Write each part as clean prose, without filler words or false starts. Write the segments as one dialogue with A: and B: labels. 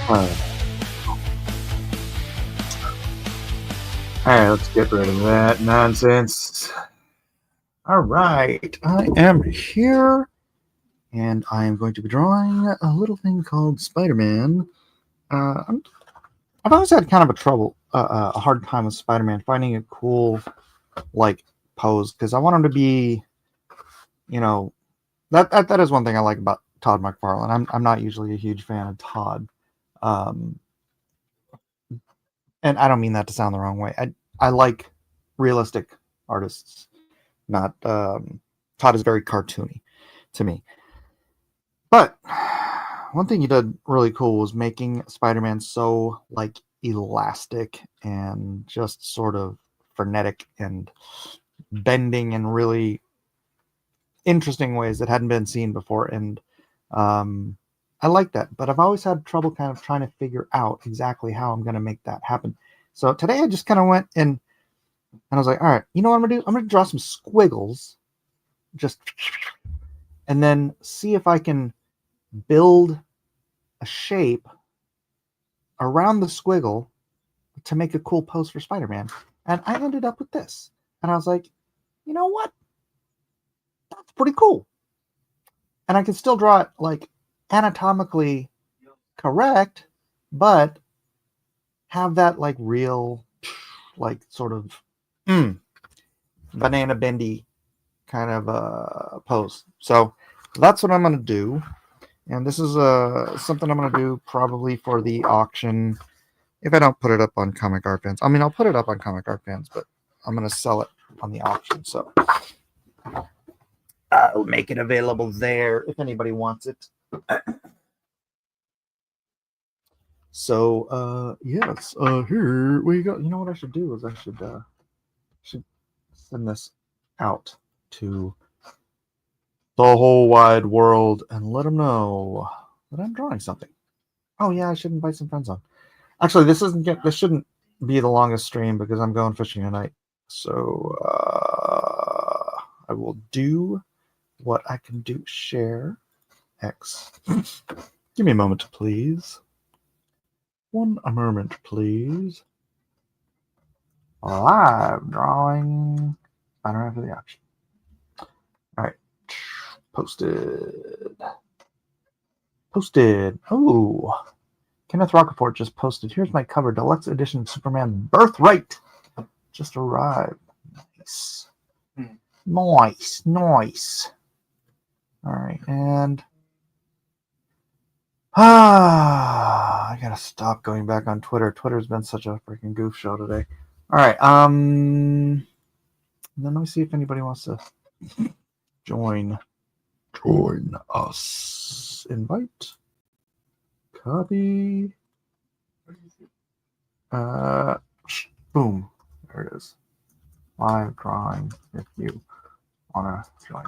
A: Alright, let's get rid of that nonsense. Alright, I am here, and I am going to be drawing a little thing called Spider-Man. I've always had kind of a hard time with Spider-Man, finding a cool, pose, because I want him to be, that is one thing I like about Todd McFarlane. I'm not usually a huge fan of Todd. And I don't mean that to sound the wrong way. I like realistic artists. Not Todd is very cartoony to me. But one thing he did really cool was making Spider-Man so elastic and just sort of frenetic and bending in really interesting ways that hadn't been seen before. And I like that, but I've always had trouble kind of trying to figure out exactly how I'm going to make that happen. So today I just kind of went and I was like, all right, you know what I'm going to do? I'm going to draw some squiggles, and then see if I can build a shape around the squiggle to make a cool pose for Spider-Man. And I ended up with this. And I was like, you know what? That's pretty cool. And I can still draw it anatomically correct, but have that real sort of banana bendy kind of pose. So that's what I'm going to do. And this is something I'm going to do probably for the auction if I don't put it up on Comic Art Fans. I mean, I'll put it up on Comic Art Fans, but I'm going to sell it on the auction. So I'll make it available there if anybody wants it. So, yes, here we go. You know what I should do is I should send this out to the whole wide world and let them know that I'm drawing something. Oh yeah, I should invite some friends on. Actually, this shouldn't be the longest stream because I'm going fishing tonight. So I will do what I can do. Share X. Give me a moment, please. One moment, please. Live drawing. Spider-Man for the auction. All right. Posted. Oh, Kenneth Rockefort just posted. Here's my cover. Deluxe edition Superman Birthright. Just arrived. Nice. Nice. All right. And I gotta stop going back on Twitter. Twitter's been such a freaking goof show today. All right. Then let me see if anybody wants to join us. Invite. Copy. Boom. There it is. Live drawing if you wanna join.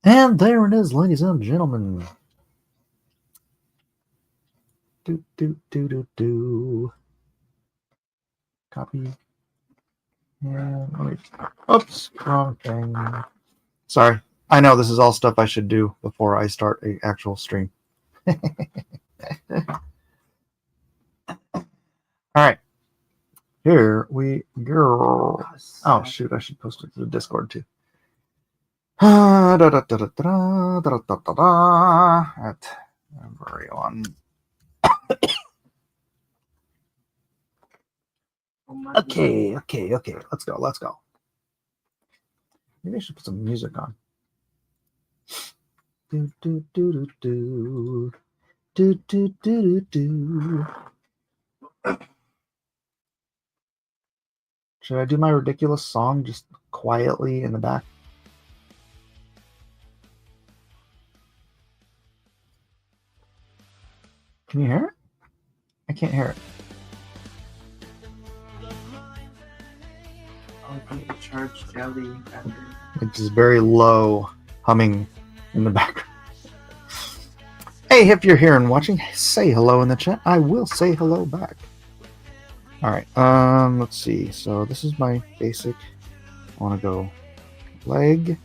A: And there it is, ladies and gentlemen. Copy. And oops, wrong thing. Sorry. I know this is all stuff I should do before I start an actual stream. All right. Here we go. Oh, shoot. I should post it to the Discord too. At everyone. Okay. Let's go. Maybe I should put some music on. Should I do my ridiculous song just quietly in the back? Can you hear it? I can't hear it. It's just very low humming in the background. Hey, if you're here and watching, say hello in the chat. I will say hello back. All right. Let's see. So this is my basic. I want to go leg,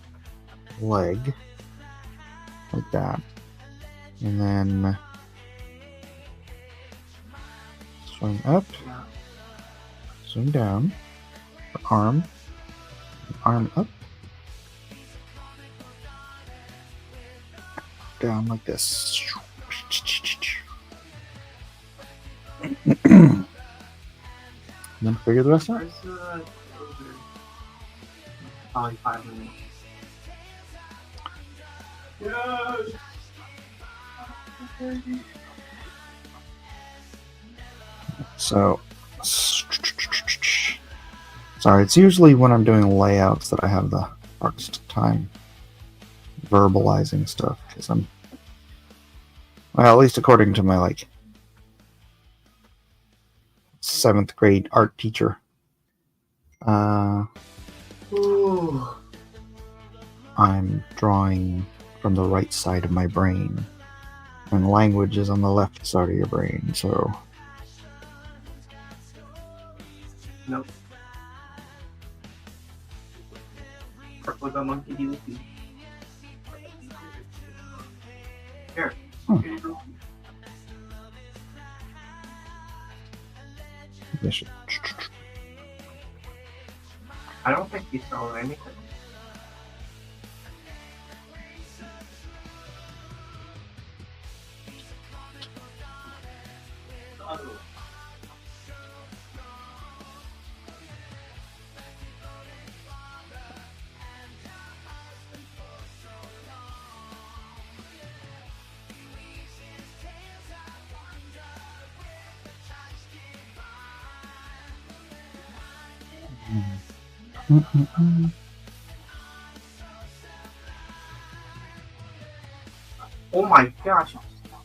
A: like that. And then swing up, swing down, arm up, down like this. And then figure the rest out.
B: Probably 5 minutes. Yes.
A: So, sorry, it's usually when I'm doing layouts that I have the hardest time verbalizing stuff, because I'm, well, at least according to my, 7th grade art teacher. I'm drawing from the right side of my brain, and language is on the left side of your brain, so...
B: Nope. What the monkey do with you? Here. I don't think he's throwing anything. Oh my gosh,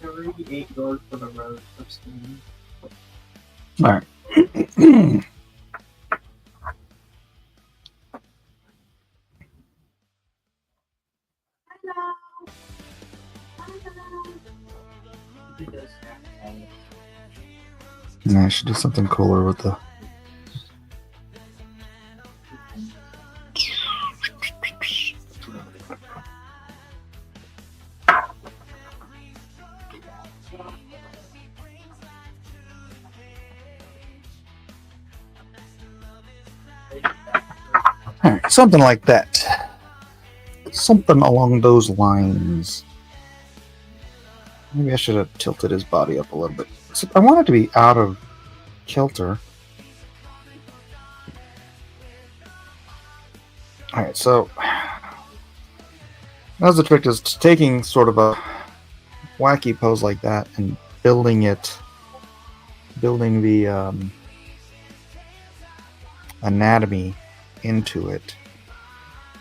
B: $38 for the road of steam.
A: Alright. Yeah, I should do something cooler with the... Alright, something like that. Something along those lines. Maybe I should have tilted his body up a little bit. So I want it to be out of kilter. Alright, so that's the trick, is taking sort of a wacky pose like that and building the anatomy into it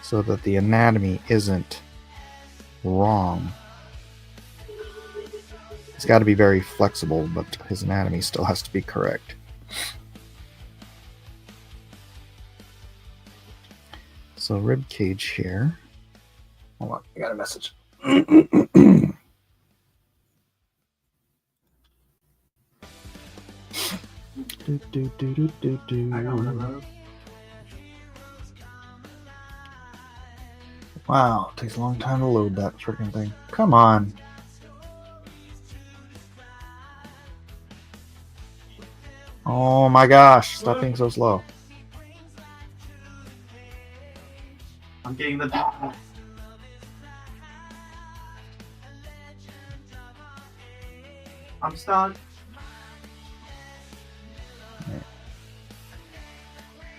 A: so that the anatomy isn't wrong. It's got to be very flexible, but his anatomy still has to be correct. So rib cage here. Hold on, I got a message. Wow, it takes a long time to load that freaking thing. Come on. Oh my gosh, stop being so slow.
B: I'm getting the I'm stuck.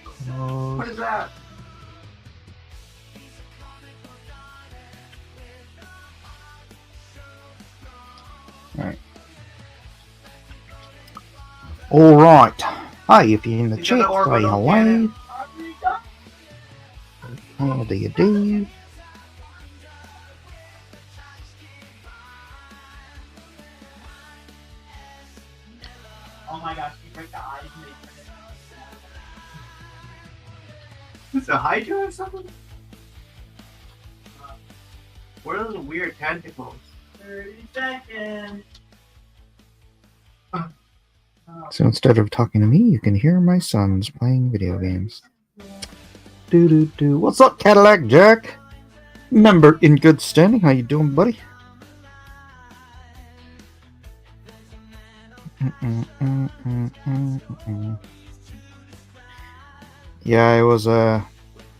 A: Close.
B: What is that?
A: Alright. Alright. Hi, if you're in the chat, say hello. How do you do?
B: Oh my gosh, you break the eyes and they turn it. Is it a Hydra or something? What are those weird tentacles? 30 seconds.
A: So instead of talking to me, you can hear my sons playing video games. Do. What's up, Cadillac Jack? Member in good standing. How you doing, buddy? Yeah, I was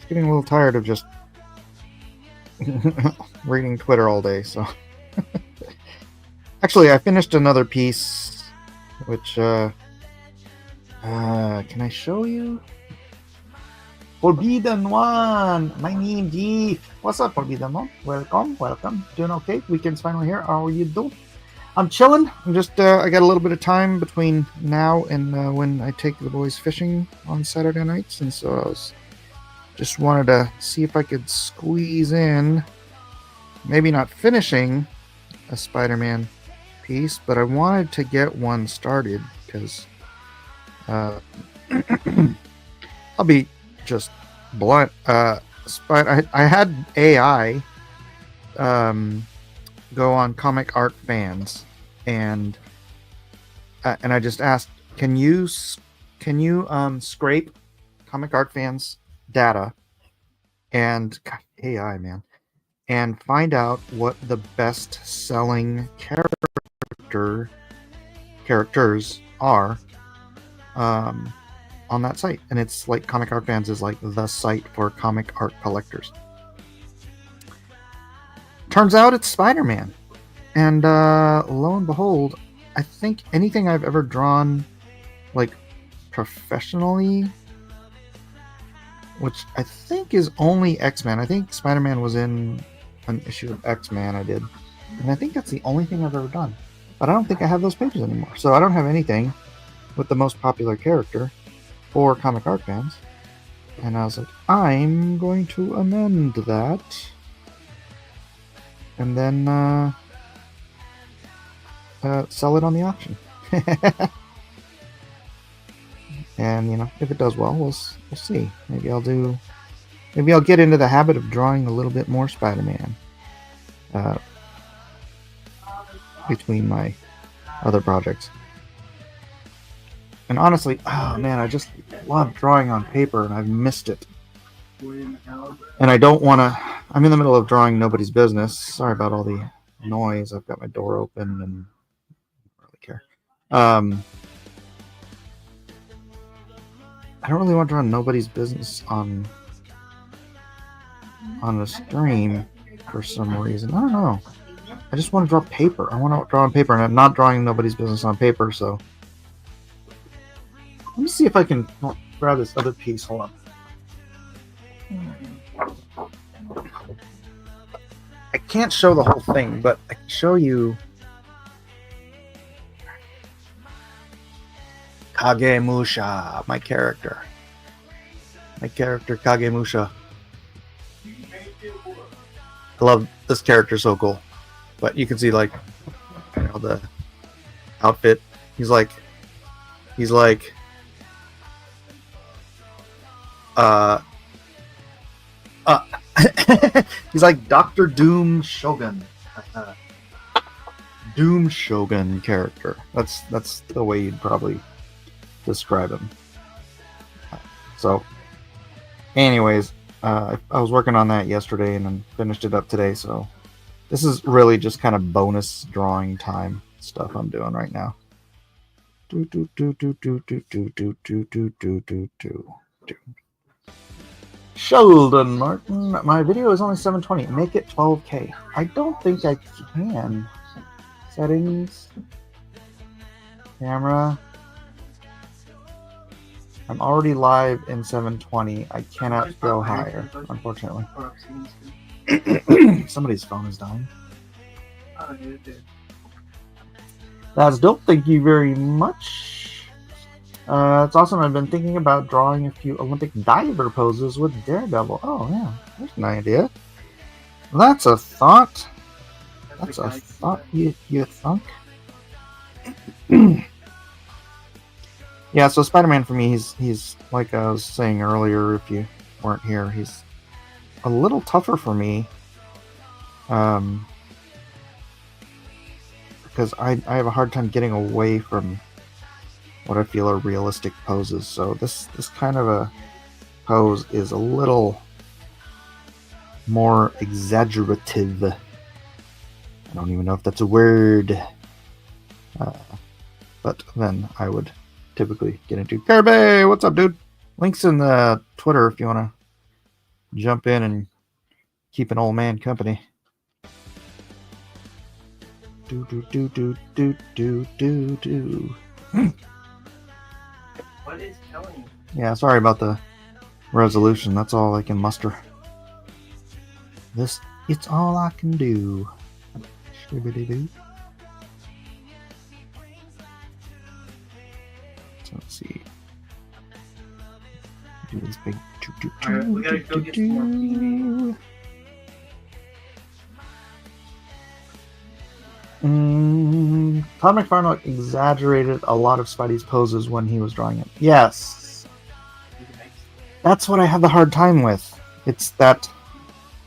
A: getting a little tired of just reading Twitter all day, so actually I finished another piece which can I show you? Forbidden One! My name G. What's up, Forbidden One? Welcome. Doing okay? Weekend's finally here. How are you doing? I'm chilling. I'm just I got a little bit of time between now and when I take the boys fishing on Saturday nights, and so I was just wanted to see if I could squeeze in, maybe not finishing a Spider-Man piece, but I wanted to get one started because I'll be just blunt. I had AI go on Comic Art Fans, and I just asked, can you scrape Comic Art Fans data and God, AI man, and find out what the best selling characters are on that site. And it's like Comic Art Fans is like the site for comic art collectors. Turns out it's Spider-Man. And lo and behold, I think anything I've ever drawn like professionally, which I think is only X-Men. I think Spider-Man was in an issue of X-Men I did. And I think that's the only thing I've ever done. But I don't think I have those pages anymore. So I don't have anything with the most popular character for Comic Art Fans. And I was like, I'm going to amend that. And then sell it on the auction. And you know, if it does well, we'll see. Maybe I'll get into the habit of drawing a little bit more Spider-Man between my other projects. And honestly, oh man, I just love drawing on paper, and I've missed it. And I don't want to. I'm in the middle of drawing Nobody's Business. Sorry about all the noise. I've got my door open and I don't really care. I don't really want to draw Nobody's Business on the stream for some reason. I don't know. I just want to draw paper. I want to draw on paper, and I'm not drawing Nobody's Business on paper, so let me see if I can grab this other piece. Hold on. I can't show the whole thing, but I can show you Kagemusha, my character. My character, Kagemusha. I love this character, so cool. But you can see, like, you know, the outfit. He's like he's like Dr. Doom Shogun. Doom Shogun character. That's the way you'd probably describe him. So anyways, I was working on that yesterday and then finished it up today, so this is really just kind of bonus drawing time stuff I'm doing right now. Sheldon Martin, my video is only 720. Make it 12K. I don't think I can. Settings. Camera. I'm already live in 720. I cannot go higher, unfortunately. Somebody's phone is dying. That's dope. Thank you very much. It's awesome. I've been thinking about drawing a few Olympic diver poses with Daredevil. Oh, yeah. There's an idea. That's a thought. That's a thought, you thunk. Yeah, so Spider-Man for me, he's like I was saying earlier, if you weren't here, he's a little tougher for me. Because I have a hard time getting away from what I feel are realistic poses. So this kind of a pose is a little more exaggerative. I don't even know if that's a word. But then I would typically get into Kirby. What's up, dude? Links in the Twitter if you want to jump in and keep an old man company. Do do do do do do do do.
B: What is killing you?
A: Yeah, sorry about the resolution. That's all I can muster. It's all I can do. Shoo-ba-doo-doo. So let's see. Do this big.
B: Alright, we gotta go get some more TV.
A: Todd McFarlane exaggerated a lot of Spidey's poses when he was drawing it. Yes. That's what I have the hard time with. It's that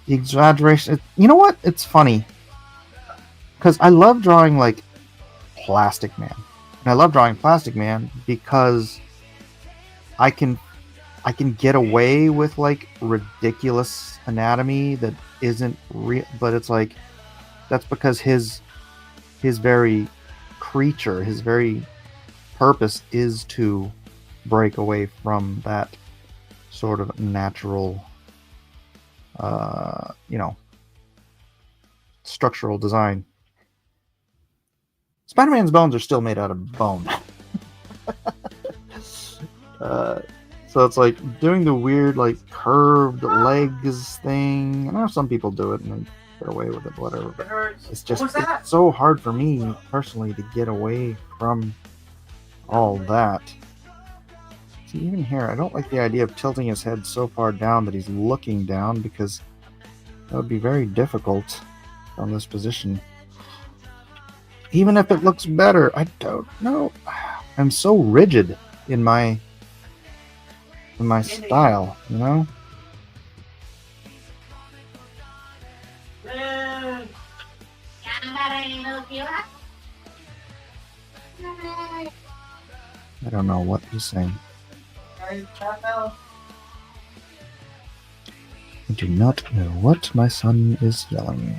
A: the exaggeration. You know what? It's funny. Because I love drawing like Plastic Man. And I love drawing Plastic Man because I can get away with like ridiculous anatomy that isn't real, but it's like that's because his very creature, his very purpose is to break away from that sort of natural structural design. Spider-Man's bones are still made out of bone. So it's like doing the weird like curved legs thing. I know some people do it and they get away with it, whatever. But it's just it's so hard for me personally to get away from all that. See, even here, I don't like the idea of tilting his head so far down that he's looking down because that would be very difficult from this position. Even if it looks better, I don't know. I'm so rigid in my style, you know? I don't know what he's saying. I do not know what my son is yelling.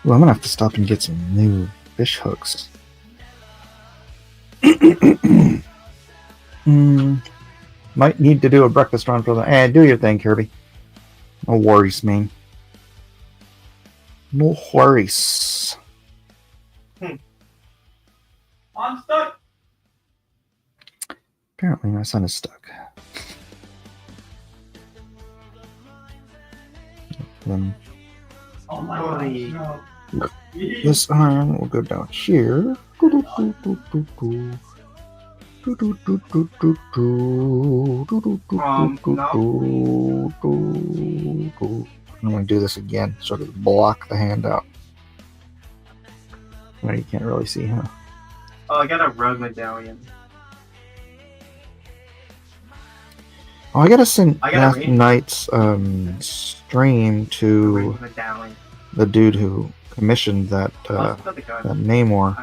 A: Well, I'm gonna have to stop and get some new fish hooks. Might need to do a breakfast run for the. Do your thing, Kirby. No worries, man. No worries.
B: I'm stuck.
A: Apparently, my son is stuck. Then
B: Oh my god.
A: this arm will go down here. I'm going to do this again, sort of block the hand out. No, you can't really see, huh?
B: Oh, I got a rug medallion.
A: Oh, I gotta send last night's stream to the dude who commissioned that Namor.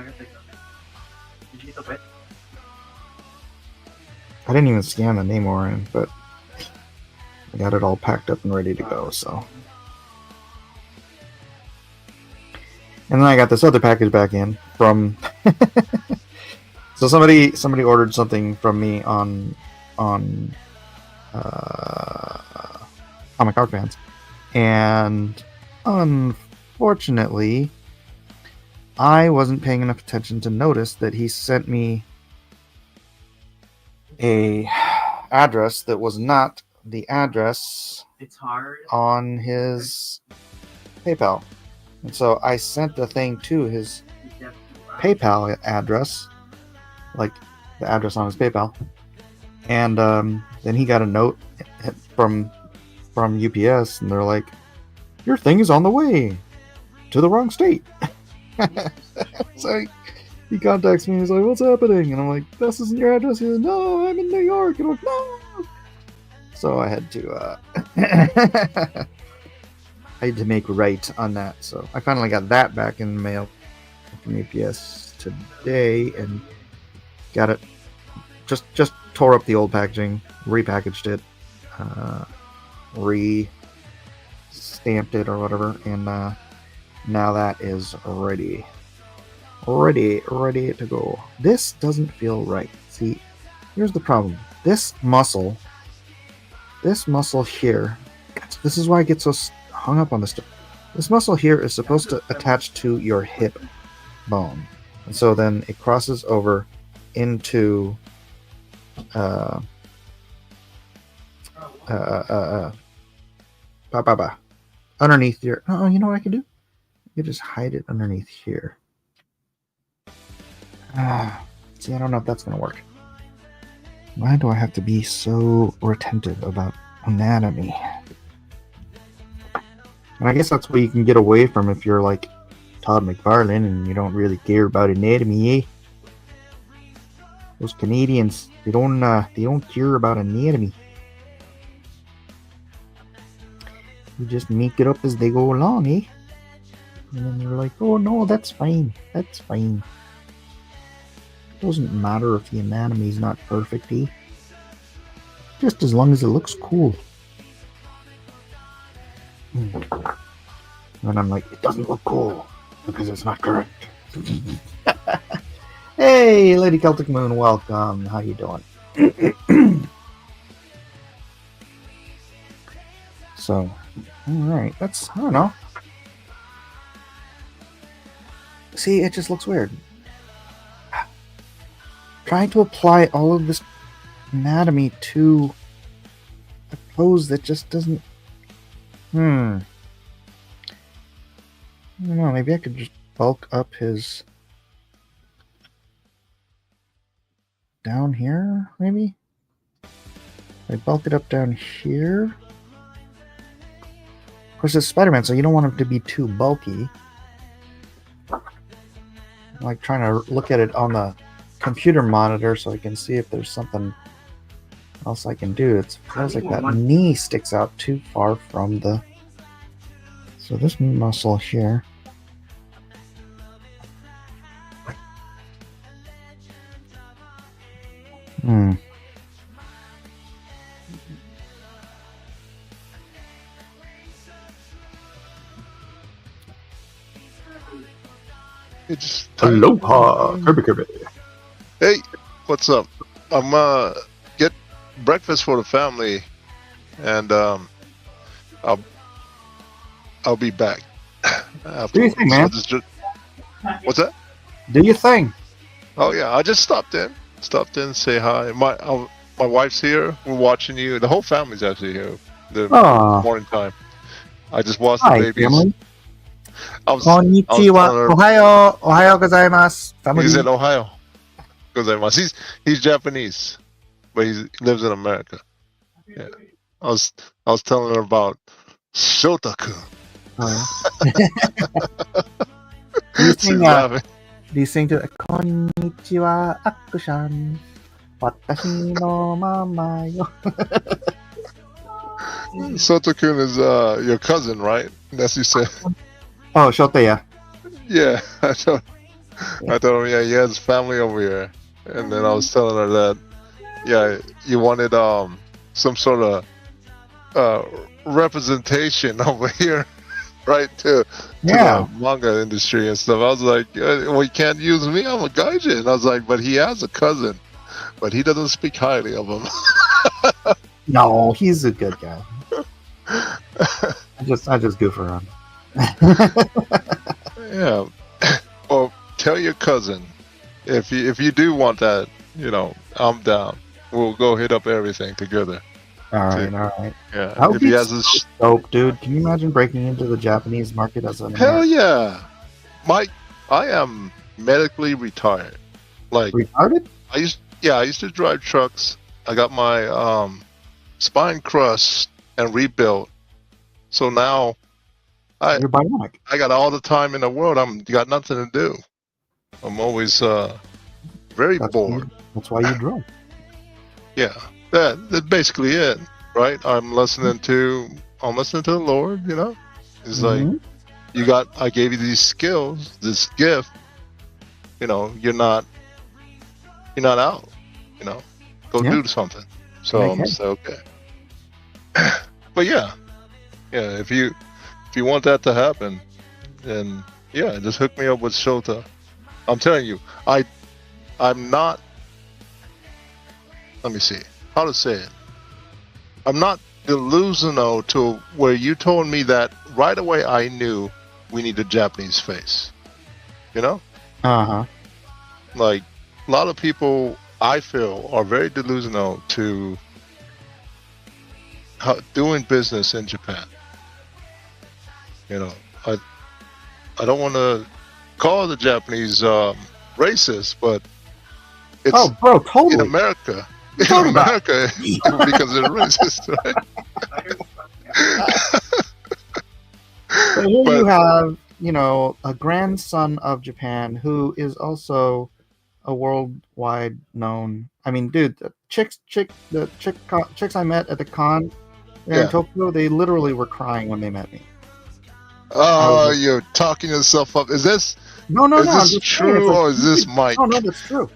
B: Did you get the whip?
A: I didn't even scan the Namor in, but I got it all packed up and ready to go, so. And then I got this other package back in from so somebody ordered something from me on Comic Art Fans, and unfortunately I wasn't paying enough attention to notice that he sent me a address that was not the address on his PayPal. And so I sent the thing to his PayPal address, like the address on his PayPal. And then he got a note from UPS, and they're like, "Your thing is on the way to the wrong state." So he contacts me and he's like, "What's happening?" And I'm like, "This isn't your address." He's like, "No, I'm in New York." And I'm like, "No." So I had to make right on that. So I finally got that back in the mail from UPS today and got it. Just tore up the old packaging, repackaged it, re-stamped it or whatever, and now that is ready Ready to go. This doesn't feel right. See, here's the problem. This muscle here, this is why I get so hung up on this stuff. This muscle here is supposed to attach to your hip bone. And so then it crosses over into underneath your. Oh, you know what I can do? You just hide it underneath here. See, I don't know if that's going to work. Why do I have to be so retentive about anatomy? And I guess that's what you can get away from if you're like Todd McFarlane and you don't really care about anatomy, eh? Those Canadians, they don't care about anatomy. You just make it up as they go along, eh? And then you're like, oh no, that's fine. That's fine. It doesn't matter if the anatomy is not perfect, eh? Just as long as it looks cool. And I'm like, it doesn't look cool because it's not correct. Hey, Lady Celtic Moon, welcome. How you doing? So, all right, I don't know. See, it just looks weird. Trying to apply all of this anatomy to a pose that just doesn't. I don't know. Maybe I could just bulk up his down here. Maybe I bulk it up down here. Of course, it's Spider-Man, so you don't want him to be too bulky. I'm like trying to look at it on the computer monitor so I can see if there's something else I can do. It feels like that knee sticks out too far from the. So this muscle here.
C: It's
A: Aloha, Kirby.
C: Hey, what's up? I'm get breakfast for the family, and I'll be back.
A: Do your thing, man.
C: What's that?
A: Do your thing.
C: Oh yeah, I just stopped in, say hi. My wife's here. We're watching you. The whole family's actually here. The morning time. I just watched the babies.
A: Family.
C: Konnichiwa.
A: Ohayo gozaimasu.
C: He said Ohio. Gozaimasu. He's Japanese, but he lives in America. Yeah. I was telling her about Shotaku.
A: Do you sing to Konnichiwa Akushan? Watashi no mama yo.
C: Shotakun is your cousin, right? That's you said.
A: Oh, Shota, yeah.
C: Yeah, I told him, yeah, he has family over here. And then I was telling her that, yeah, you wanted some sort of representation over here, right, to the manga industry and stuff. I was like, well, you can't use me, I'm a gaijin. And I was like, but he has a cousin, but he doesn't speak highly of him.
A: No, he's a good guy. I just goof around.
C: Yeah. Well, tell your cousin if you do want that, I'm down. We'll go hit up everything together.
A: All right.
C: Yeah.
A: That would
C: if
A: be
C: he has a
A: dope, dude. Can you imagine breaking into the Japanese market as a
C: hell yeah, Mike? I am medically retired. Like
A: retarded?
C: I used to drive trucks. I got my spine crushed and rebuilt. So now
A: You're bionic.
C: I got all the time in the world. Got nothing to do. I'm always very bored.
A: That's why you drove.
C: Yeah, that's basically it, right? I'm listening to the Lord. It's like I gave you these skills, this gift. You're not out. Go do something. So I'm just okay. But yeah, if you want that to happen, then just hook me up with Shota. I'm telling you, I'm not. Let me see how to say it. I'm not delusional to where you told me that right away. I knew we need a Japanese face. You know,
A: Uh-huh.
C: like a lot of people I feel are very delusional to doing business in Japan. You know, I don't want to call the Japanese racist, but it's
A: Oh, bro,
C: in
A: totally.
C: America.
A: What
C: In
A: you talking about?
C: America, because they're racist, right?
A: So here you
C: But
A: have, a grandson of Japan who is also a worldwide known. I mean, dude, chicks I met at the con there in
C: yeah,
A: Tokyo, they literally were crying when they met me. I was like,
C: you're talking yourself up. Is
A: no, no, no. I'm just saying, it's
C: true
A: like
C: or is
A: you
C: this
A: could.
C: Mike?
A: No, no, that's true.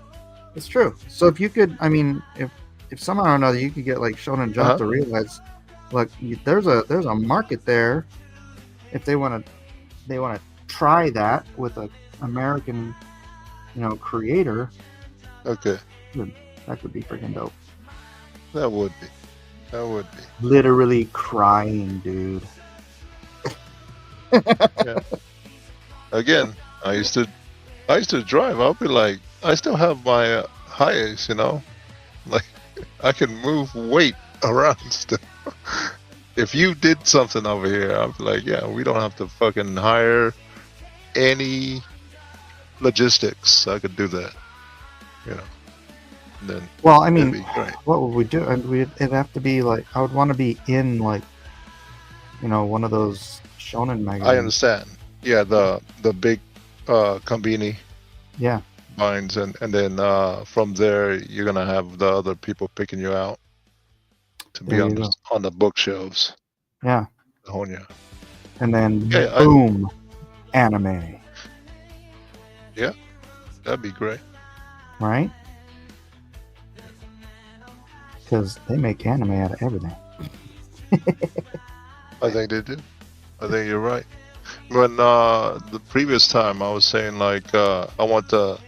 A: It's true. So if you could, I mean, if somehow or another you could get like Shonen Jump
C: Uh-huh.
A: to realize, look, there's a market there. If they want to try that with a American, creator,
C: Okay,
A: that could be freaking dope.
C: that would be. That would be.
A: Literally crying, dude.
C: Yeah. Again, I used to drive. I'll be like, I still have my highs, like I can move weight around still. If you did something over here, I'd be like, yeah, we don't have to fucking hire any logistics. I could do that, you know. And then
A: Well, I
C: it'd
A: mean,
C: be great.
A: what would we do? It'd have to be like I would want to be in like one of those shonen
C: I
A: magazines.
C: understand. Yeah, the big combini
A: Yeah,
C: binds, and then from there you're gonna have the other people picking you out to be
A: there you go.
C: on the bookshelves.
A: Yeah,
C: Honya.
A: and then
C: Yeah,
A: boom, anime,
C: yeah, that'd be great.
A: right? Because they make anime out of everything.
C: I think they do. I think you're right. When the previous time I was saying like I want the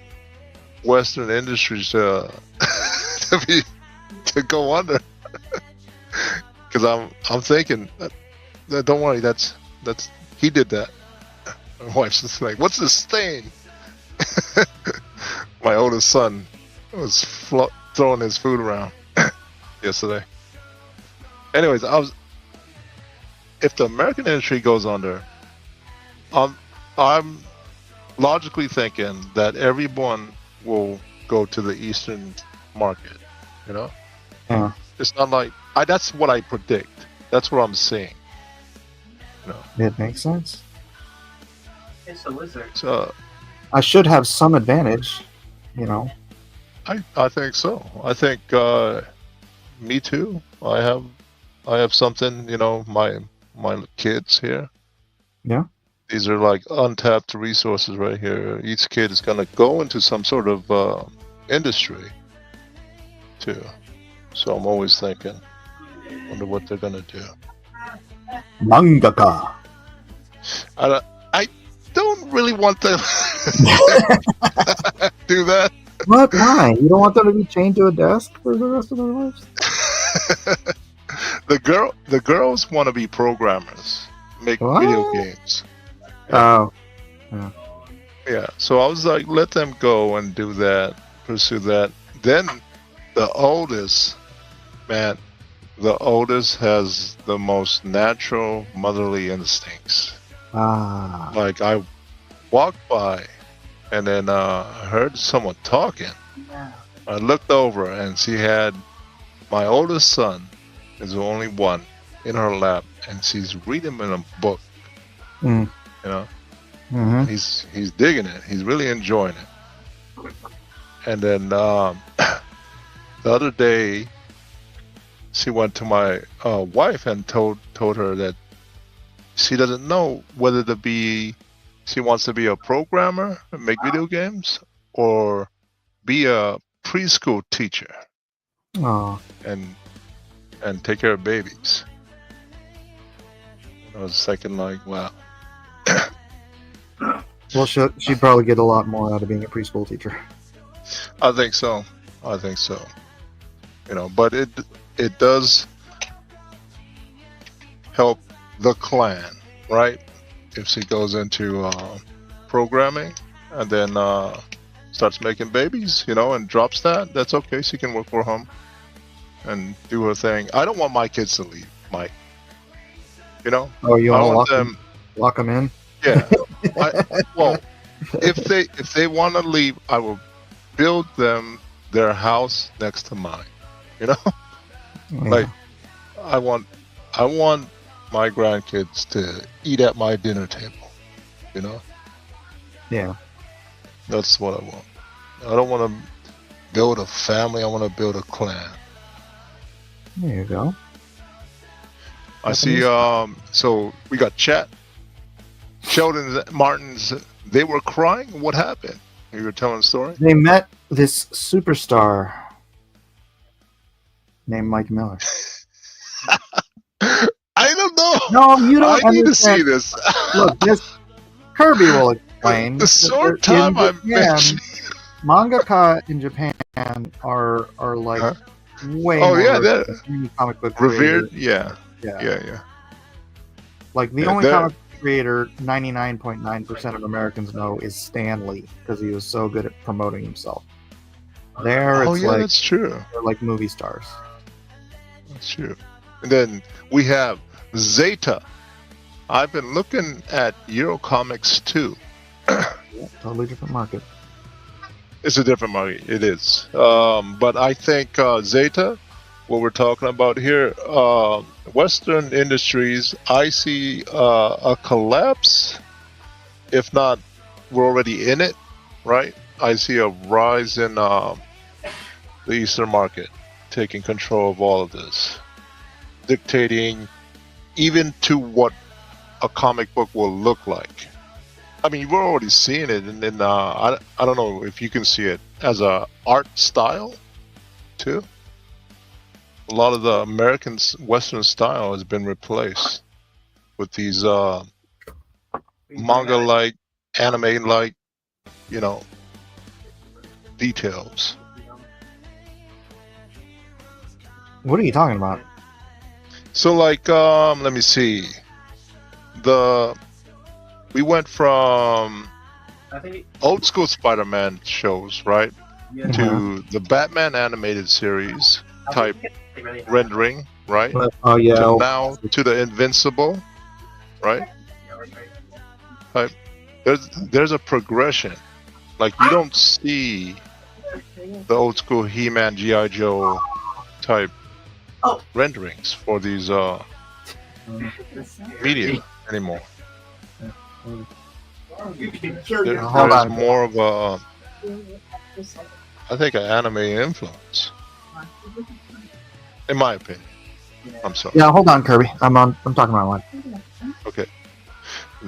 C: Western industries to go under, because I'm thinking, don't worry, that's he did that. My wife's just like, what's this stain? My oldest son was throwing his food around yesterday. Anyways, if the American industry goes under, I'm logically thinking that everyone will go to the Eastern market. You know,
A: Yeah.
C: it's not like that's what I predict. That's what I'm seeing. You know,
A: It makes sense.
B: It's a wizard.
C: so
A: I should have some advantage,
C: I think so. I think me too. I have something. My kids here.
A: Yeah.
C: These are like untapped resources right here. Each kid is gonna go into some sort of industry too. So I'm always thinking, wonder what they're gonna do.
A: Mangaka.
C: I don't really want to do that.
A: What? Why? You don't want them to be chained to a desk for the rest of their lives?
C: The girls want to be programmers, make
A: What?
C: video games.
A: Oh.
C: Yeah. So I was like, let them go and do that, pursue that. Then the oldest, man, the oldest has the most natural motherly instincts.
A: Ah.
C: Like I walked by and then heard someone talking. I looked over and she had my oldest son is the only one in her lap, and she's reading in a book.
A: Mm.
C: You know,
A: Mm-hmm.
C: he's digging it. He's really enjoying it. And then the other day, she went to my wife and told her that she doesn't know whether she wants to be a programmer and make video games, or be a preschool teacher
A: Oh.
C: and take care of babies. I was thinking like, wow.
A: Well, she'd probably get a lot more out of being a preschool teacher.
C: I think so. But it does help the clan, right? If she goes into programming and then starts making babies, and drops that's okay. She can work for home and do her thing. I don't want my kids to leave, Mike.
A: Oh, you
C: I
A: want
C: want
A: to lock them in?
C: Yeah. Well, if they want to leave, I will build them their house next to mine.
A: Yeah.
C: Like I want my grandkids to eat at my dinner table.
A: Yeah.
C: That's what I want. I don't want to build a family. I want to build a clan.
A: There you go.
C: I see. So we got chat. Sheldon Martins. They were crying. What happened? You were telling a story.
A: They met this superstar named Mike Miller.
C: I don't know.
A: No, you don't.
C: I need to
A: understand.
C: see this.
A: Look, Kirby will explain.
C: The short time I mentioned.
A: Mangaka in Japan are like way more
C: that
A: any comic book
C: revered.
A: creator.
C: Yeah.
A: Like the only comic book creator 99.9% of Americans know is Stan Lee because he was so good at promoting himself.
C: That's true.
A: They're like movie stars.
C: That's true. And then we have Zeta. I've been looking at Eurocomics too.
A: Totally different market.
C: It's a different market. It is. But I think Zeta, what we're talking about here, Western industries, I see a collapse. If not, we're already in it, right? I see a rise in the Eastern market taking control of all of this, dictating even to what a comic book will look like. I mean, we're already seeing it, and then I don't know if you can see it as a art style too. A lot of the American Western style has been replaced with these manga-like, anime-like, details.
A: What are you talking about?
C: So, like, let me see. We went from old school Spider-Man shows, right, to the Batman animated series type rendering, right? To now to the Invincible, right? Type. There's a progression. Like you don't see the old school He-Man, G.I. Joe type renderings for these media anymore. There's more of a, I think, an anime influence, in my opinion. I'm sorry.
A: Yeah, hold on, Kirby. I'm talking about one.
C: Okay.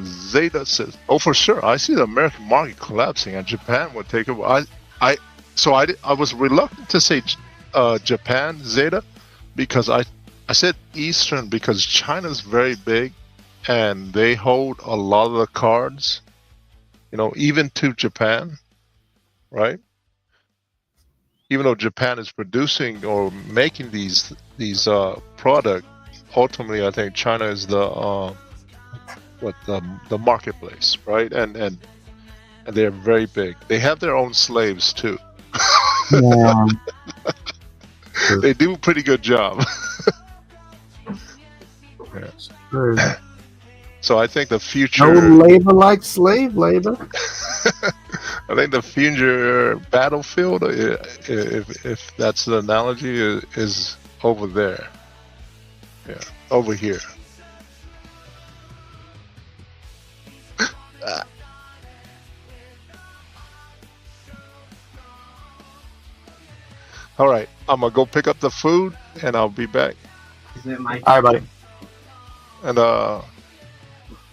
C: Zeta says, "Oh, for sure. I see the American market collapsing, and Japan would take over." I was reluctant to say Japan, Zeta, because I said Eastern because China's very big, and they hold a lot of the cards. Even to Japan, right? Even though Japan is producing or making these product, ultimately I think China is the marketplace, right? And they're very big. They have their own slaves too.
A: Yeah.
C: They do a pretty good job.
A: Sure.
C: So I think the future.
A: No labor like slave labor.
C: I think the future battlefield, if that's the analogy, is over there. Yeah, over here. All right, I'm gonna go pick up the food, and I'll be back.
B: Is it my
A: All right, buddy.
C: And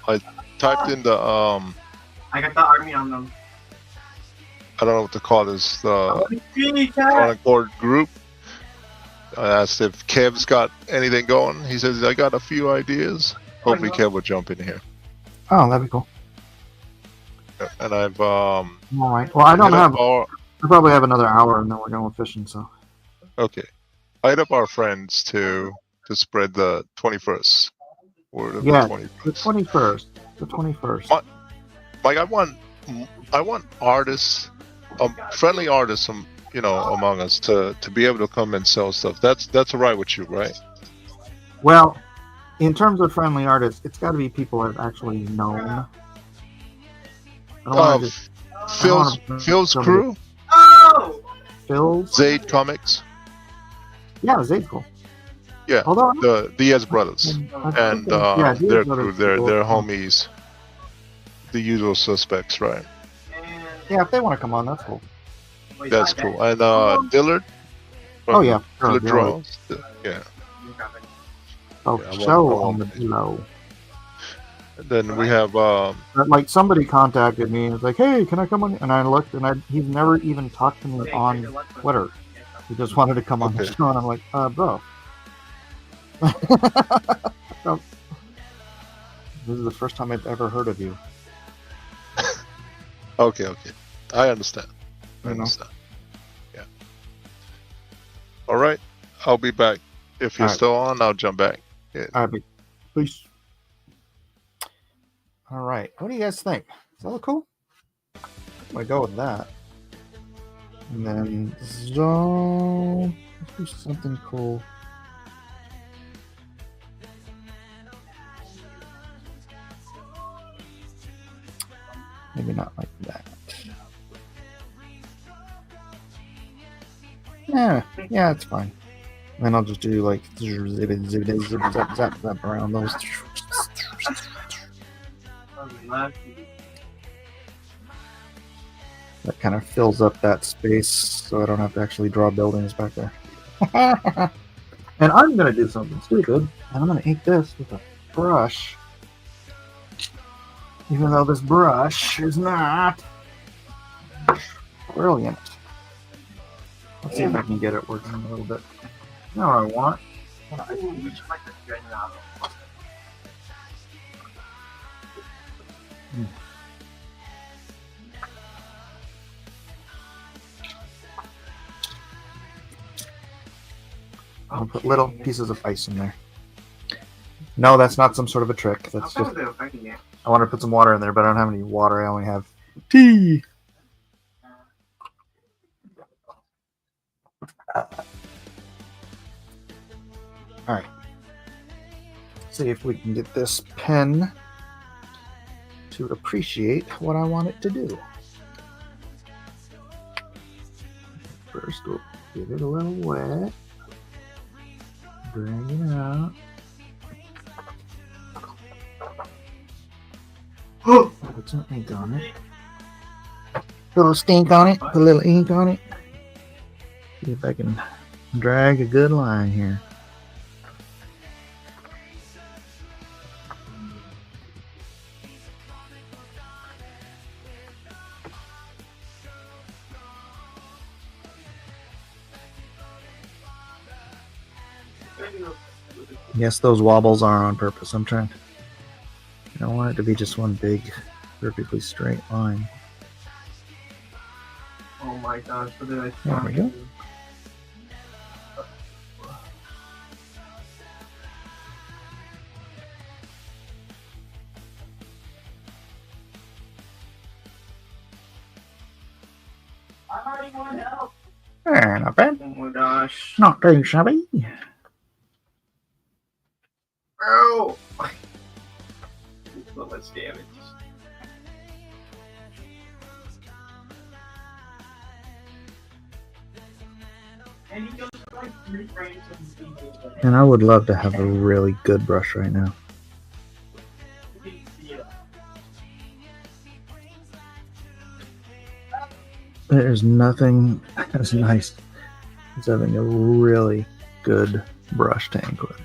C: I typed in the
B: I got the army on them.
C: I don't know what to call this, Anatomical group. I asked if Kev's got anything going. He says, I got a few ideas. Hopefully Kev will jump in here.
A: Oh, that'd be cool.
C: And I've
A: All right. Well, I don't
C: hit up
A: have.
C: our
A: I probably have another hour, and then we're going fishing. So.
C: okay. I hit up our friends to spread the 21st word of the
A: Yeah, the
C: 21st.
A: 21st. The 21st.
C: Like I want artists, friendly artists, among us to be able to come and sell stuff. That's all right with you, right?
A: Well, in terms of friendly artists, it's got to be people I've actually known. I don't want to just. I don't want to
C: Phil's
A: somebody.
C: crew,
B: Oh!
A: Phil's.
C: Zaid Comics,
A: Yeah, Zayd's cool.
C: yeah,
A: Although
C: the Diaz brothers and
A: yeah,
C: their
A: Zayd's
C: crew,
A: brothers are
C: their
A: cool.
C: their homies, the usual suspects, right?
A: Yeah, if they want to come on, that's cool.
C: That's cool. And Dillard.
A: Oh yeah, sure,
C: Dillard
A: Dillard.
C: Draws. Yeah.
A: Oh,
C: Yeah, I
A: show
C: want
A: on the below.
C: And then we have
A: Like somebody contacted me and was like, "Hey, can I come on?" And I looked, and he's never even talked to me on Twitter. He just wanted to come on the
C: Okay.
A: show, and I'm like, bro. So, this is the first time I've ever heard of you.
C: okay. I understand. I
A: You know?
C: understand. Yeah. All right. I'll be back. If you're
A: All right.
C: still on, I'll jump back. Yeah.
A: All right, peace. All right, what do you guys think? Does that look cool? I'm gonna go with that. And then let's do something cool. Maybe not like that. Yeah, it's fine. Then I'll just do like zap around those. That kind of fills up that space, so I don't have to actually draw buildings back there. And I'm gonna do something stupid, and I'm gonna ink this with a brush, even though this brush is not brilliant. Let's see if I can get it working a little bit. You know what I want? I'll put little pieces of ice in there. No, that's not some sort of a trick. That's just I want to put some water in there, but I don't have any water. I only have tea. All right. See if we can get this pen to appreciate what I want it to do. First, we'll get it a little wet. Bring it out. Put some ink on it. Put a little stink on it. Put a little ink on it. See if I can drag a good line here. Yes, those wobbles are on purpose. I don't want it to be just one big, perfectly straight line.
B: Oh my gosh, what did I
A: There we go. Not bad.
B: Oh my gosh.
A: Not too shabby.
B: Oh! So much damage. And he goes for like 3 frames of the
A: And I would love to have a really good brush right now. There's nothing as nice as having a really good brush to ink with.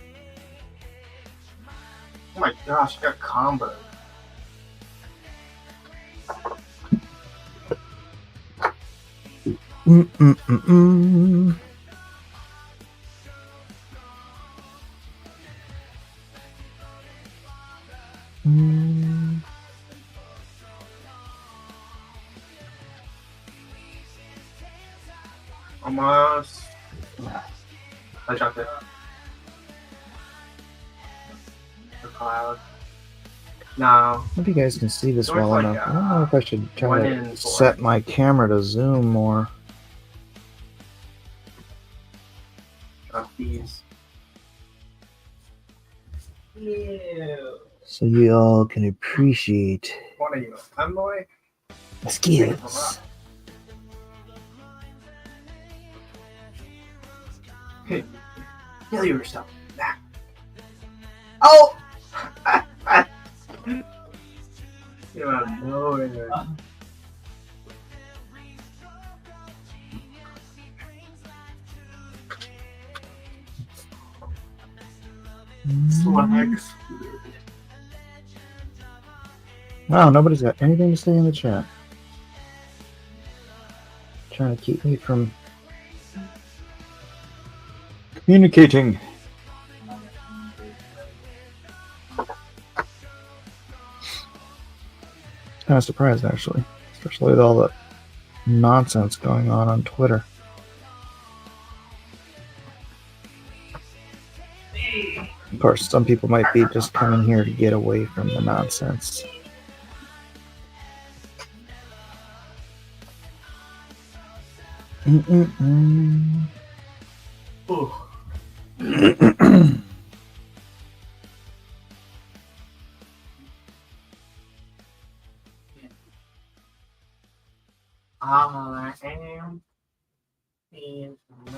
B: Oh my gosh, I got combo.
A: Mm-mm-mm-mm. Mm.
B: Almost. I dropped it. The cloud. No.
A: I hope you guys can see this
B: North
A: well
B: like,
A: enough. I don't know if I should try
B: 1
A: to
B: in 4.
A: set my camera to zoom more.
B: Drop these. Ew.
A: So you all can appreciate
B: What are you, a fanboy?
A: the skills.
B: Hey, kill yourself. Nah. Oh! Get out of nowhere. Slugs.
A: Wow, nobody's got anything to say in the chat. Trying to keep me from communicating. Kind of surprised, actually, especially with all the nonsense going on Twitter. Of course, some people might be just coming here to get away from the nonsense.
B: All I am is money.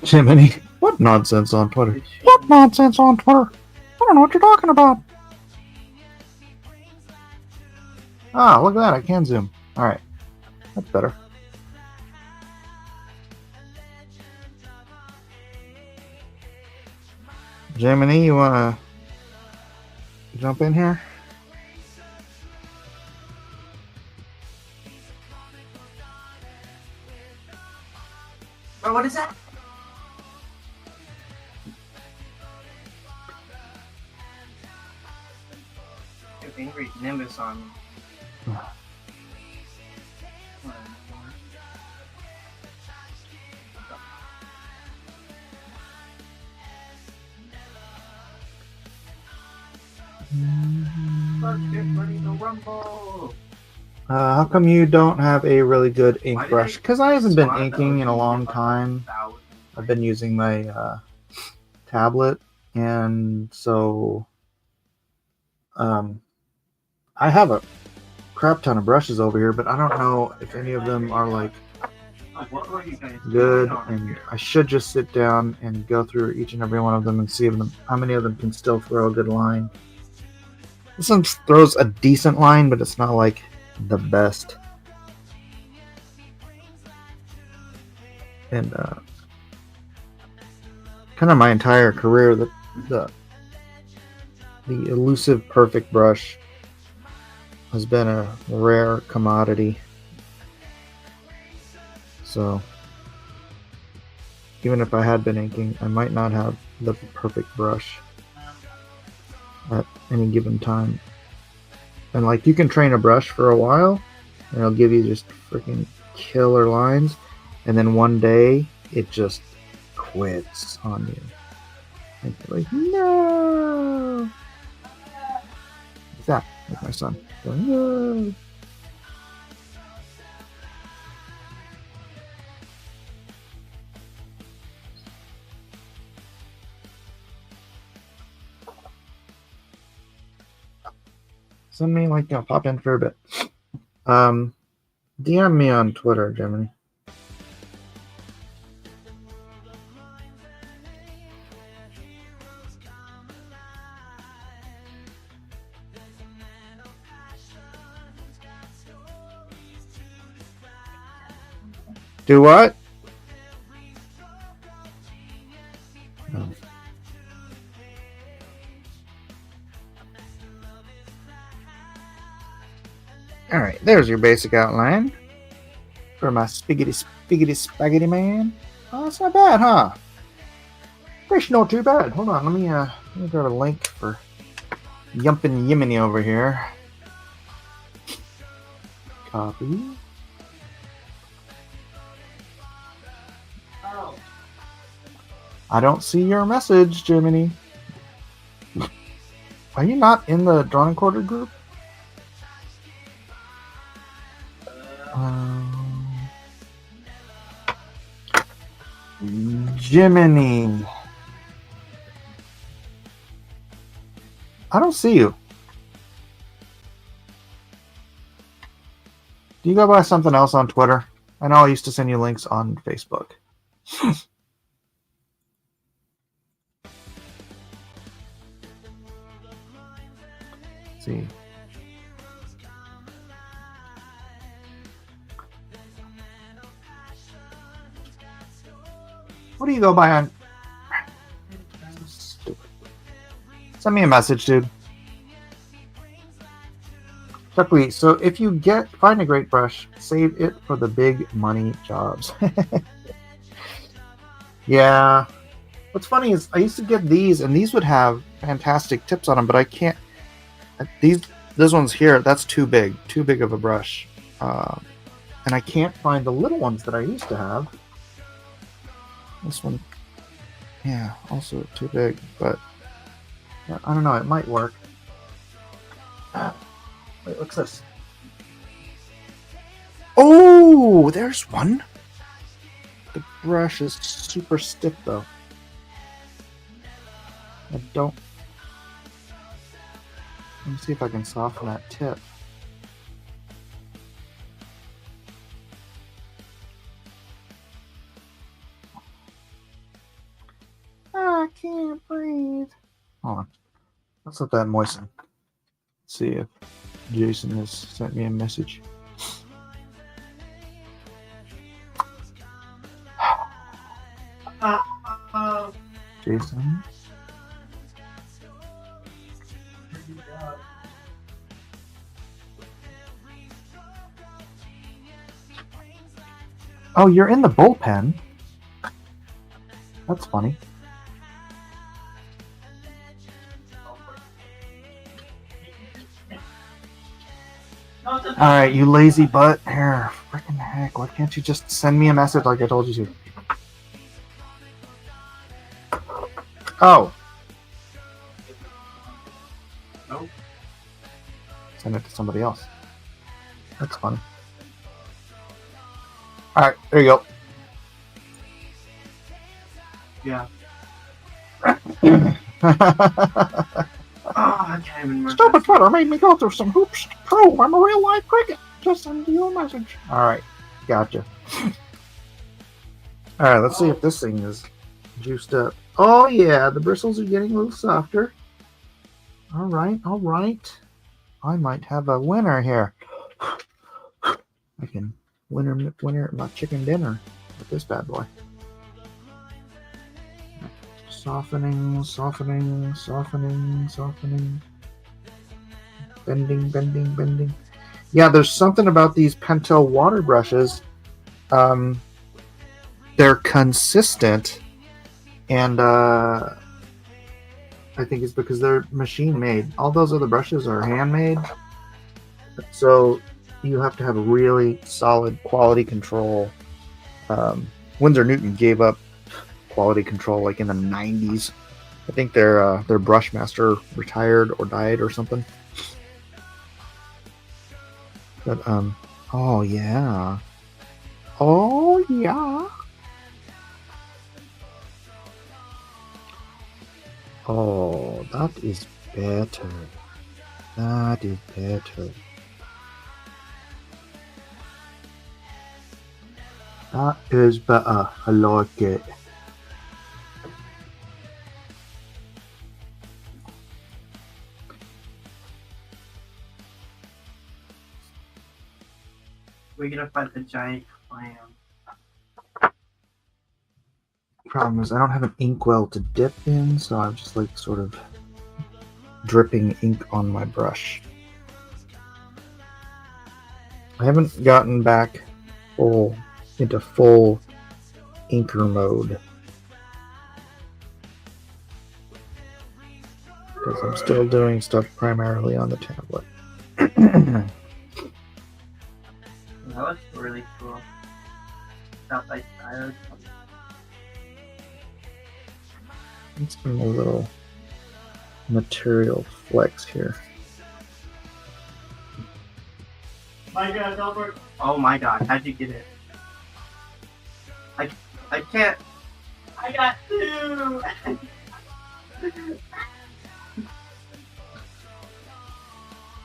A: Jiminy, what nonsense on Twitter? What nonsense on Twitter? I don't know what you're talking about. Ah, look at that, I can zoom. Alright, that's better. Jiminy, you wanna jump in here?
B: Oh, what is that? Angry Nimbus on me. Let's get ready to rumble.
A: How come you don't have a really good ink brush? Because I haven't been inking in a long time. I've been using my tablet, and so I have a crap ton of brushes over here, but I don't know if any of them are like good, and I should just sit down and go through each and every one of them and see how many of them can still throw a good line. This one throws a decent line, but it's not like the best. And kind of my entire career, the elusive perfect brush has been a rare commodity. So even if I had been inking, I might not have the perfect brush at any given time. And like, you can train a brush for a while and it'll give you just freaking killer lines, and then one day it just quits on you. And you're like, no! What's that? Like my son going, no! Send me, like, pop in for a bit. DM me on Twitter, Gemini. Do what? Oh. Alright, there's your basic outline for my spiggity spaghetti man. Oh, that's not bad, huh? That's not too bad. Hold on, let me grab a link for Yumpin' Yiminy over here. Copy.
B: Oh.
A: I don't see your message, Jiminy. Are you not in the drawing quarter group? Jiminy. I don't see you. Do you go by something else on Twitter? I know I used to send you links on Facebook. Let's see. What do you go by on? Stupid. Send me a message, dude. Chuckwheat, so if you find a great brush, save it for the big money jobs. Yeah. What's funny is I used to get these, and these would have fantastic tips on them, but I can't. This one's here, that's too big of a brush. And I can't find the little ones that I used to have. This one, yeah, also too big, but I don't know, it might work. Wait, what's this? Oh, there's one. The brush is super stiff though. Let me see if I can soften that tip. I can't breathe. Hold on. Let's let that moisten. Let's see if Jason has sent me a message. Jason? Oh, you're in the bullpen? That's funny. Alright, you lazy butt. Here, freaking heck, why can't you just send me a message like I told you to? Oh.
B: Nope.
A: Send it to somebody else. That's funny. Alright, there you go.
B: Yeah. I can't even remember.
A: Stupid Twitter made me go through some hoops to prove I'm a real life cricket. Just send you a message. Alright, gotcha. Alright, let's see if this thing is juiced up. Oh yeah, the bristles are getting a little softer. Alright. I might have a winner here. I can winner my chicken dinner with this bad boy. Softening. Bending. Yeah, there's something about these Pentel water brushes. They're consistent, and I think it's because they're machine made. All those other brushes are handmade, so you have to have a really solid quality control. Winsor Newton gave up quality control like in the 90s. I think their brush master retired or died or something. But oh yeah. Oh that is better. That is better. That is better. I like it.
B: We're gonna fight the giant clam.
A: Problem is I don't have an inkwell to dip in, so I'm just like sort of dripping ink on my brush. I haven't gotten back into full inker mode. because I'm still doing stuff primarily on the tablet.
B: That looks really cool. Stuff like that.
A: Let's give him a little material flex here.
B: My God, Albert. Oh my God, how'd you get it? I can't. I got 2.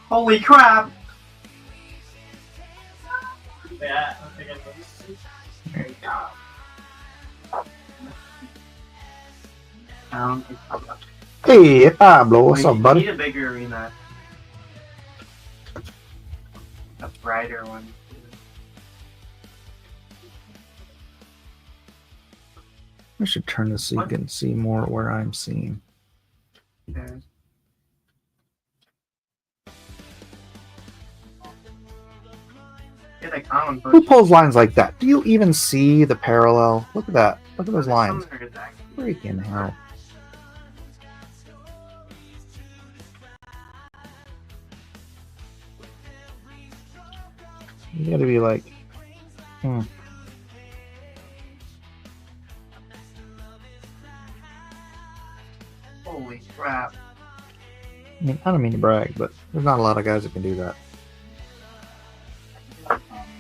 B: Holy crap! Yeah, I think I know. There you go.
A: Hey, Pablo, what's up,
B: We
A: buddy?
B: need a bigger arena. A brighter one.
A: I should turn this so you can see more where I'm seeing.
B: Okay. Get a common
A: Who
B: bush.
A: pulls lines like that? Do you even see the parallel? Look at that. Look at those lines. Freaking hell. You gotta be like,
B: Holy crap.
A: I mean, I don't mean to brag, but there's not a lot of guys that can do that.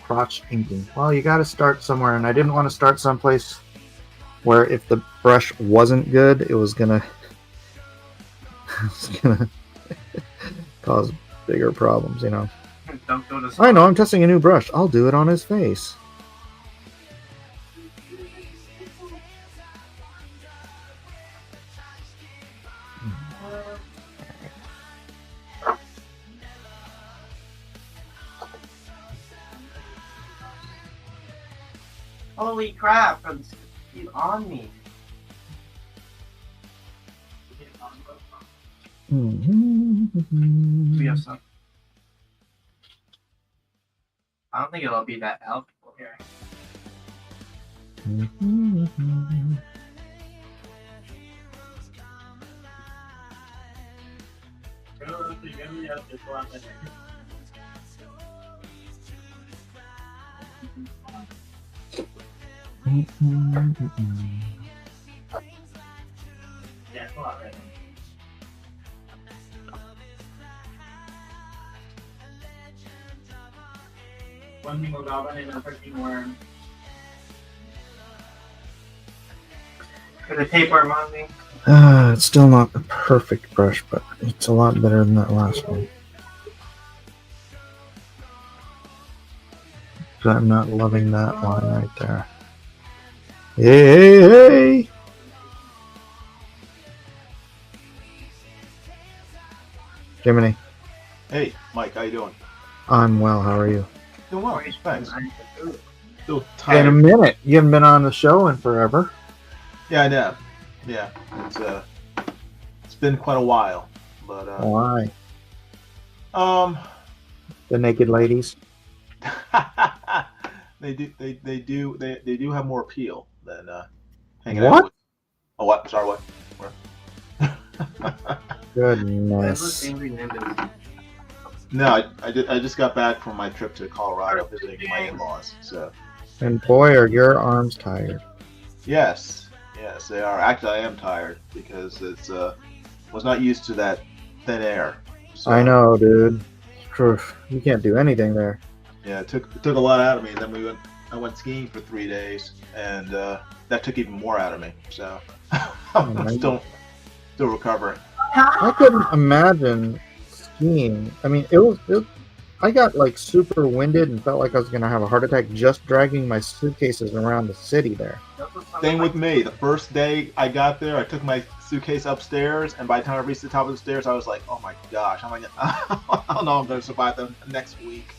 A: Crotch inking. Well, you gotta start somewhere, and I didn't want to start someplace where if the brush wasn't good, it was gonna, cause bigger problems, you know.
B: Don't go to
A: I know, I'm testing a new brush. I'll do it on his face.
B: Holy crap! He's on me. We have some. I don't think it'll be that helpful here. Yeah, it's a lot right now. One thing will go in a freaking worm. Put a tapeworm on me.
A: It's still not a perfect brush, but it's a lot better than that last one. But I'm not loving that line right there. Hey! Jiminy,
D: Hey, Mike, how you doing?
A: I'm well. How are you?
D: Doing well, thanks. Still
A: In a
D: tired.
A: minute. You haven't been on the show in forever.
D: Yeah, I know. Yeah, it's been quite a while, but
A: Why?
D: um,
A: The naked ladies.
D: they do have more appeal than hanging
A: What?
D: out with. Oh, what? Sorry, what?
A: Goodness.
D: No, I just got back from my trip to Colorado visiting my in-laws. So
A: And boy, are your arms tired.
D: yes, they are. Actually, I am tired because it's was not used to that thin air. So,
A: I know, dude. You can't do anything there.
D: Yeah, it took a lot out of me. Then I went skiing for 3 days, and that took even more out of me. So I'm still recovering.
A: I couldn't imagine skiing. I mean, I got like super winded and felt like I was gonna have a heart attack just dragging my suitcases around the city there.
D: Same with me. The first day I got there, I took my suitcase upstairs, and by the time I reached the top of the stairs, I was like, "Oh my gosh, I don't know, I'm going to survive the next week."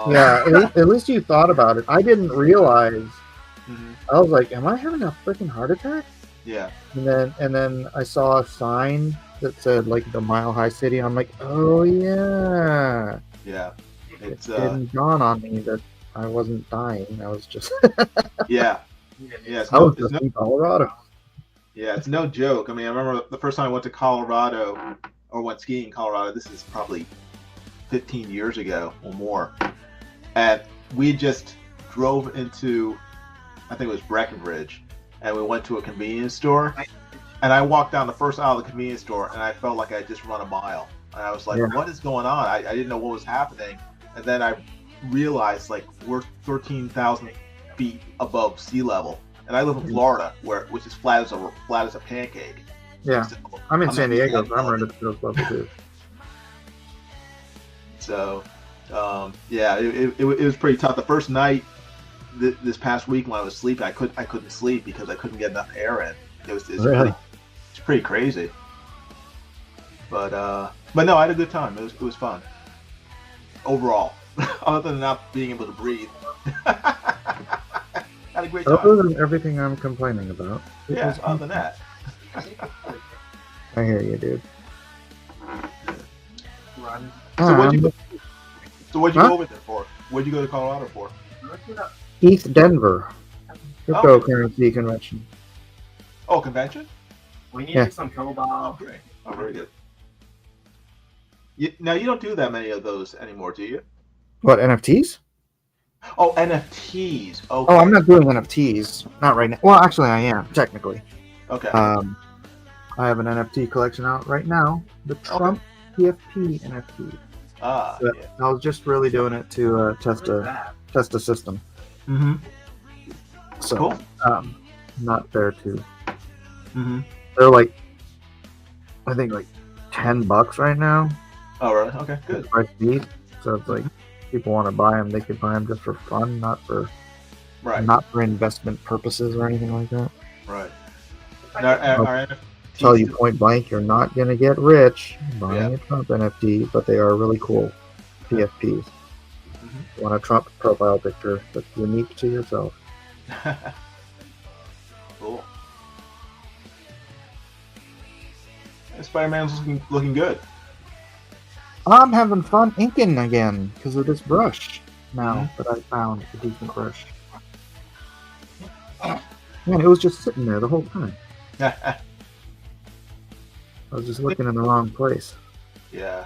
A: Yeah, at least you thought about it. I didn't realize. I was like, "Am I having a freaking heart attack?"
D: Yeah.
A: And then I saw a sign that said like the Mile High City. I'm like, "Oh yeah."
D: Yeah.
A: It didn't dawn on me that I wasn't dying. I was just
D: yeah. Yeah.
A: I was just in Colorado.
D: Yeah, it's no joke. I mean, I remember the first time I went to Colorado or went skiing in Colorado. This is probably 15 years ago or more, and we just drove into, I think it was Breckenridge, and we went to a convenience store. And I walked down the first aisle of the convenience store, and I felt like I had just run a mile. And I was like,
A: Yeah.
D: "What is going on?" I didn't know what was happening, and then I realized like we're 13,000 feet above sea level, and I live in Florida, which is flat as a pancake.
A: Yeah.
D: So,
A: I'm in
D: I'm
A: San
D: not used to
A: Diego,
D: that
A: so I'm right
D: building.
A: at those levels too.
D: So, yeah, it was pretty tough. The first night this past week when I was sleeping, I couldn't sleep because I couldn't get enough air in. It's
A: Really?
D: pretty crazy. But no, I had a good time. It was fun overall. Other than not being able to breathe, had a great time.
A: Other than everything I'm complaining about. it
D: Yeah,
A: was
D: other than that.
A: I hear you, dude.
B: Run.
D: So what'd you
A: Huh?
D: go over there for? What'd you go to Colorado for?
A: East Denver
D: Oh.
A: cryptocurrency convention.
D: Oh, convention?
B: We need
A: Yeah.
B: to get some
D: Oh,
B: cobalt.
D: great. Oh, very good. Now you don't do that many of those anymore, do you?
A: What, NFTs?
D: Oh, NFTs. Okay.
A: Oh, I'm not doing NFTs. Not right now. Well, actually, I am, technically.
D: Okay.
A: I have an NFT collection out right now. The Trump PFP NFT. But
D: Yeah.
A: I was just really doing it to test
B: What is
A: a
B: that?
A: system.
D: Mm-hmm.
A: So,
D: Cool.
A: not fair to.
D: Mm-hmm.
A: They're like, I think like $10 right now.
D: Oh, really? Okay, good.
A: Price beat. So it's like, people want to buy them, they can buy them just for fun, not for investment purposes or anything like that.
D: Right. Now, our NFTs
A: Tell you point blank, you're not gonna get rich buying a Trump NFT, but they are really cool PFPs.
D: Mhm.
A: You want a Trump profile picture that's unique to yourself.
D: Cool. Spider-Man's looking good.
A: I'm having fun inking again because of this brush now that I found a decent brush. Man, it was just sitting there the whole time. I was just looking in the wrong place.
D: Yeah.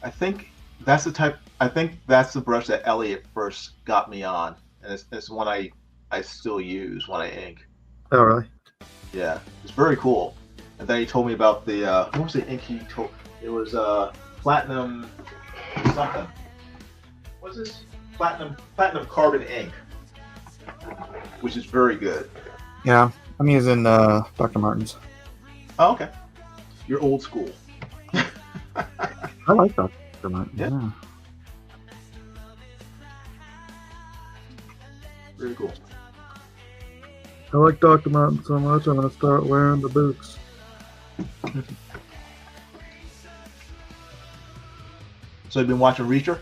D: I think that's the brush that Elliot first got me on, and it's one I still use when I ink.
A: Oh, really?
D: Yeah, it's very cool. And then he told me about the what was the ink he told? It was platinum something. What's this? Platinum carbon ink, which is very good.
A: Yeah, I'm using Dr. Martin's.
D: Oh, okay. You're old school.
A: I like Dr. Martin.
D: Yeah. Very cool.
A: I like Dr. Martin so much, I'm gonna start wearing the boots.
D: So you've been watching Reacher?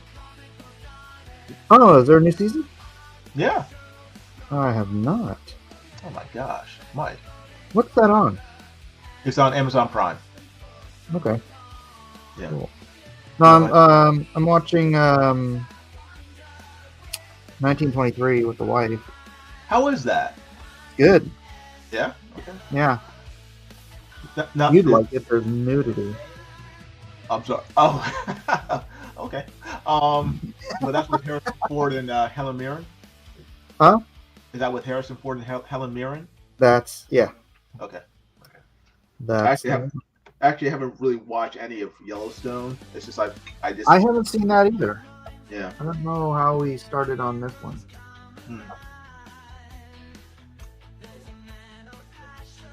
A: Oh, is there a new season?
D: Yeah.
A: I have not.
D: Oh my gosh, Mike.
A: What's that on?
D: It's on Amazon Prime.
A: Okay.
D: Yeah.
A: Cool. No, I'm watching 1923 with the wife.
D: How is that?
A: Good.
D: Yeah. Okay.
A: Yeah.
D: Not
A: You'd like it. There's nudity.
D: I'm sorry. Oh. Okay. But that's with Harrison Ford and Helen Mirren.
A: Huh?
D: Is that with Harrison Ford and Helen Mirren?
A: That's yeah.
D: Okay.
A: That's
D: Actually, I haven't really watched any of Yellowstone. It's just I
A: haven't seen that either.
D: Yeah.
A: I don't know how we started on this one.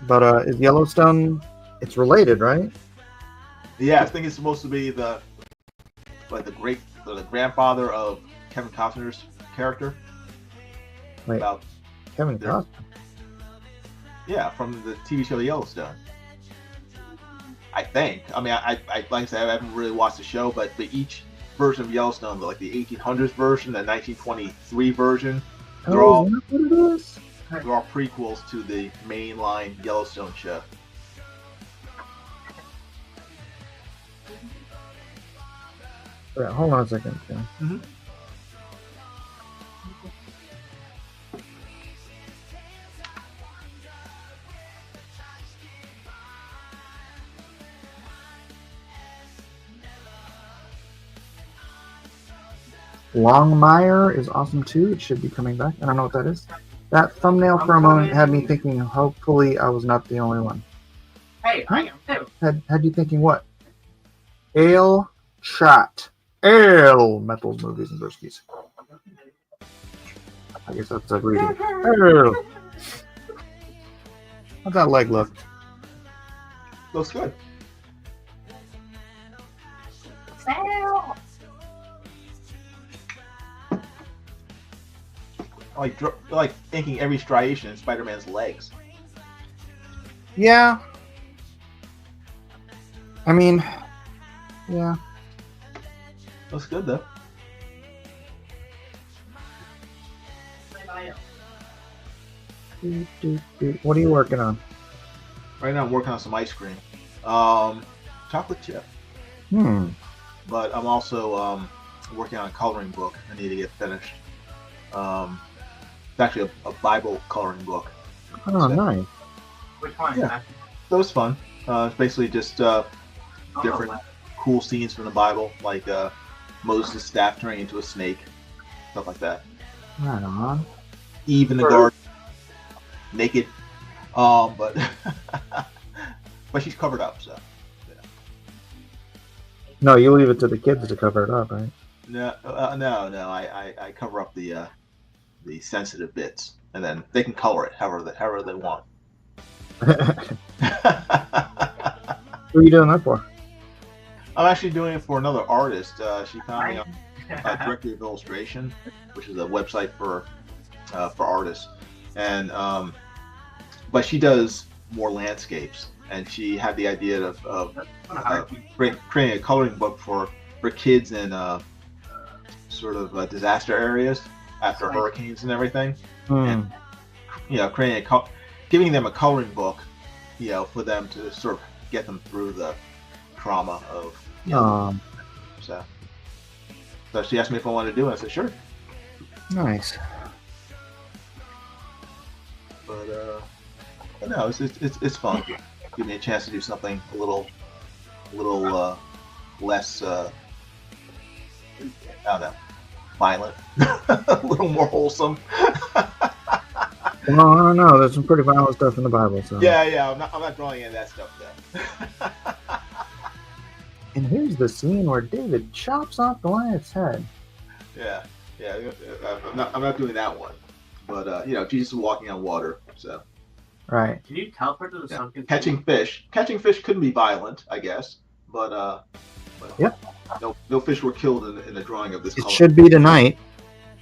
A: But is Yellowstone? It's related, right?
D: Yeah, I think it's supposed to be the grandfather of Kevin Costner's character.
A: Wait,
D: About
A: Kevin
D: there.
A: Costner.
D: Yeah, from the TV show Yellowstone. I think. I mean, I like I said, I haven't really watched the show, but each version of Yellowstone, like the 1800s version, the 1923 version, they're all
A: Is that what it is?
D: they're all prequels to the mainline Yellowstone show.
A: Yeah, hold on a second. Tim.
D: Mhm.
A: Longmire is awesome too. It should be coming back. I don't know what that is. That thumbnail for a moment had me thinking, hopefully I was not the only one.
B: Hey, I am too.
A: Had you thinking what? Ale Shot. Ale Metal Movies and Brewskis. I guess that's a reading. Ale. How's that leg look?
D: Looks good. Like inking every striation in Spider-Man's legs.
A: Yeah. I mean, yeah.
D: Looks good though.
A: What are you working on?
D: Right now I'm working on some ice cream. Chocolate chip. But I'm also working on a coloring book I need to get finished. It's actually a Bible coloring book.
A: Oh, nice.
B: Which one?
D: Yeah. That was fun. It's basically just different cool scenes from the Bible, like Moses' staff turning into a snake, stuff like that.
A: Right on.
D: Eve in the garden, naked, but but she's covered up, so. Yeah.
A: No, you leave it to the kids to cover it up, right?
D: No. I cover up the sensitive bits, and then they can color it however they want.
A: Who are you doing that for?
D: I'm actually doing it for another artist. She found me on Directory of Illustration, which is a website for artists, and but she does more landscapes, and she had the idea of creating a coloring book for kids in sort of disaster areas after hurricanes and everything, and giving them a coloring book, for them to sort of get them through the trauma of. So she asked me if I wanted to do it. I said sure.
A: Nice.
D: But no, it's fun. Give me a chance to do something a little less I don't know, violent, a little more wholesome.
A: Well, I don't know. There's some pretty violent stuff in the Bible. So.
D: Yeah. I'm not drawing any of that stuff though.
A: And here's the scene where David chops off Goliath's head.
D: Yeah. I'm not doing that one, but Jesus is walking on water, so.
A: Right.
B: Can you teleport to the sunken?
D: Catching fish couldn't be violent, I guess, but
A: Yep.
D: No fish were killed in the drawing of this.
A: It should be tonight.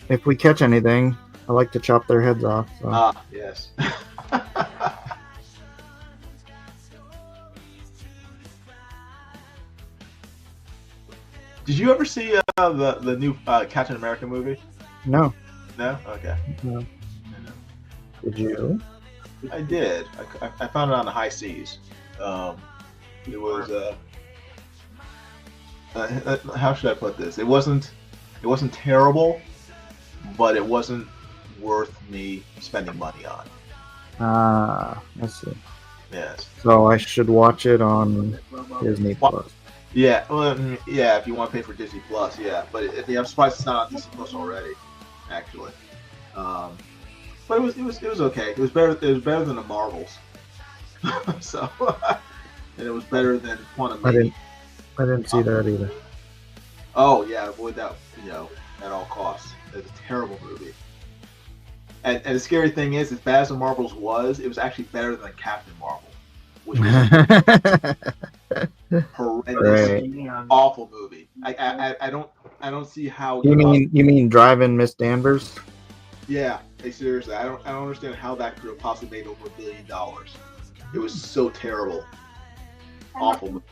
A: If we catch anything, I like to chop their heads off. So.
D: Ah, yes. Did you ever see the new Captain America movie?
A: No.
D: No? Okay.
A: No. Did you?
D: I did. I found it on the high seas. It was how should I put this? It wasn't terrible, but it wasn't worth me spending money on.
A: I see.
D: Yes.
A: So I should watch it on Disney Plus.
D: Yeah, if you want to pay for Disney Plus, yeah. But I'm surprised it's not on Disney Plus already, actually. But it was okay. It was better than the Marvels. So, and it was better than Quantum Mania.
A: I didn't see that either.
D: Oh yeah, avoid that. At all costs. It's a terrible movie. And the scary thing is, as bad as the Marvels was, it was actually better than Captain Marvel, which was a horrendous, awful movie. I don't see how.
A: You mean Driving Miss Danvers?
D: Yeah, seriously, I don't understand how that could have possibly made over $1 billion. It was so terrible, awful movie.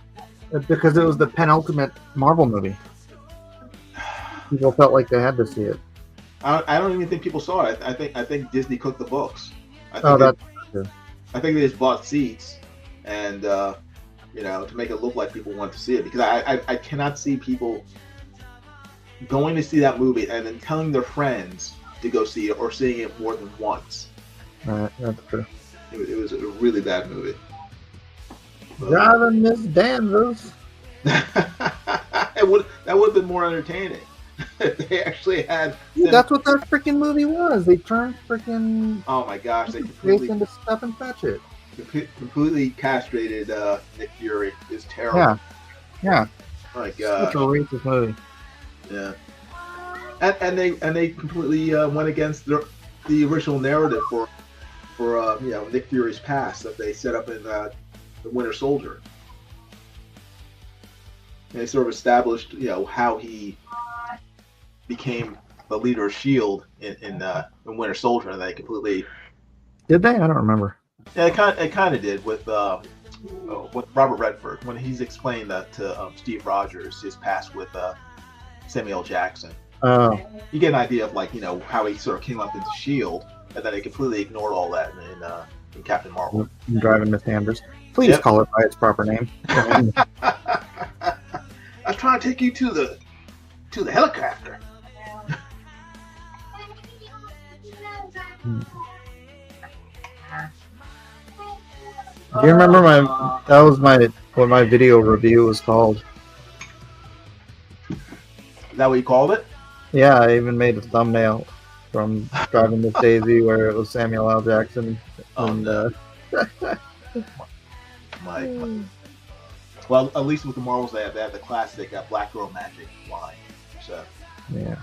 A: Because it was the penultimate Marvel movie. People felt like they had to see it.
D: I don't even think people saw it. I think Disney cooked the books.
A: That's true.
D: I think they just bought seats, and to make it look like people want to see it. Because I cannot see people going to see that movie and then telling their friends to go see it or seeing it more than once.
A: Right, that's true.
D: It was a really bad movie.
A: Driving Miss Danvers.
D: That would have been more entertaining. They actually had.
A: Dude, that's what that freaking movie was. They turned freaking
D: Oh my gosh! They
A: Jason
D: completely
A: into Step and Fetch It.
D: completely castrated Nick Fury. It's terrible.
A: Yeah, yeah.
D: Oh my
A: Such
D: gosh.
A: a racist movie.
D: Yeah. And they completely went against the original narrative for Nick Fury's past that they set up in the Winter Soldier. And they sort of established how he became the leader of Shield in Winter Soldier, and they completely
A: Did they? I don't remember.
D: it kind of did with Robert Redford when he's explained that to Steve Rogers his past with Samuel L. Jackson.
A: Oh,
D: You get an idea of how he sort of came up into Shield, and then they completely ignored all that in Captain Marvel.
A: I'm driving Miss Anders. Please
D: Yep.
A: call it by its proper name.
D: I was trying to take you to the helicopter.
A: Do you remember that was what my video review was called?
D: Is that what you called it?
A: Yeah, I even made a thumbnail from Driving Miss Daisy where it was Samuel L. Jackson.
D: Oh,
A: And,
D: no. Well, at least with the Marvels, they have the classic Black Girl Magic line. So
A: yeah.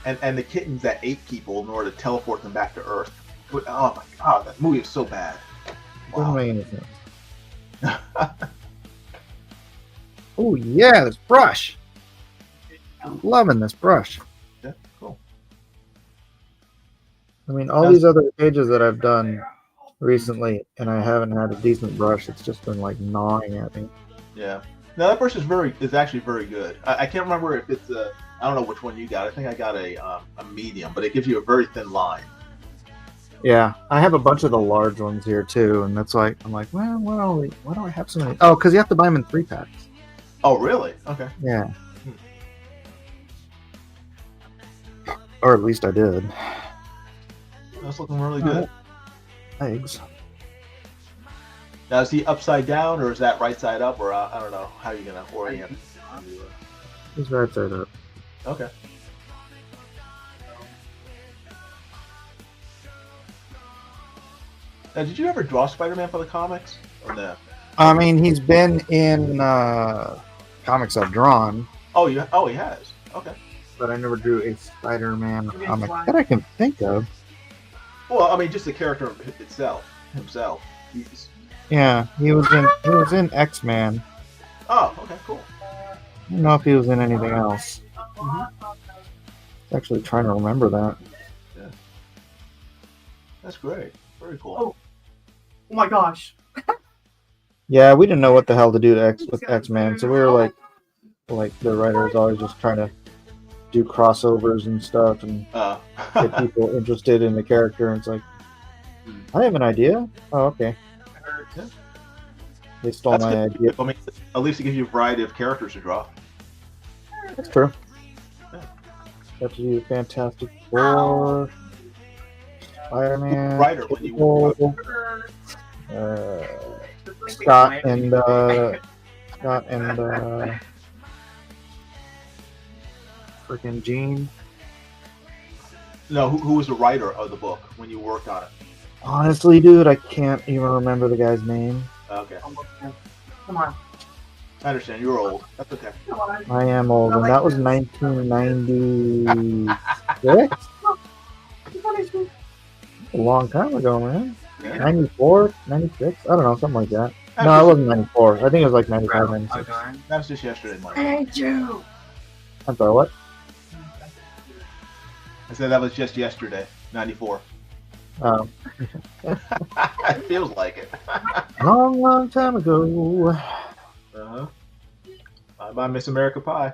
D: and the kittens that ate people in order to teleport them back to Earth. But, oh my god, that movie is so bad.
A: Doesn't
D: Wow.
A: make any sense. Oh yeah, this brush. I'm loving this brush.
D: Yeah, cool.
A: I mean, all these other pages that I've done recently, and I haven't had a decent brush. It's just been like gnawing at me.
D: Yeah. No, that brush is actually very good. I can't remember if it's I don't know which one you got. I think I got a medium, but it gives you a very thin line.
A: Yeah, I have a bunch of the large ones here too, and that's why I'm like, well, why do I have so many? Oh, because you have to buy them in 3-packs.
D: Oh, really? Okay.
A: Yeah. Or at least I did.
D: That's looking really good.
A: Eggs.
D: Now, is he upside down, or is that right side up, or I don't know how you're gonna orient?
A: He's right side up.
D: Okay. Now, did you ever draw Spider-Man for the comics, or no?
A: I mean, he's been in comics I've drawn,
D: Oh, he has. Okay.
A: but I never drew a Spider-Man comic that I can think of.
D: Well, I mean, just the character himself.
A: Yeah, he was in X-Men.
D: Oh, okay, cool.
A: I don't know if he was in anything else.
D: Mm-hmm.
A: Actually, trying to remember that.
D: Yeah. That's great. Very cool.
B: Oh my gosh.
A: Yeah, we didn't know what the hell to do with X-Men, so we were like the writers always just trying to do crossovers and stuff and get people interested in the character. And it's like, I have an idea. Oh, okay.
D: Yeah.
A: They stole
D: That's
A: my
D: good.
A: idea.
D: I mean, at least it gives you a variety of characters to draw.
A: That's true.
D: Yeah.
A: Got to do Fantastic Four, Spider-Man,
D: Writer when you
A: Scott and freaking Jean.
D: No, who was the writer of the book when you worked on it?
A: Honestly, dude, I can't even remember the guy's name.
D: Okay,
B: Come on.
D: I understand. You're old. That's okay.
B: Come on.
A: I am old, and that was 1996. A long time ago, man.
D: Yeah.
A: 94, 96? I don't know, something like that. No, it wasn't 94. I think it was like 95, 96.
D: That was just yesterday, Mike.
B: Thank you.
A: I'm sorry, what?
D: I said that was just yesterday, 94.
A: Um,
D: It feels like it.
A: long time ago.
D: Uh-huh. Bye bye, Miss America Pie.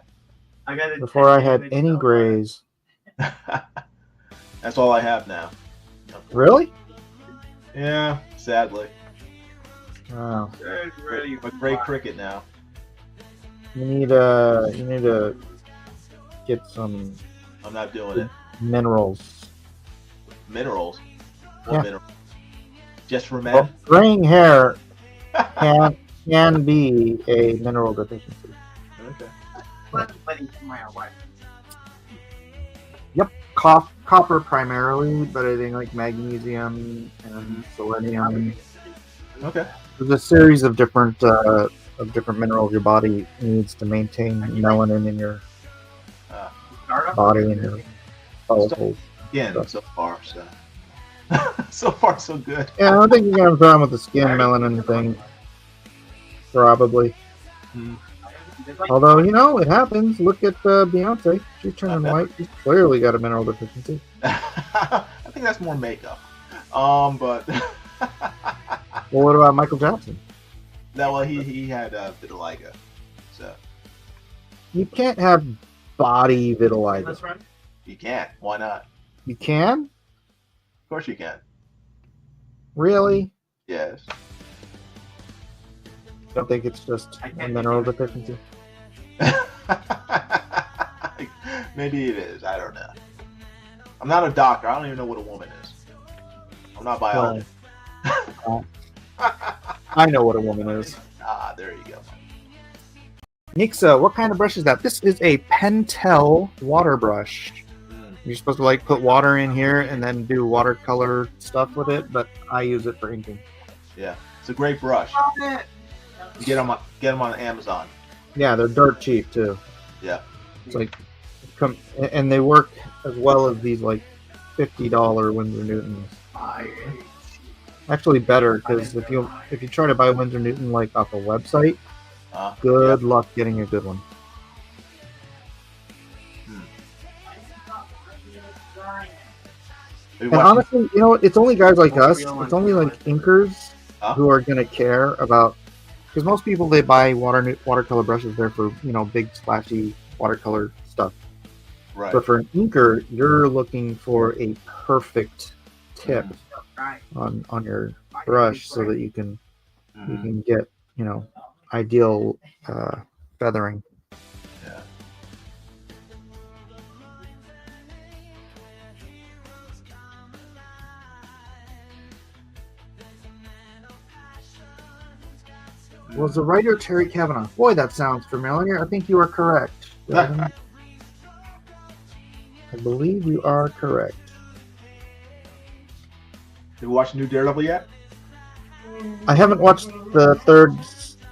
B: I got it.
A: Before I had any grays.
D: That's all I have now.
A: Really?
D: Yeah, sadly.
A: Wow.
B: Really
D: But gray cricket now.
A: You need to get some
D: I'm not doing it.
A: minerals.
D: Minerals. What
A: Yeah.
D: mineral? Just for
A: Well,
D: men?
A: graying hair can't can be a mineral deficiency.
D: Okay.
B: Waiting for my wife.
A: Copper primarily, but I think like magnesium and selenium.
D: Okay.
A: There's a series of different minerals your body needs to maintain melanin in your
B: Startup?
A: body and your follicles.
D: Again, so far, so so far so good.
A: Yeah, I don't think you're gonna have a problem with the skin melanin thing. Probably.
D: Hmm.
A: Although, it happens. Look at Beyonce. She's turning white. She's clearly got a mineral deficiency.
D: I think that's more makeup. But
A: Well, what about Michael Jackson?
D: no, well, he had vitiligo, so
A: You can't have body vitiligo.
B: Let's run.
D: you can't. Why not?
A: You can?
D: Of course you can.
A: Really?
D: Yes.
A: Don't think it's just a mineral deficiency.
D: Maybe it is. I don't know. I'm not a doctor. I don't even know what a woman is. I'm not biology.
A: I know what a woman is.
D: There you go.
A: Nixa, what kind of brush is that? This is a Pentel water brush. You're supposed to put water in here and then do watercolor stuff with it, but I use it for inking.
D: Yeah, it's a great brush. You get them on Amazon.
A: Yeah, they're dirt cheap too.
D: Yeah.
A: It's and they work as well as these $50 Winsor Newtons. Actually, better because if you try to buy Winsor Newton off a website, good luck getting a good one. And honestly, it's only guys like us. It's only inkers who are gonna care about, because most people, they buy watercolor brushes there for big splashy watercolor stuff.
D: Right.
A: But for an inker, you're looking for a perfect tip on your brush so that you can get ideal feathering.
D: Yeah.
A: Was the writer Terry Kavanagh? Boy, that sounds familiar. I think you are correct. I believe you are correct.
D: Have you watched New Daredevil yet?
A: I haven't watched the third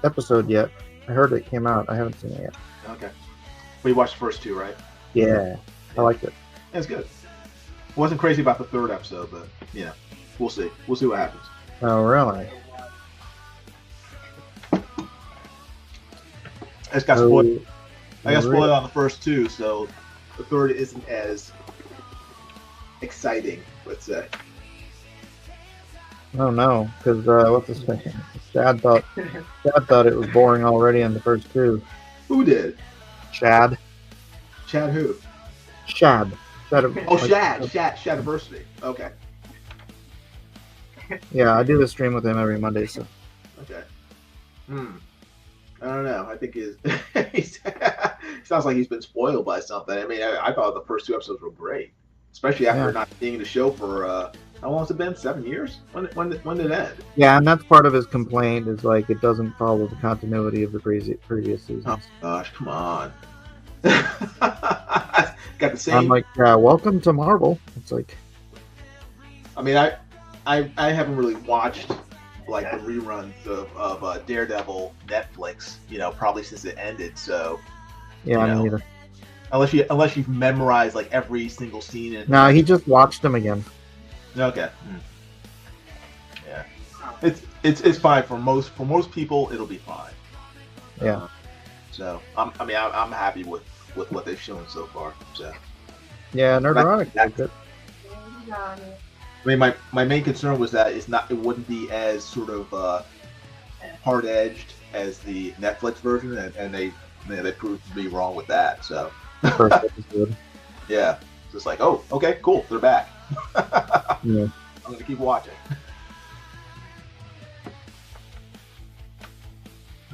A: episode yet. I heard it came out. I haven't seen it yet.
D: Okay. But you watched the first two, right?
A: Yeah, I liked it.
D: It's good. Wasn't crazy about the third episode, but we'll see. We'll see what happens.
A: Oh, really?
D: I just got spoiled. I got spoiled on the first two, so the third isn't as exciting, let's say.
A: Oh no, because what's his name? Chad thought it was boring already in the first two.
D: Who did?
A: Chad.
D: Chad who?
A: Shad.
D: Shadiversity. Okay.
A: Yeah, I do the stream with him every Monday, so.
D: Okay. I don't know. I think he sounds like he's been spoiled by something. I mean, I thought the first two episodes were great, especially after not being in the show for how long has it been? 7 years? When did it end?
A: Yeah, and that's part of his complaint is it doesn't follow the continuity of the previous seasons.
D: Oh gosh, come on. Got the same.
A: I'm like, welcome to Marvel. It's like,
D: I mean, I haven't really watched the reruns of Daredevil Netflix, probably since it ended. So
A: yeah, me neither.
D: Unless you've memorized every single scene.
A: No, he just watched them again.
D: Okay. Yeah. It's fine for most people. It'll be fine.
A: Yeah.
D: So I'm happy with what they've shown so far. So.
A: Yeah, Nerdrotic liked it.
D: I mean, my main concern was that it wouldn't be as sort of hard edged as the Netflix version, and they proved to be wrong with that. So.
A: First episode.
D: Yeah. Just oh, okay, cool, they're back.
A: Yeah.
D: I'm gonna keep watching.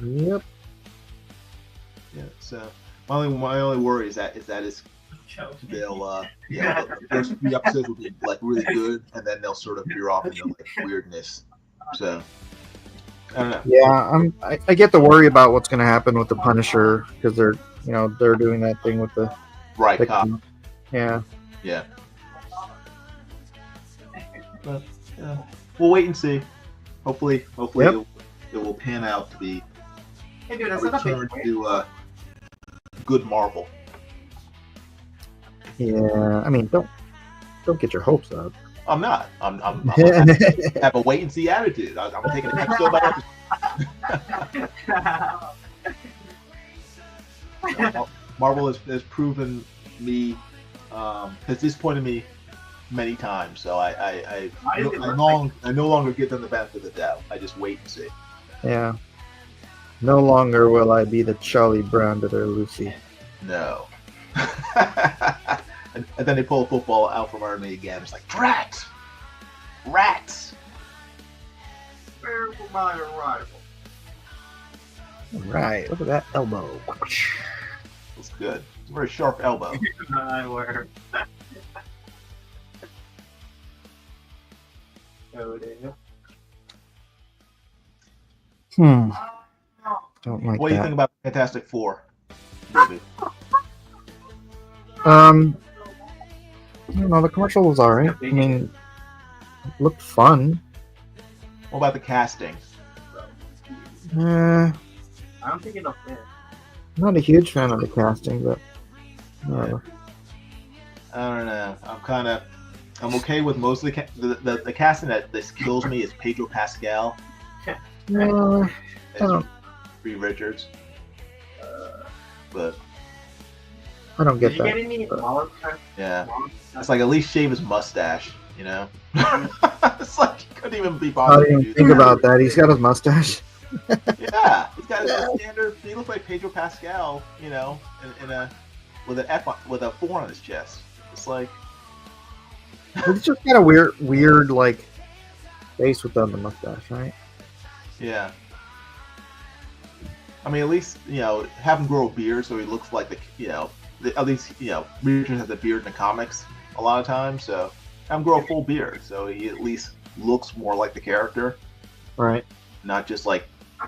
A: Yep.
D: Yeah. So my only worry is that they'll the first 3 episodes will be really good, and then they'll sort of veer off into weirdness. So I don't know.
A: Yeah, I get the worry about what's going to happen with the Punisher because they're doing that thing with the
D: Right, cop.
A: yeah.
D: Yeah. But, we'll wait and see. Hopefully
A: Yep.
D: it will pan out to be
B: Hey, dude,
D: a
B: that's not a big
D: return
B: win.
D: to good Marvel.
A: Yeah, I mean, don't get your hopes up.
D: I'm not. I'm have a wait and see attitude. I'm taking it episode by episode. Marvel has proven me, has disappointed me many times. So I no longer give them the benefit of the doubt. I just wait and see.
A: Yeah. No longer will I be the Charlie Brown to their Lucy.
D: No. and then they pull a football out from under me again. It's like rats.
B: Where will my arrival?
A: Right. Look at that elbow.
D: It's good. It's a very sharp elbow.
B: I wear. Oh, dear.
A: Don't like
D: What do you
A: that.
D: think about Fantastic Four movie?
A: I don't know. The commercial was alright. I mean, it looked fun.
D: What about the casting?
A: Uh,
B: I don't think it'll fit.
A: not a huge fan of the casting, but
D: I don't know. I'm okay with most of the casting. That this kills me is Pedro Pascal,
A: I don't.
D: Reed Richards. But
A: I don't
B: Did
A: get
B: you get
A: that.
B: any olive cut?
D: yeah, it's like at least shave his mustache. You know, it's like he couldn't even be
A: I
D: bothered
A: didn't
D: to
A: even
D: do
A: think
D: that.
A: about that. He's got his mustache.
D: Yeah, he's got his standard. He looks like Pedro Pascal. You know, in a with a 4 on his chest. It's like.
A: It's just got a weird like face without the mustache, right?
D: Yeah. I mean, at least, have him grow a beard so he looks like at least, Richards has a beard in the comics a lot of times, so have him grow a full beard so he at least looks more like the character,
A: Right.
D: not just like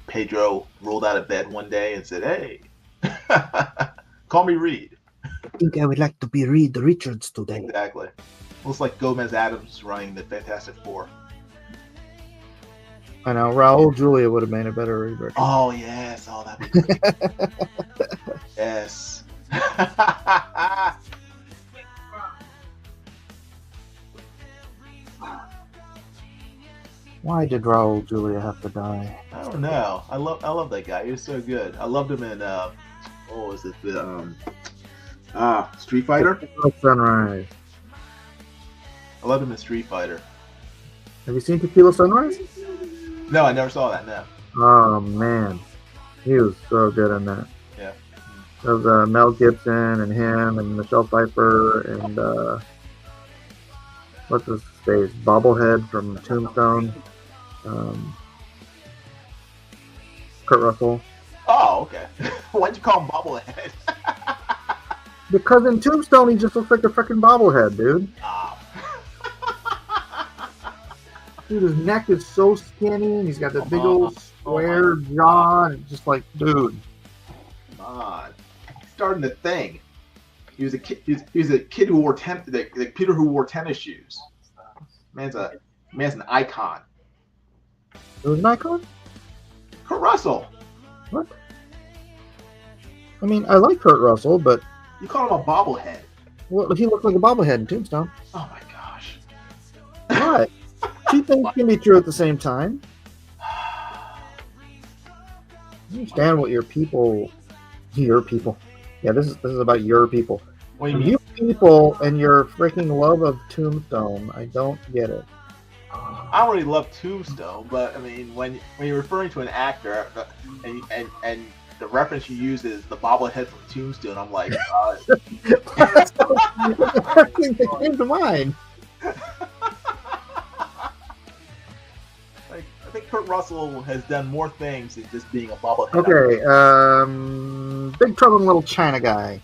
D: Pedro rolled out of bed one day and said, hey, call me Reed.
A: I think I would like to be Reed Richards today.
D: Exactly. Looks like Gomez Adams running the Fantastic Four.
A: I know. Raul Julia would have made a better Reed Richards.
D: Oh, yes. Oh, that'd be great. Yes.
A: Why did Raul Julia have to die?
D: I don't know. I love that guy. He was so good. I loved him in what was it? The Street Fighter.
A: Sunrise.
D: I loved him in Street Fighter.
A: Have you seen Tequila Sunrise?
D: No, I never saw that. No.
A: Oh man, he was so good in that.
D: Yeah.
A: There was Mel Gibson and him and Michelle Pfeiffer and what's his face? Bobblehead from Tombstone. Kurt Russell.
D: Oh, okay. Why'd you call him Bobblehead?
A: Because in Tombstone he just looks like a freaking bobblehead, dude.
D: Ah.
A: Dude, his neck is so skinny and he's got that big old square jaw and it's just like, dude.
D: Come on. He's starting to think. He was a kid. He was a kid who wore like Peter who wore tennis shoes. Man's an icon.
A: It was an icon?
D: Kurt Russell.
A: What? I mean, I like Kurt Russell, but
D: You call him a bobblehead.
A: well, he looked like a bobblehead in Tombstone.
D: Oh my gosh.
A: What? Two things can be true at the same time. I understand what your people. Yeah, this is about your people.
D: What do you mean?
A: You people and your freaking love of Tombstone. I don't get it.
D: I already love Tombstone, but I mean, when you're referring to an actor, and the reference you use is the bobblehead from Tombstone, I'm like,
A: That's the first thing that came to mind.
D: like I think Kurt Russell has done more things than just being a bobblehead.
A: Okay, Big Trouble in Little China guy.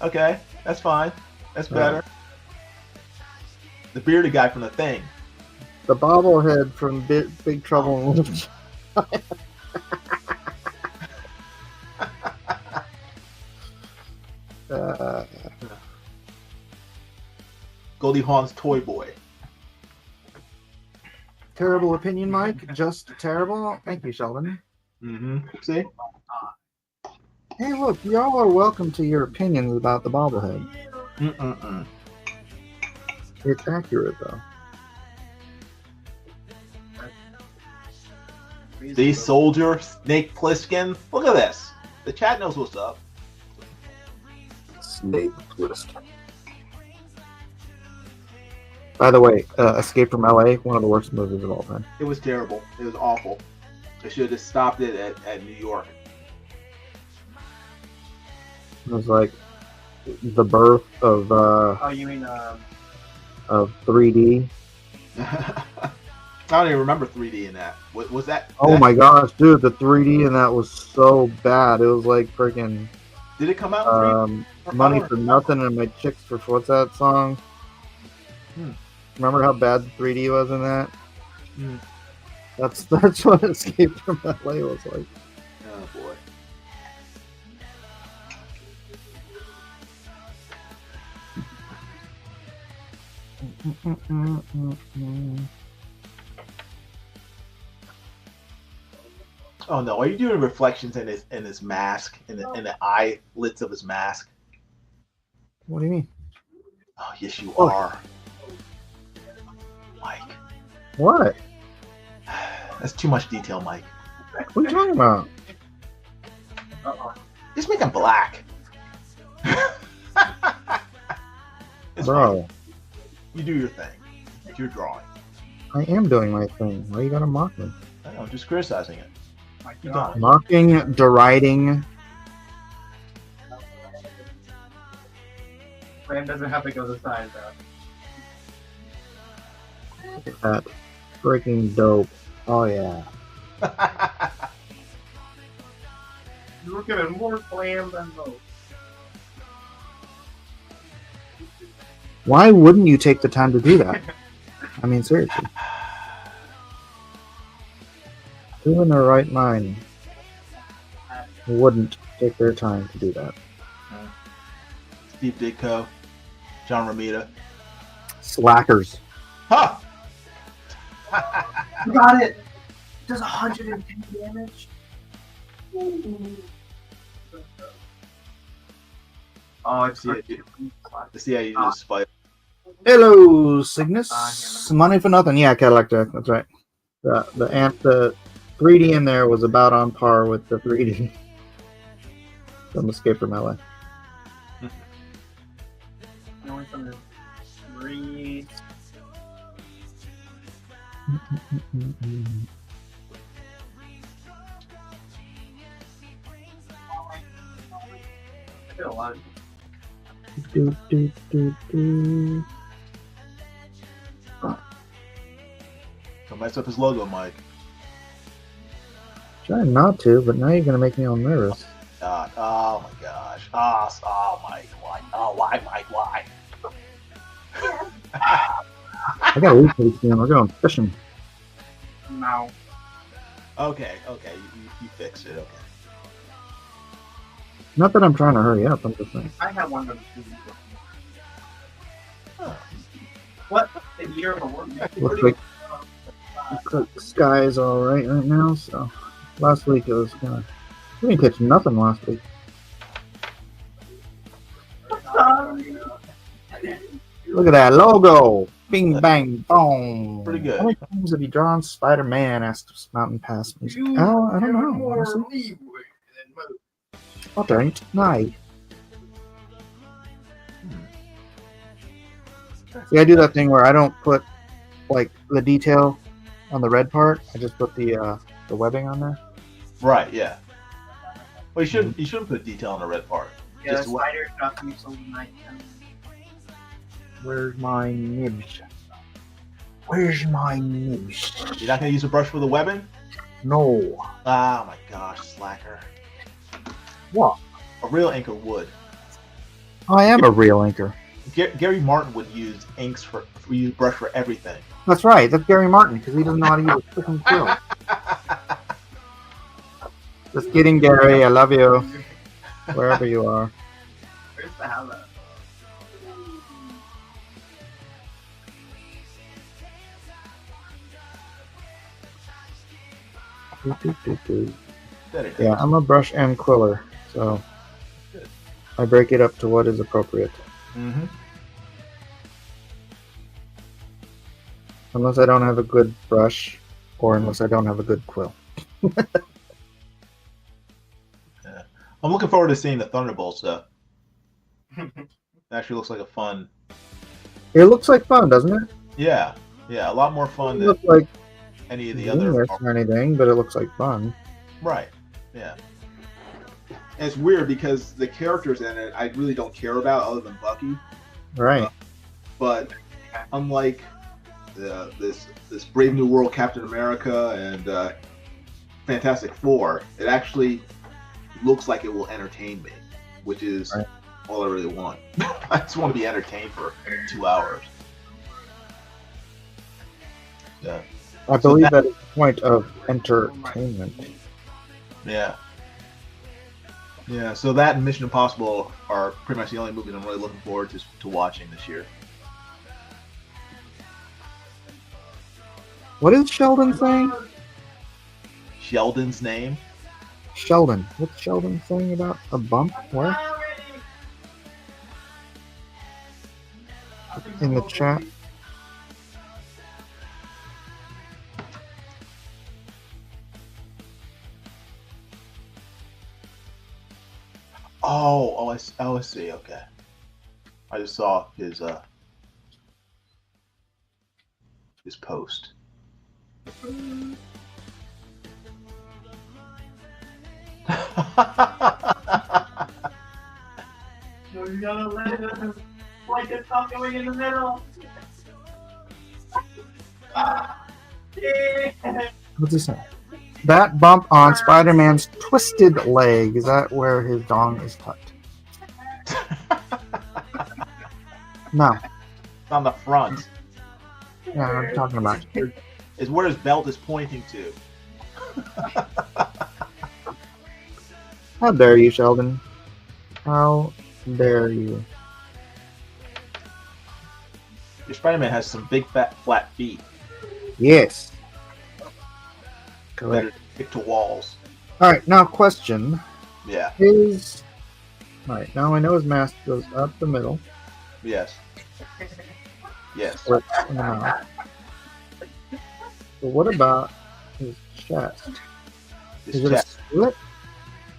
D: Okay, that's fine. That's better. The bearded guy from The Thing.
A: The bobblehead from Big Trouble in Little China. Uh,
D: Goldie Hawn's Toy Boy.
A: terrible opinion, Mike. Just terrible. Thank you, Sheldon.
D: Mm-hmm. See?
A: Hey, look, y'all are welcome to your opinions about the bobblehead.
D: Mm-mm-mm.
A: It's accurate, though.
D: See, Soldier, Snake Plissken. Look at this. The chat knows what's up.
A: Snake twist. By the way, Escape from LA, one of the worst movies of all time.
D: It was terrible. It was awful. They should have just stopped it at New York.
A: It was like the birth of
B: Oh, you mean
A: 3D.
D: I don't even remember 3D in that. Was that?
A: Oh my gosh, dude, the 3D in that was so bad. It was like freaking
D: Did it come out in 3D?
A: Money for Nothing and My Chicks for what's that song? Remember how bad the 3D was in that? That's what Escape from LA was like.
D: Oh boy. Oh no! Are you doing reflections in his mask, in the eyelids of his mask?
A: What do you mean?
D: Oh yes, you are, Mike.
A: What?
D: That's too much detail, Mike.
A: What are you talking about?
D: Just make him black. It's
A: Bro,
D: fine. You do your thing. It's your drawing.
A: I am doing my thing. Why you gotta mock me?
D: I know, I'm just criticizing it.
B: my
D: You
B: God.
D: don't.
A: Mocking, deriding.
B: Graham doesn't have to go to the side, though.
A: Look at that. Freaking dope. Oh yeah.
B: You were given more glam than most.
A: Why wouldn't you take the time to do that? I mean, seriously. Who in their right mind wouldn't take their time to do that?
D: Steve Ditko, John Romita.
A: Slackers.
D: Ha!
B: You got it! Does 110 damage? Oh, it's
D: See how you just spite.
A: Hello, Cygnus. Money for nothing. Yeah, Cadillac Jack. That's right. The 3D in there was about on par with the 3D from Escape from LA.
B: Going from the 3. I did a lot.
A: Do, do, do, do.
D: Don't mess up his logo, Mike.
A: Trying not to, but now you're gonna make me all nervous.
D: God. Oh my gosh. Oh, Mike. Why? Oh, why, Mike? Why?
A: I got a week for this game. We're going fishing.
B: No.
D: Okay. You fixed it. Okay.
A: Not that I'm trying to hurry up. I'm just saying.
B: I had one of those.
D: Huh.
B: What? The year of a work?
A: Looks like the sky is all right now. So last week it was kind of. We didn't catch nothing last week. Look at that logo! Bing bang boom.
D: Pretty good.
A: How many times have you drawn Spider-Man? Asked Mountain Pass Music. Oh, I don't know. Honestly. Oh, darn night. See, I do that thing where I don't put like the detail on the red part. I just put the webbing on there.
D: Right. Yeah. Well, you shouldn't put detail on the red part.
B: Yeah, the
D: Just what?
B: spider got me so night.
A: Where's my nibs? Where's my nibs?
D: You're not gonna use a brush for the webbing?
A: No.
D: Oh my gosh, slacker.
A: What?
D: A real inker would.
A: I am a real inker.
D: Gary Martin would use inks use brush for everything.
A: That's right. That's Gary Martin because he doesn't know how to use a freaking quill. Just kidding, Gary. I love you. Wherever you are.
B: Where's the hello?
D: There it
A: Yeah,
D: is.
A: I'm a brush and quiller, so
D: Good.
A: I break it up to what is appropriate.
D: Mm-hmm.
A: Unless I don't have a good brush, or unless I don't have a good quill.
D: I'm looking forward to seeing the Thunderbolts, though. It actually looks like a fun.
A: It looks like fun, doesn't it?
D: Yeah, a lot more
A: It
D: fun
A: doesn't
D: than
A: look like
D: any of the other.
A: genius or anything, but it looks like fun.
D: Right. Yeah. And it's weird because the characters in it I really don't care about other than Bucky.
A: Right.
D: But unlike this Brave New World Captain America and Fantastic Four, it actually looks like it will entertain me, which is
A: Right.
D: all I really want. I just want to be entertained for 2 hours. Yeah.
A: I believe that is the point of entertainment.
D: Yeah. Yeah, so that and Mission Impossible are pretty much the only movies I'm really looking forward to watching this year.
A: What is Sheldon saying?
D: Sheldon's name?
A: Sheldon. What's Sheldon saying about a bump? Where? In the chat.
D: I see. Okay, I just saw his post.
B: No, you gotta let it like it's not going in the middle. Yeah.
A: What's he saying? That bump on Spider-Man's twisted leg, is that where his dong is tucked? No.
D: It's on the front.
A: Yeah, I'm talking about.
D: Is where his belt is pointing to.
A: How dare you, Sheldon? How dare you?
D: Your Spider-Man has some big, fat, flat feet
A: Yes.
D: that
A: Correct.
D: are stick to walls.
A: Alright, now question.
D: Yeah.
A: Alright, now I know his mask goes up the middle.
D: Yes. Yes.
A: Or in the mouth. But what about his chest?
D: His
A: Is it a
D: chest.
A: split?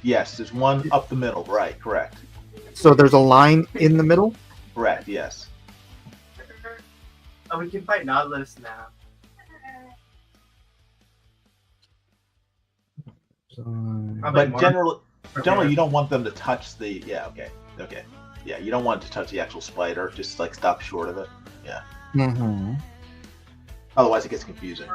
D: Yes, there's one up the middle. Right. Correct.
A: So there's a line in the middle?
D: Correct. Yes.
B: Oh, we can fight Nautilus now.
D: But generally, you don't want them to touch the. Yeah. Okay. Okay. Yeah, you don't want it to touch the actual spider. Just like stop short of it. Yeah.
A: Mm-hmm.
D: Otherwise, it gets confusing.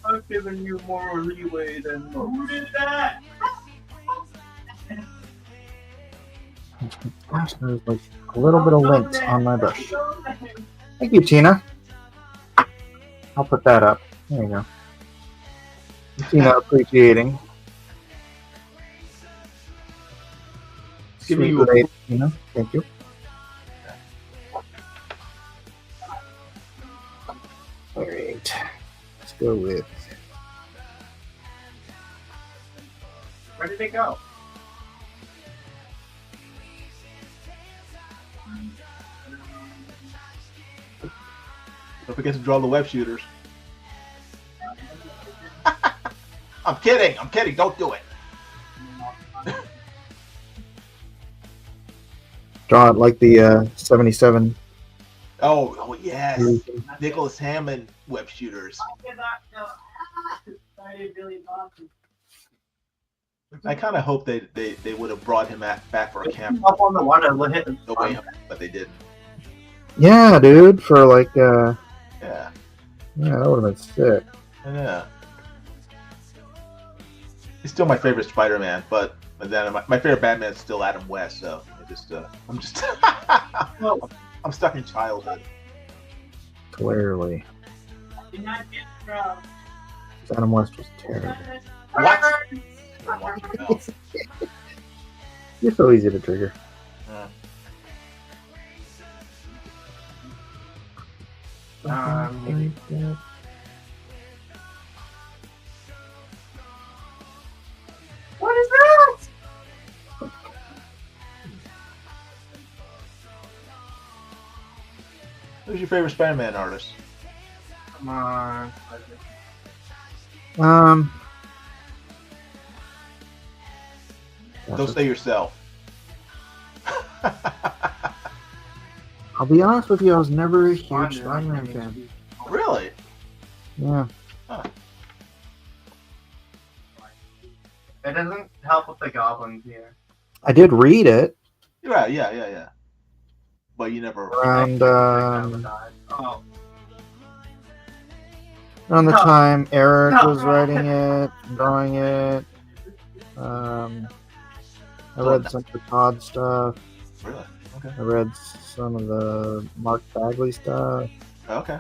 B: I'm giving you more leeway than who did that?
A: Gosh, there's like a little bit of lint on my brush. Thank you, Tina. I'll put that up. There you go. Tina appreciating.
D: Giving
A: Sweet
D: you a-
A: lady, Tina. Thank you. Alright. Let's go with
B: Where did it go?
D: Don't forget to draw the web shooters. I'm kidding. I'm kidding. Don't do it.
A: draw it like the 77.
D: Oh yes. Nicholas Hammond web shooters. I kind of hope they would have brought him back for a camp.
B: Up on the water, let it.
D: No way, but they didn't.
A: Yeah, dude, for like
D: Yeah.
A: yeah, that would have been sick.
D: Yeah. He's still my favorite Spider-Man, but then my favorite Batman is still Adam West. So I'm just I'm stuck in childhood.
A: Clearly. Adam West was terrible.
D: What? Don't want to know.
A: You're so easy to trigger.
B: What is that?
D: Who's your favorite Spider-Man artist?
B: Come on.
D: Don't say yourself.
A: I'll be honest with you, I was never a huge Spider-Man fan.
D: Really?
A: Yeah.
B: It doesn't help with the goblins here.
A: I did read it
D: Yeah. But you never.
A: around
B: Oh,
A: around the
B: No.
A: time Eric
B: No.
A: was writing it, drawing it. I read some of the Todd stuff.
D: Really? Okay.
A: I read some of the Mark Bagley stuff.
D: Okay.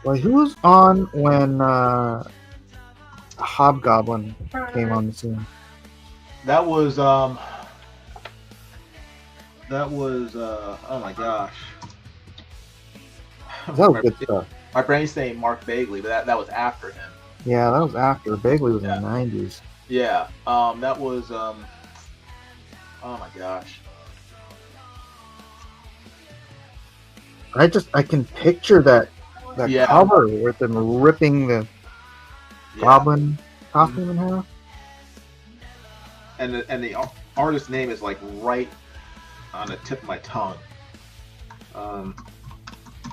A: Well, who was on when Hobgoblin came on the scene?
D: That was oh my gosh.
A: That was good stuff.
D: My brain's saying Mark Bagley, but that was after him.
A: Yeah, that was after. Bagley was in the 90s.
D: Yeah. That was oh my gosh.
A: I can picture that
D: Yeah.
A: cover with them ripping the goblin costume in half.
D: And the artist's name is like right on the tip of my tongue. I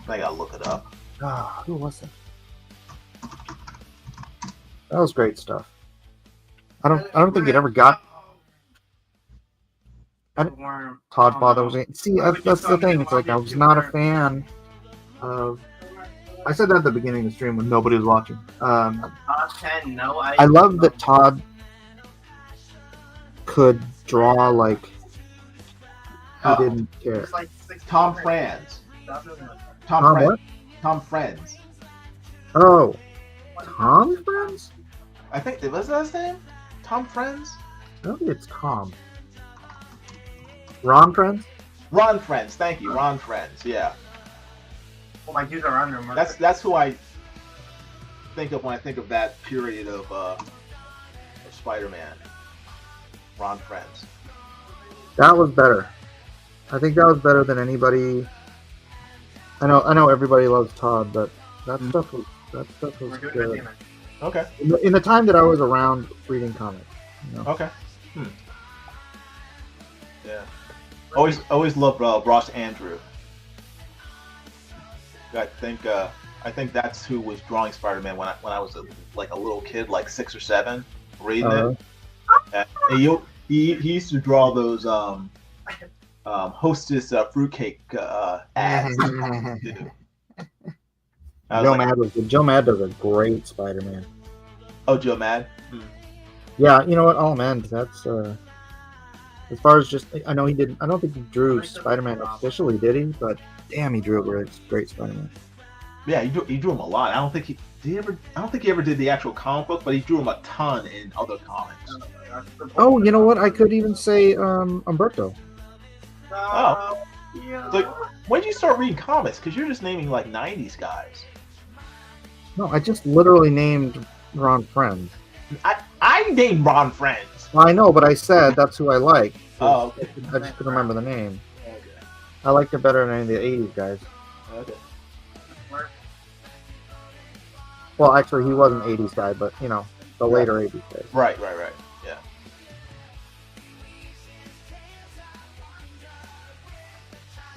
D: gotta look it up.
A: Ah, who was it? That was great stuff. I don't think it ever got
B: worm.
A: Todd Father was in. See, that's the thing. It's like I was not a fan of. I said that at the beginning of the stream when nobody was watching.
B: Top 10, no,
A: I love that Todd could draw like he didn't care.
B: It's like 6
D: Tom Franz. Tom
A: Tom
D: Franz.
A: what?
D: Tom Franz.
A: Oh, Tom Friends?
D: I think was that his name? Tom Franz?
A: I don't think it's Tom. Ron Friends?
D: Ron Friends. Thank you, Ron Friends. Yeah.
B: Well, my dudes are under him.
D: That's who I think of when I think of that period of Spider-Man. Ron Friends.
A: That was better. I think that was better than anybody. I know everybody loves Todd, but that stuff was
B: We're doing
A: good.
B: it.
D: Okay.
A: In the time that I was around reading comics. You know?
D: Okay. Yeah. Always loved Ross Andrew. I think that's who was drawing Spider-Man when I was a little kid, like 6 or 7, reading it. And he used to draw those Hostess fruitcake ads.
A: Joe Mad does a great Spider-Man.
D: Oh, Joe Mad.
A: Yeah, you know what? Oh man, that's as far as just I know he didn't. I don't think he drew Spider-Man officially, did he? But damn, he drew a great Spider-Man.
D: Yeah, he drew him a lot. I don't think he ever did the actual comic book, but he drew him a ton in other comics.
A: Oh, you know what? I could even say Umberto.
D: Oh.
B: Yeah.
D: Like, when did you start reading comics? Because you're just naming like 90s guys.
A: No, I just literally named Ron Friends.
D: I named Ron Friends.
A: Well, I know, but I said that's who I like.
D: Oh, okay.
A: I just couldn't remember the name.
D: Okay.
A: I liked it better than any of the 80s guys.
D: Okay.
A: Well, actually, he was an 80s guy, but, you know, the later 80s guys.
D: Right. Yeah.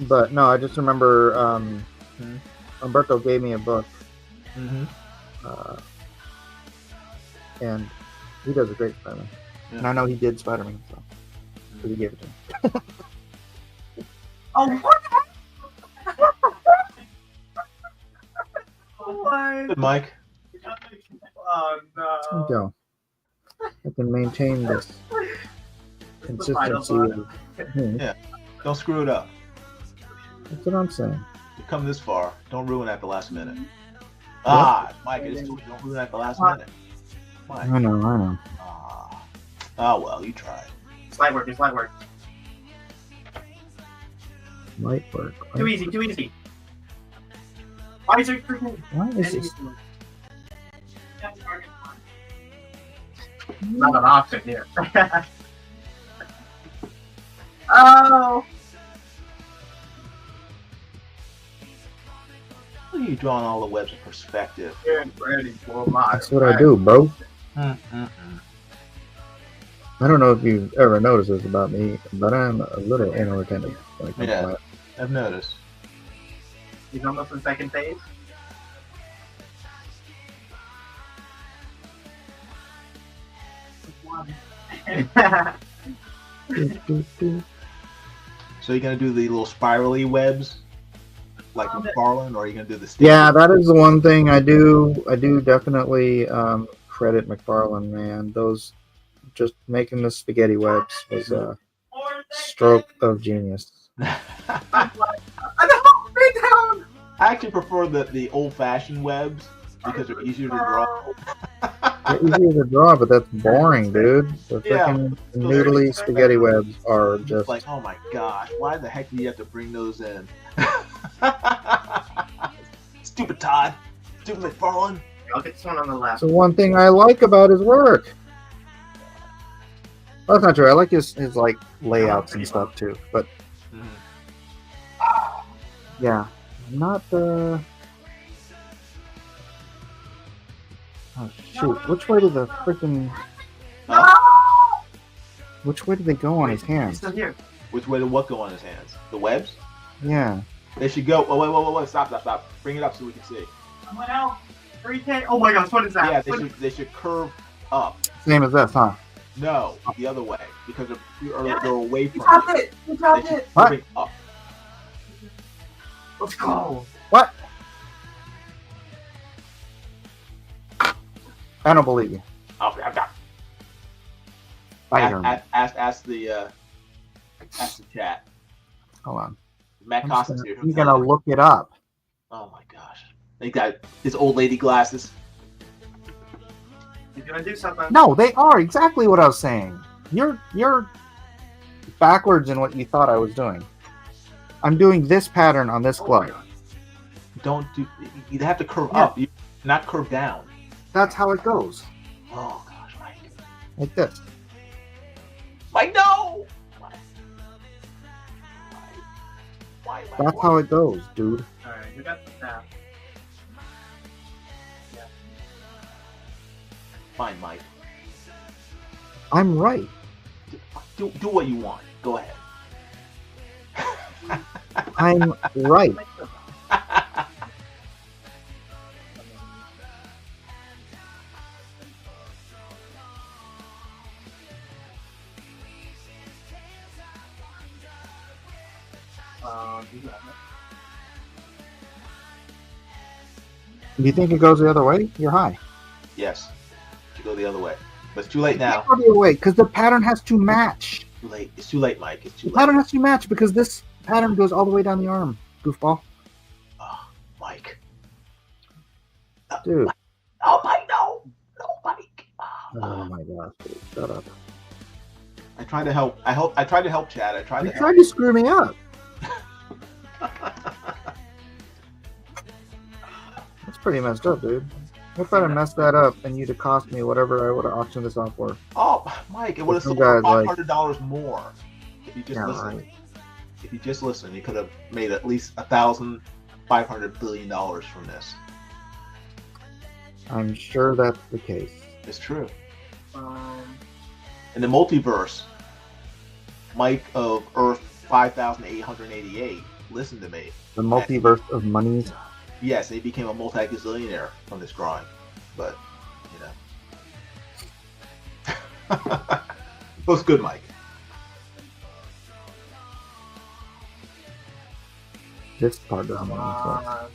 A: But, no, I just remember Umberto gave me a book.
D: Mm-hmm.
A: And he does a great Spider-Man.
D: Yeah.
A: And I know he did Spider-Man, so he gave it to him.
B: Oh, what? What?
D: Good, Mike.
B: Oh no.
A: There you go. I can maintain this consistency.
D: Yeah. Don't screw it up.
A: That's what I'm saying.
D: You come this far. Don't ruin it at the last minute. Ah, Mike, I just told you don't ruin it at the last minute. Mike.
A: I know.
D: Ah. Oh well, you tried.
B: Slide work. Slide work.
A: Might work.
B: Too easy. Too easy. Why is it freaking?
A: Why is this?
B: Not an option here. Oh.
D: Look at you drawing all the webs in perspective.
B: Get ready for my.
A: That's what I do, bro.
D: Mm-mm-mm.
A: I don't know if you've ever noticed this about me, but I'm a little anal retentive.
D: Yeah. I've noticed.
B: He's almost in second phase.
D: So you're gonna do the little spirally webs, like McFarlane, or are you gonna do the?
A: Yeah, that is the one thing I do. I do definitely credit McFarlane, man. Those just making the spaghetti webs was a stroke of genius.
D: I actually prefer the old-fashioned webs because they're easier to draw.
A: They're easier to draw, but that's boring, dude. The
D: Yeah.
A: freaking noodly spaghetti webs are just
D: Like, oh my gosh, why the heck do you have to bring those in? Stupid Todd. Stupid McFarlane.
B: I'll get this one on the left.
A: so one thing I like about his work. Well, that's not true. I like his like layouts and stuff too. But yeah, not the. Oh shoot! Which way did the freaking? Which way did they go on his hands?
B: Still here.
D: Which way did what go on his hands? The webs?
A: Yeah.
D: They should go. Oh, wait. Stop. Bring it up so we can see.
B: Someone else. 3K. Oh my gosh, what is that?
D: Yeah,
B: What
D: they should curve up.
A: Same as this, huh?
D: No, the other way because they're away
B: You
D: from
B: dropped
D: you.
B: it! You dropped
D: They should
B: it!
A: What?
D: curve up.
B: Let's go!
A: What? I don't believe you.
D: Okay, I've got.
A: I
D: Ask the chat.
A: Hold on.
D: Matt
A: I'm just
D: Costas
A: gonna,
D: here.
A: I'm gonna look it up.
D: Oh my gosh. They got his old lady glasses.
B: He's gonna do something.
A: No, they are exactly what I was saying. You're backwards in what you thought I was doing. I'm doing this pattern on this
B: Oh my
A: glove.
B: God.
D: Don't do. You have to curve
A: Yeah.
D: up, not curve down.
A: That's how it goes.
D: Oh gosh, Mike.
A: Like this.
D: Mike, no. Why?
A: That's how it goes, dude.
B: Alright, who got the staff?
D: Fine, Mike.
A: I'm right.
D: Do what you want. Go ahead.
A: I'm right.
B: You got it.
A: Do you think it goes the other way? You're high.
D: Yes. You go the other way, but it's too late now.
A: Go the other way because the pattern has to match.
D: Too late. It's too late, Mike. It's too
A: The
D: late.
A: pattern has to match because this pattern goes all the way down the arm. Goofball.
D: Oh, Mike.
A: Dude.
D: Oh, Mike, no. No, Mike.
A: Oh my gosh, dude. Shut up.
D: I tried to help. I tried to help Chad. I tried
A: You
D: to
A: tried to screw me up.
D: help.
A: That's pretty messed up, dude. What if I'd have messed that up and you'd have cost me whatever I would have auctioned this off for?
D: Oh, Mike, it would have
A: Some
D: sold for
A: guys like-
D: $500 more if you just
A: Yeah,
D: listened.
A: right.
D: If you just listened, you could have made at least $1,500 billion from this.
A: I'm sure that's the case.
D: It's true.
B: Um,
D: In the multiverse, Mike of Earth 5888 listened to me.
A: The multiverse of monies.
D: Yes, he became a multi-gazillionaire from this drawing, but it was good, Mike.
A: This part doesn't make sense.
B: uh,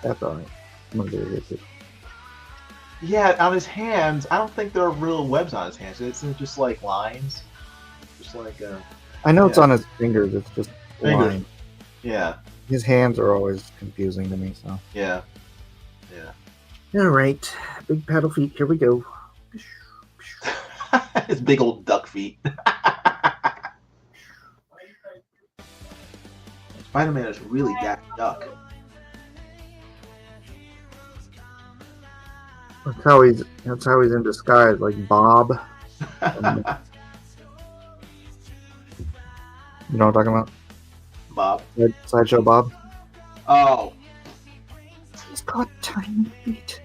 A: That's alright. I'm gonna do it.
D: Yeah, on his hands, I don't think there are real webs on his hands. It's just like lines, just like
A: I know it's
D: Yeah.
A: on his fingers. It's just
D: Fingers.
A: line.
D: Yeah,
A: His hands are always confusing to me. So.
D: yeah.
A: All right, big paddle feet. Here we go.
D: His big old duck feet. Spider-Man is really that duck.
A: That's how he's in disguise, like Bob. You know what I'm talking about?
D: Bob.
A: Sideshow Bob.
D: Oh.
A: He's got tiny feet.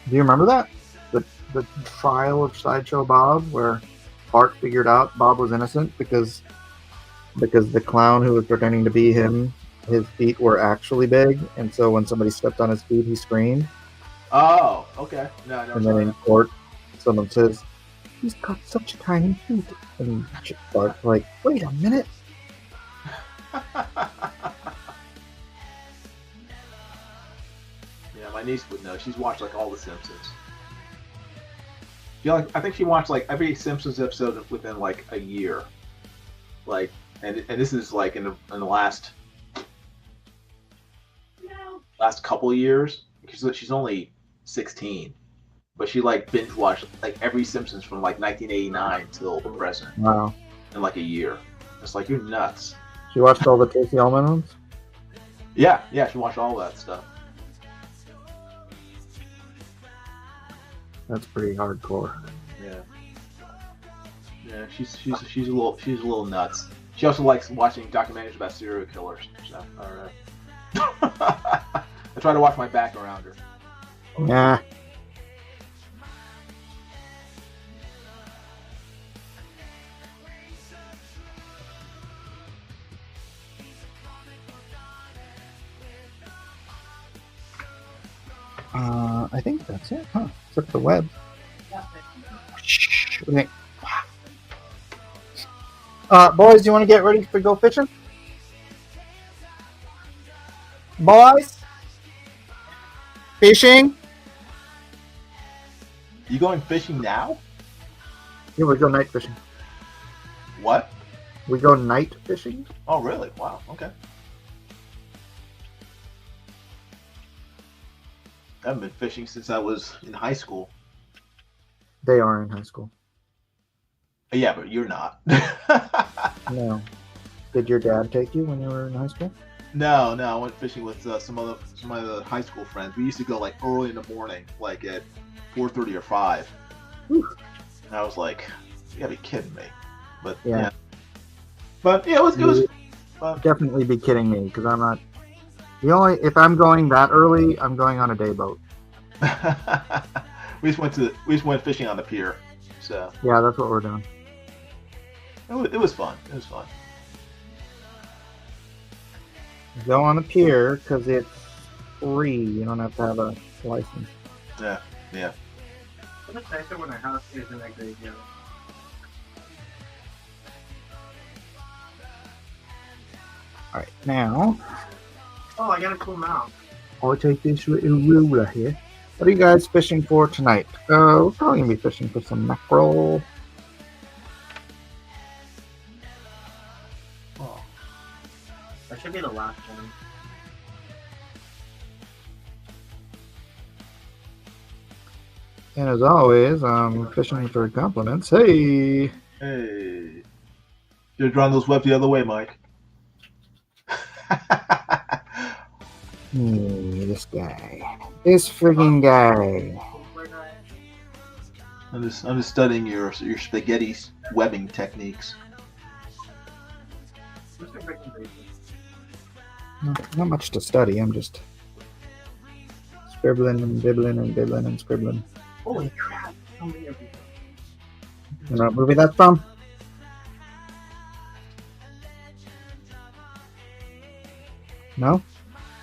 A: Do you remember that? The trial of Sideshow Bob, where Bart figured out Bob was innocent because the clown who was pretending to be him, his feet were actually big, and so when somebody stepped on his feet, he screamed.
D: Oh, okay. No, I
A: And then in court, someone says, "He's got such tiny feet," and Bart's like, "Wait a minute."
D: Yeah, my niece would know. She's watched like all the Simpsons. Yeah, I think she watched like every Simpsons episode within like a year. Like, and this is like in the last couple of years. Because she's only 16, but she like binge watched like every Simpsons from like 1989 till the present
A: Wow.
D: in like a year. It's like, you're nuts.
A: She watched all the Tracy Ullman ones?
D: Yeah, she watched all that stuff.
A: That's pretty hardcore.
D: Yeah, she's a little nuts. She also likes watching documentaries about serial killers. So I don't know. I try to watch my back around her.
A: Yeah. I think that's it, huh? Except the web. Okay. Boys, you want to get ready to go fishing? Boys? Fishing?
D: You going fishing now?
A: Yeah, we go night fishing.
D: What?
A: We go night fishing?
D: Oh, really? Wow. Okay. I haven't been fishing since I was in high school.
A: They are in high school.
D: Yeah, but you're not.
A: No. Did your dad take you when you were in high school?
D: No, I went fishing with some of the high school friends. We used to go like early in the morning, like at 4:30 or 5.
A: Whew.
D: And I was like, "You gotta be kidding me!" But
A: Yeah.
D: But yeah, it was
A: Definitely be kidding me, because I'm not. If I'm going that early, I'm going on a day boat.
D: we just went fishing on the pier. So
A: Yeah, that's what we're doing.
D: it was fun. It was fun.
A: Go on the pier because it's free. You don't have to have a license.
D: Yeah.
B: It's nicer when a house isn't that great, yeah.
A: All right, now
B: Oh, I got a cool mount.
A: I'll take this little ruler here. What are you guys fishing for tonight? We're probably gonna be fishing for some mackerel.
B: Oh. That should be the last one.
A: And as always, I'm fishing for compliments. Hey!
D: Hey, should have drawn those webs the other way, Mike.
A: This guy. This friggin' guy.
D: I'm just studying your spaghetti webbing techniques.
A: Not much to study. I'm just scribbling and bibbling and bibbling and scribbling.
B: Holy crap! How many of you?
A: You know what movie that's from? No?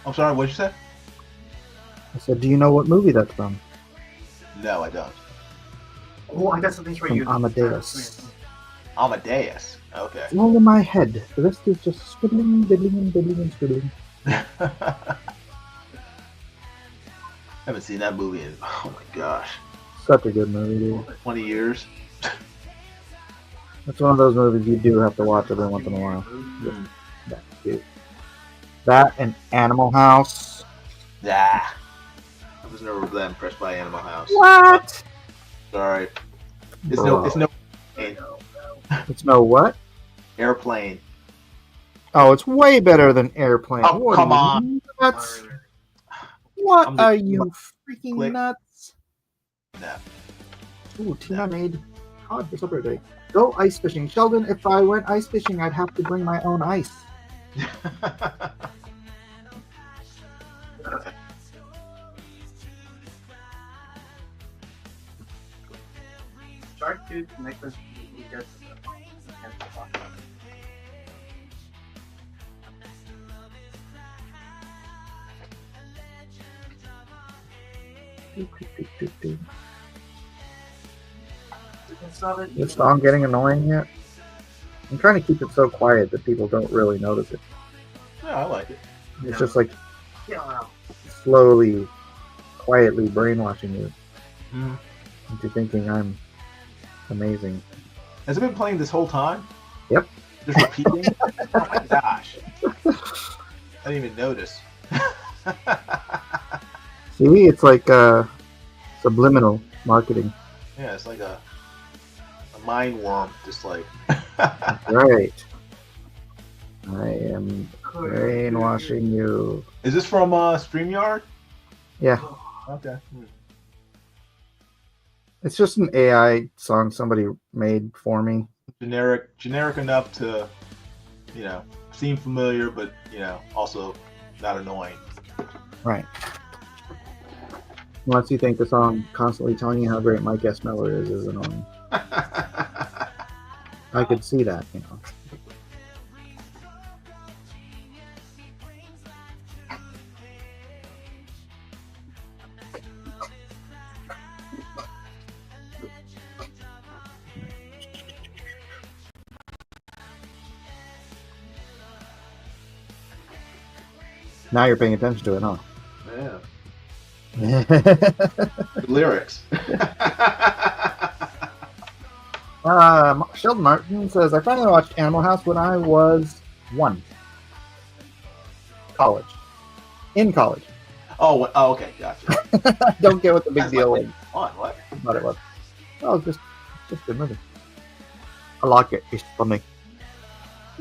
D: I'm sorry, what'd you say?
A: I said, do you know what movie that's from?
D: No, I don't.
B: Oh, I got something for
A: From
B: you.
A: Amadeus.
D: Amadeus. Okay.
A: It's all in my head. The rest is just scribbling, bibbling, and bibbling and scribbling.
D: Haven't seen that movie in, oh my gosh,
A: Such a good movie, dude.
D: 20 years.
A: It's one of those movies you do have to watch every once in a while.
D: Mm.
A: Yeah, dude. That and Animal House.
D: Yeah. I was never that impressed by Animal House.
A: What?
D: Sorry. It's
A: Bro.
D: no
A: It's no what?
D: airplane.
A: Oh, it's way better than Airplane.
D: Oh,
A: What
D: come
A: are you
D: on.
A: nuts? What
D: I'm the-
A: are you freaking
D: Click.
A: nuts?
D: No.
A: Ooh, Tina made cod for supper today. Go ice fishing. Sheldon, if I went ice fishing, I'd have to bring my own ice.
B: Shark Tooth necklace. You guys.
A: Is song getting annoying yet? I'm trying to keep it so quiet that people don't really notice it.
D: Yeah, I like it.
A: It's just like slowly, quietly brainwashing you into thinking I'm amazing.
D: Has it been playing this whole time?
A: Yep.
D: Just repeating? Oh my gosh. I didn't even notice.
A: See, it's like subliminal marketing.
D: Yeah, it's like a mind worm, just like.
A: Right. I am brainwashing you.
D: Is this from StreamYard?
A: Yeah.
D: Okay.
A: It's just an AI song somebody made for me.
D: Generic enough to, seem familiar, but also not annoying.
A: Right. Unless you think the song constantly telling you how great Mike S. Miller is annoying. I could see that, Now you're paying attention to it, huh?
D: Yeah. Lyrics.
A: Sheldon Martin says, I finally watched Animal House when I was 1. College. In college.
D: Oh, okay, gotcha.
A: I don't get what the big
D: That's
A: deal
D: like,
A: was.
D: what?
A: But it was. Oh, it's just a good movie. I like it. It's funny.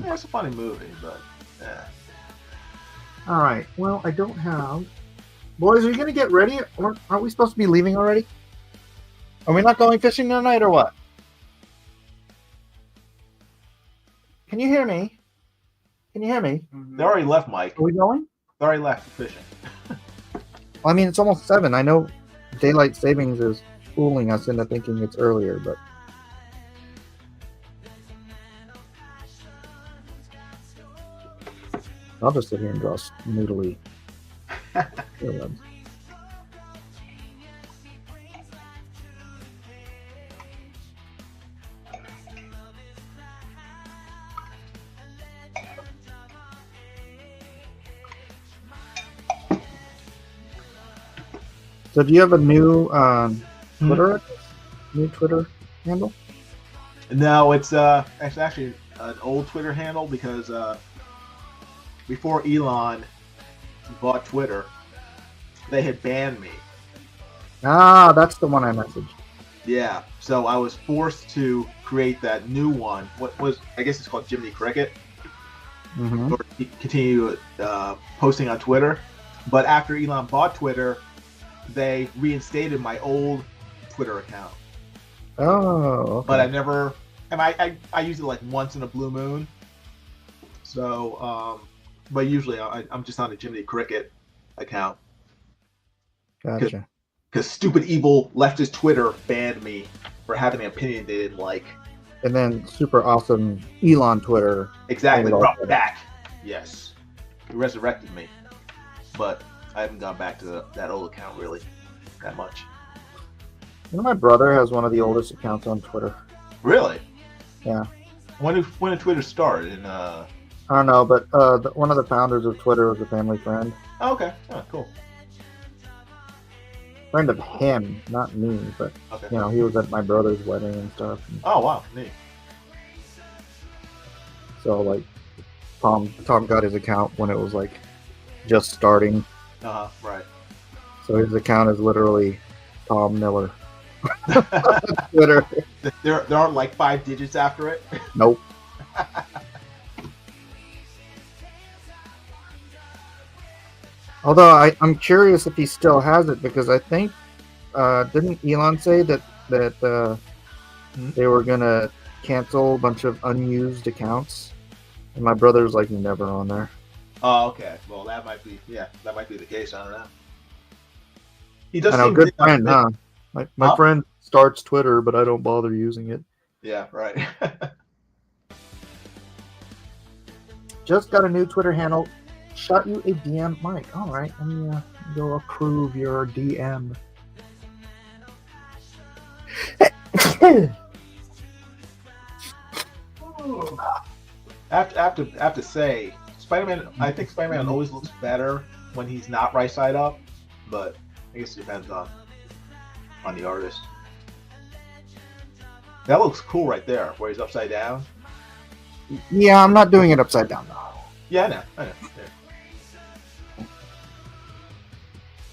D: Yeah, it's a funny movie, but yeah.
A: All right. Well, I don't have. Boys, are you going to get ready? Or aren't we supposed to be leaving already? Are we not going fishing tonight or what? Can you hear me? Can you hear me?
D: They already left, Mike.
A: Are we going?
D: They already left fishing.
A: Well, I mean, it's almost 7. I know daylight savings is fooling us into thinking it's earlier, but I'll just sit here and draw noodly. Earlobes. So do you have a new Twitter? New Twitter handle?
D: No, it's actually an old Twitter handle because before Elon bought Twitter, they had banned me.
A: Ah, that's the one I messaged.
D: Yeah, so I was forced to create that new one. I guess it's called Jiminy Cricket.
A: Mm-hmm.
D: Or continue posting on Twitter. But after Elon bought Twitter, they reinstated my old Twitter account.
A: Oh, okay.
D: But I never, and I use it like once in a blue moon. So, but usually I'm just on a Jiminy Cricket account.
A: Gotcha.
D: Because stupid evil leftist Twitter banned me for having an opinion they didn't like.
A: And then super awesome Elon Twitter.
D: Exactly,
A: Oh,
D: brought
A: okay.
D: back. Yes, he resurrected me. But I haven't gone back to that old account really that much.
A: You know, my brother has one of the oldest accounts on Twitter.
D: Really?
A: Yeah.
D: When did Twitter start? In
A: I don't know, but one of the founders of Twitter was a family friend.
D: Oh, okay. Oh, cool.
A: Friend of him, not me, but
D: Okay.
A: you know, he was at my brother's wedding and stuff. And
D: Oh, wow. Neat.
A: so like, Tom got his account when it was like just starting.
D: Right.
A: So his account is literally Tom Miller. Twitter.
D: There aren't like 5 digits after it.
A: Nope. Although I'm curious if he still has it, because I think didn't Elon say that they were gonna cancel a bunch of unused accounts, and my brother's like never on there.
D: Oh, okay. Well, that might be the case. I don't know. He does
A: I know,
D: seem
A: good
D: big
A: friend,
D: on-
A: huh? My friend starts Twitter, but I don't bother using it.
D: Yeah, right.
A: Just got a new Twitter handle. Shot you a DM, Mike. All right, let me go approve your DM.
D: I have to say, Spider-Man. I think Spider-Man always looks better when he's not right side up, but I guess it depends on the artist. That looks cool right there, where he's upside down.
A: Yeah, I'm not doing it upside down though.
D: Yeah, I know. Yeah.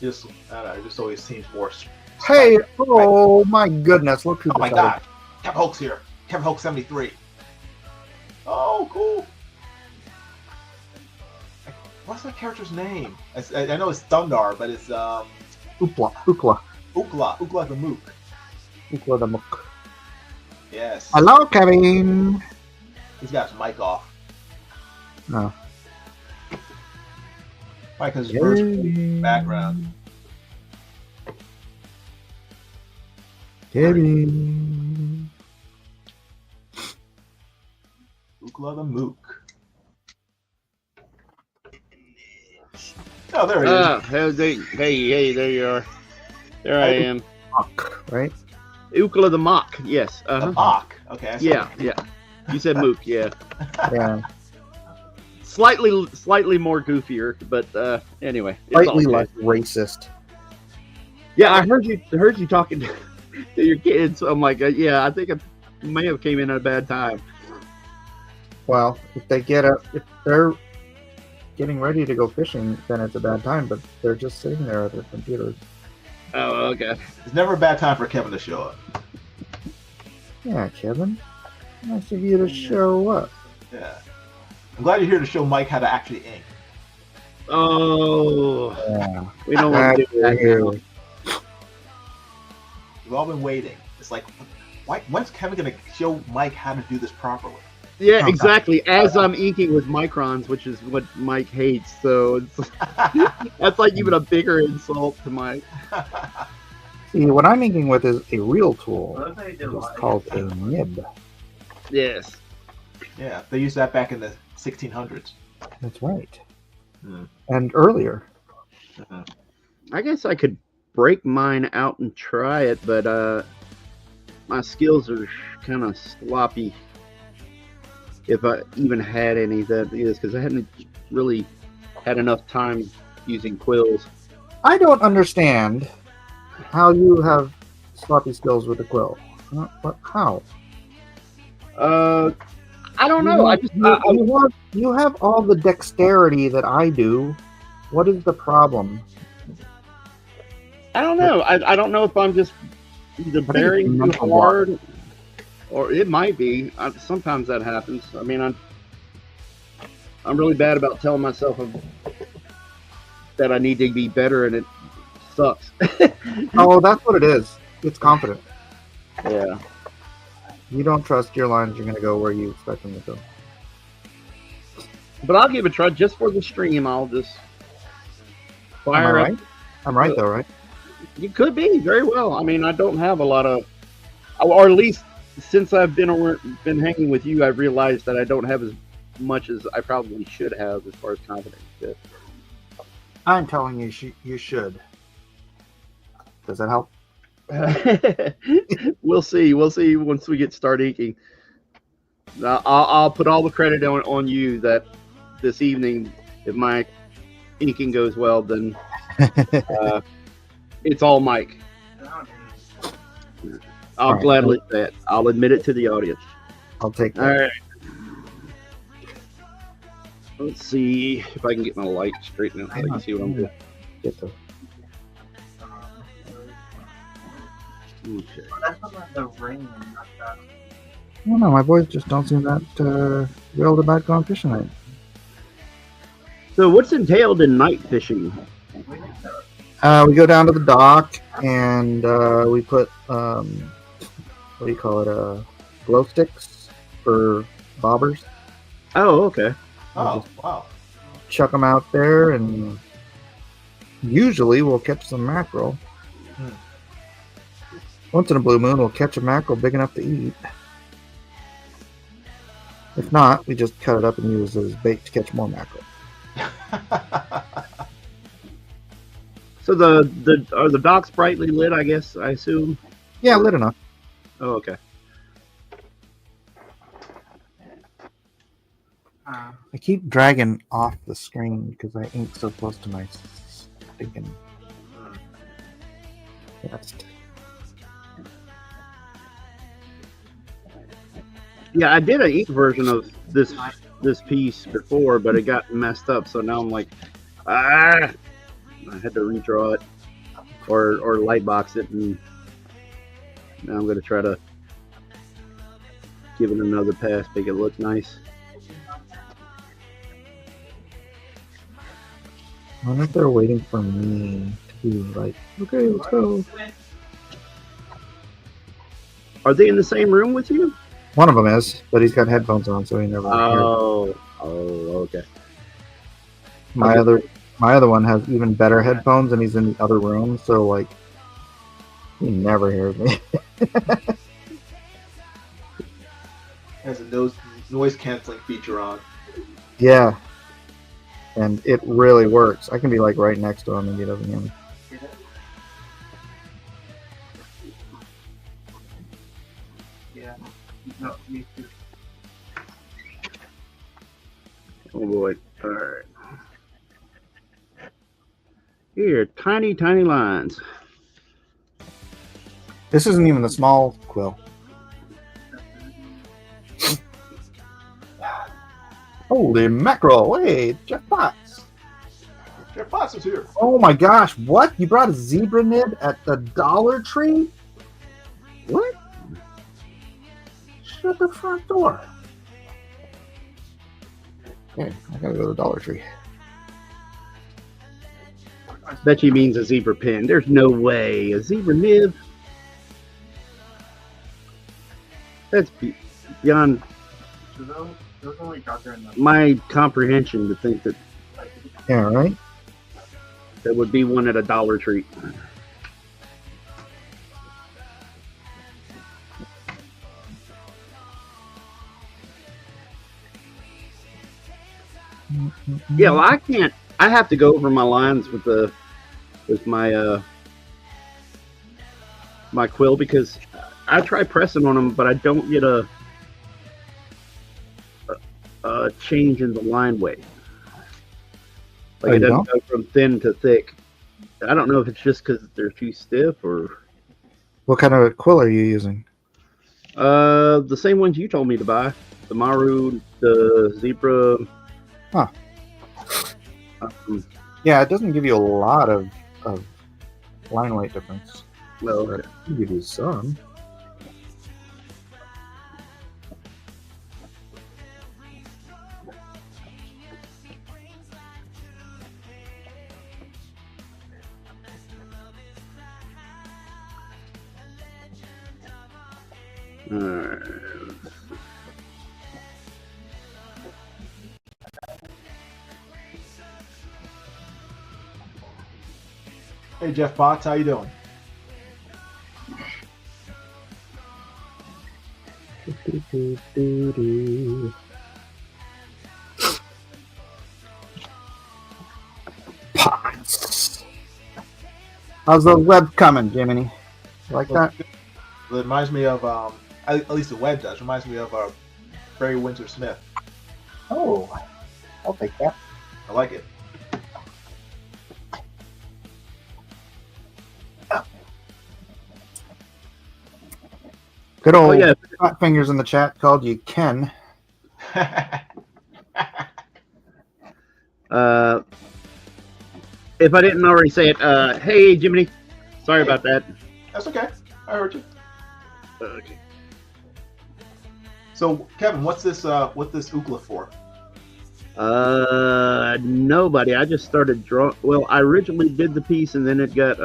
D: Just, I don't know. It just always seems more.
A: Hey, oh my goodness, look who
D: Oh my
A: decided.
D: God, Kevin Hulk's here. Kevin Hulk 73. Oh, cool. What's that character's name? I know it's Thundar, but it's
A: Ookla
D: Ookla the Mook.
A: the Mook.
D: Yes.
A: Hello, Kevin.
D: He's got his mic off.
A: No.
D: Mike has his first background.
A: Kevin.
D: Ookla the Mook. Oh, there he is.
E: Hey, there you are. There I am.
A: Mook, right?
E: Ukla the Mock, yes.
D: The Mock. Okay. I see.
E: Yeah. You said Mook, yeah.
A: Yeah.
E: Slightly more goofier, but anyway. It's all
A: Slightly
E: good.
A: less racist.
E: Yeah, I heard you talking to your kids. I'm like, yeah, I think I may have came in at a bad time.
A: Well, if they're getting ready to go fishing, then it's a bad time. But they're just sitting there at their computers.
E: Oh, okay.
D: It's never a bad time for Kevin to show up.
A: Yeah, Kevin. Nice of you to show up.
D: Yeah. I'm glad you're here to show Mike how to actually ink.
E: Oh,
A: Yeah.
E: we don't want to do that now.
D: We've all been waiting. It's like, when's Kevin going to show Mike how to do this properly?
E: Yeah, exactly. As I'm inking with microns, which is what Mike hates, so it's, that's like even a bigger insult to Mike.
A: See, what I'm inking with is a real tool.
B: What if they did
A: It's called a nib.
E: Yes.
D: Yeah, they used that back in the 1600s.
A: That's right.
D: Hmm.
A: And earlier.
E: I guess I could break mine out and try it, but my skills are kind of sloppy. If I even had any, that is, because I hadn't really had enough time using quills.
A: I don't understand how you have sloppy skills with a quill. What? How?
E: I don't know.
A: You have all the dexterity that I do. What is the problem?
E: I don't know. I don't know if I'm just either
A: it's
E: bearing too
A: mental
E: hard, or it might be. Sometimes that happens. I mean, I'm really bad about telling myself that I need to be better, and it sucks.
A: Oh, that's what it is. It's confident.
E: Yeah.
A: You don't trust your lines. You're going to go where you expect them to go.
E: But I'll give it a try just for the stream. I'll just
A: Am I
E: fire up.
A: right? I'm right, though, right?
E: You could be very well. I mean, I don't have a lot of, or at least since I've been hanging with you, I've realized that I don't have as much as I probably should have as far as confidence. But
A: I'm telling you, you should. Does that help?
E: We'll see. We'll see once we get started inking. I'll put all the credit on you that this evening, if my inking goes well, then it's all Mike. I'll
A: All right.
E: gladly say it. I'll admit it to the audience.
A: I'll take
E: All
A: that.
E: right. Let's see if I can get my light straightened out so I can see what I'm doing.
A: Get the
E: Okay.
B: That's not the ring. Not the...
A: I don't know. My boys just don't seem that thrilled about going fishing tonight.
E: So, what's entailed in night fishing?
A: We go down to the dock and we put what do you call it? Glow sticks for bobbers.
E: Oh, okay.
D: Oh, wow.
A: Chuck them out there, and usually we'll catch some mackerel. Once in a blue moon, we'll catch a mackerel big enough to eat. If not, we just cut it up and use it as bait to catch more mackerel.
E: So are the docks brightly lit? I guess I assume.
A: Yeah, lit enough.
E: Oh, okay.
A: I keep dragging off the screen because I ink so close to my stinking chest.
E: Yeah, I did an ink version of this piece before, but it got messed up. So now I'm like, I had to redraw it or light box it, and now I'm gonna try to give it another pass, make it look nice.
A: I wonder if they're waiting for me to be like, okay, let's go.
E: Are they in the same room with you?
A: One of them is, but he's got headphones on, so he never hears.
E: Oh, okay.
A: My other one has even better headphones, and he's in the other room, so like he never hears me.
D: Has a noise canceling feature on.
A: Yeah, and it really works. I can be like right next to him, and he doesn't hear me.
B: Yeah. No, me too.
E: Oh boy. All right. Here, tiny lines.
A: This isn't even the small quill. Holy mackerel! Hey, Jeff Potts.
D: Jeff Potts is here.
A: Oh my gosh! What? You brought a zebra nib at the Dollar Tree? What? Shut the front door. Okay, I gotta go to the Dollar Tree.
E: Bet you means a zebra pin. There's no way. A zebra nib? That's beyond
B: So those only got there in the
E: my comprehension to think that
A: Yeah, right?
E: there would be one at a Dollar Tree. Yeah, well, I can't. I have to go over my lines with my my quill because I try pressing on them, but I don't get a change in the line weight. Like
A: Oh,
E: it
A: you
E: doesn't go from thin to thick. I don't know if it's just because they're too stiff or
A: What kind of quill are you using?
E: the same ones you told me to buy. The Maru, the Zebra.
A: Huh.
E: Um,
A: Yeah, it doesn't give you a lot of line weight difference.
E: well,
A: But it give you some.
D: Hey, Jeff Potts, how you doing?
A: Pots. How's the web coming, Jiminy? You like that?
D: It reminds me of, at least the web does, reminds me of Barry Windsor Smith.
A: Oh. I'll take that.
D: I like it.
A: Good old
E: yeah.
A: Fat Fingers in the chat called you Ken.
E: If I didn't already say it, hey Jiminy, sorry about that.
D: That's okay. I heard you.
E: Okay.
D: So, Kevin, what's this Ookla for?
E: Nobody. I just started drawing. Well, I originally did the piece, and then it got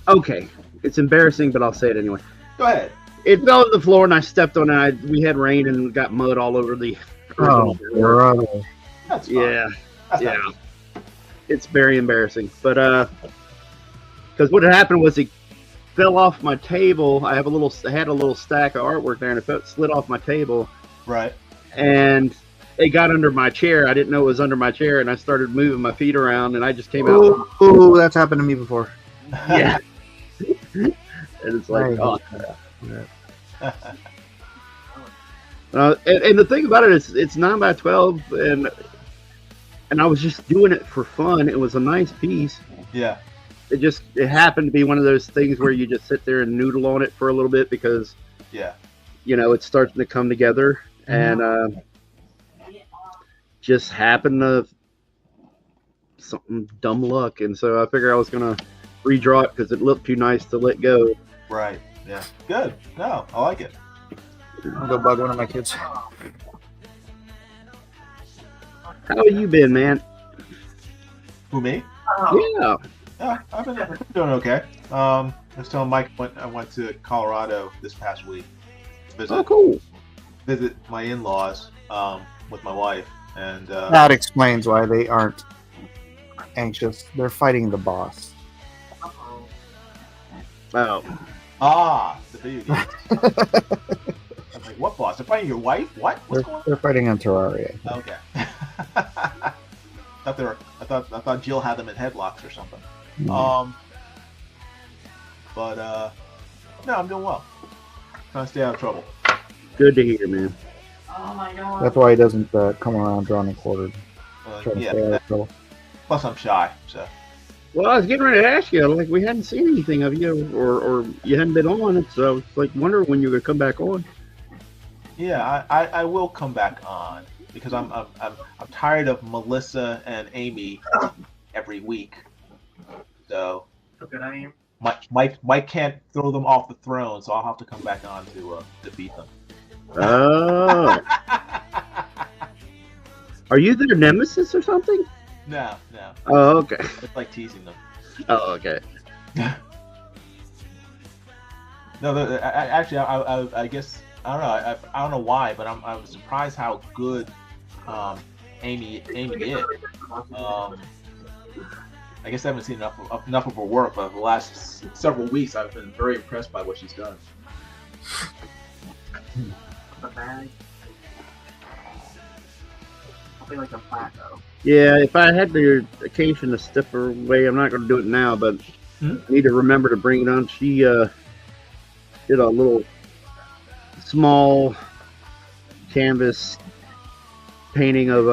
E: okay. It's embarrassing, but I'll say it anyway.
D: Go ahead.
E: It fell to the floor, and I stepped on it. We had rain and got mud all over the
A: Oh,
E: original board.
A: brother.
D: That's fine.
E: Yeah,
D: That's
E: yeah.
D: nice.
E: It's very embarrassing. But because what had happened was it fell off my table. I had a little stack of artwork there, and it slid off my table,
D: Right.
E: and it got under my chair. I didn't know it was under my chair, and I started moving my feet around, and I just came out.
A: Ooh, that's happened to me before.
E: Yeah. And it's like, oh. And the thing about it is, it's 9x12, and I was just doing it for fun. It was a nice piece.
D: Yeah.
E: It happened to be one of those things where you just sit there and noodle on it for a little bit because,
D: Yeah.
E: it's starting to come together, and just happened to something dumb luck, and so I figured I was gonna redraw it because it looked too nice to let go.
D: Right. Yeah. Good. No, I like it.
A: I'll go bug one of my kids.
E: How have you been, man?
D: Who, me?
E: Yeah.
D: Yeah, I've been doing okay. I was telling Mike I went to Colorado this past week to
E: Oh, cool.
D: visit my in-laws with my wife, and
A: That explains why they aren't anxious. They're fighting the boss.
E: Oh.
D: the video games. I was like, what boss? They're fighting your wife? What? What's going on?
A: They're fighting on Terraria.
D: Okay. I thought Jill had them in headlocks or something.
A: Mm.
D: But no, I'm doing well. Trying to stay out of trouble.
E: Good to hear, man.
B: Oh my god.
A: That's why he doesn't come around drawn and quartered. Trying to
D: Yeah.
A: stay out of trouble.
D: Plus, I'm shy, so.
E: Well, I was getting ready to ask you, like, we hadn't seen anything of you, or you hadn't been on it, so I was like wondering when you were gonna come back on.
D: Yeah, I will come back on because I'm tired of Melissa and Amy every week. So
B: How good I am.
D: Mike can't throw them off the throne, so I'll have to come back on to defeat them.
E: Oh. Are you their nemesis or something?
D: No.
E: Oh, okay.
D: It's like teasing them.
E: Oh, okay.
D: No, actually, I guess I don't know. I don't know why, but I was surprised how good Amy is. I guess I haven't seen enough of her work, but the last several weeks I've been very impressed by what she's done.
B: The bag. I'll be like a plateau.
E: Yeah, if I had the occasion to step her away, I'm not going to do it now, but I need to remember to bring it on. She did a little small canvas painting of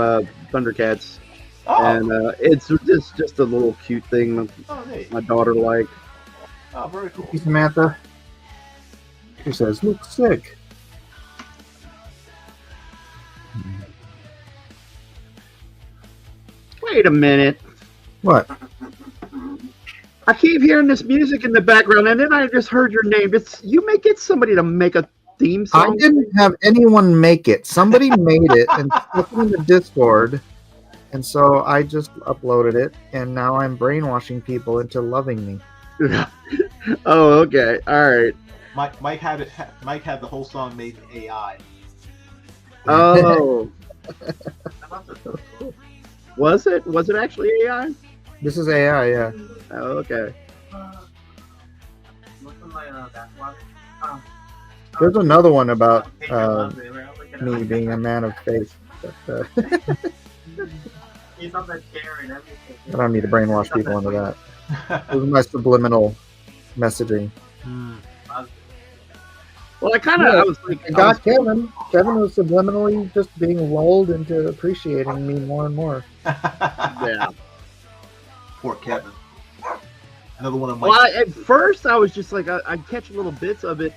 E: Thundercats.
D: Oh,
E: And it's just a little cute thing
D: neat.
E: my daughter liked.
D: Oh, very cool.
A: Hey, Samantha. She says, "Look sick."
E: Wait a minute.
A: What?
E: I keep hearing this music in the background, and then I just heard your name. You may get somebody to make a theme
A: I
E: song.
A: didn't have anyone make it. Somebody made it and put it in the Discord. And so I just uploaded it, and now I'm brainwashing people into loving me.
E: Oh, okay. All right.
D: Mike had it. Mike had the whole song made in AI.
E: Oh. Was it? Was it actually AI?
A: This is AI, yeah.
E: Oh, okay.
B: What's in my backwater?
A: There's another one about
B: Take your love, baby. I'll look it
A: me
B: up.
A: being a man of faith. But,
B: He's on the chair and everything.
A: I don't need to brainwash people into that. This is my subliminal messaging.
E: Well, I was like,
A: I got Kevin. Kevin was subliminally just being lulled into appreciating me more and more.
E: yeah.
D: Poor Kevin. Another one of my.
E: Well, at first I was just like, I'd catch little bits of it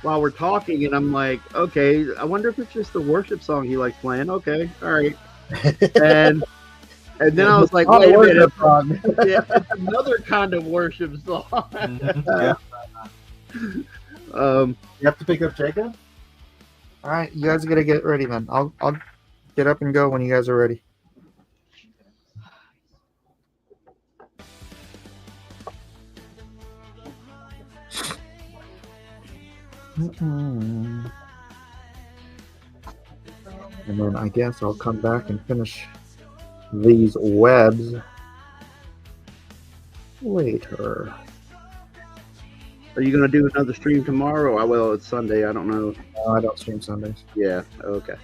E: while we're talking, and I'm like, okay, I wonder if it's just the worship song he likes playing. Okay, all right. And then I was like, wait a minute, yeah, it's another kind of worship song.
D: Yeah.
A: You have to pick up Jacob. All right, you guys gotta get ready, then. I'll get up and go when you guys are ready. And then I guess I'll come back and finish these webs later.
E: Are you gonna do another stream tomorrow? Well, it's Sunday. I don't know.
A: No, I don't stream Sundays.
E: Yeah. Okay.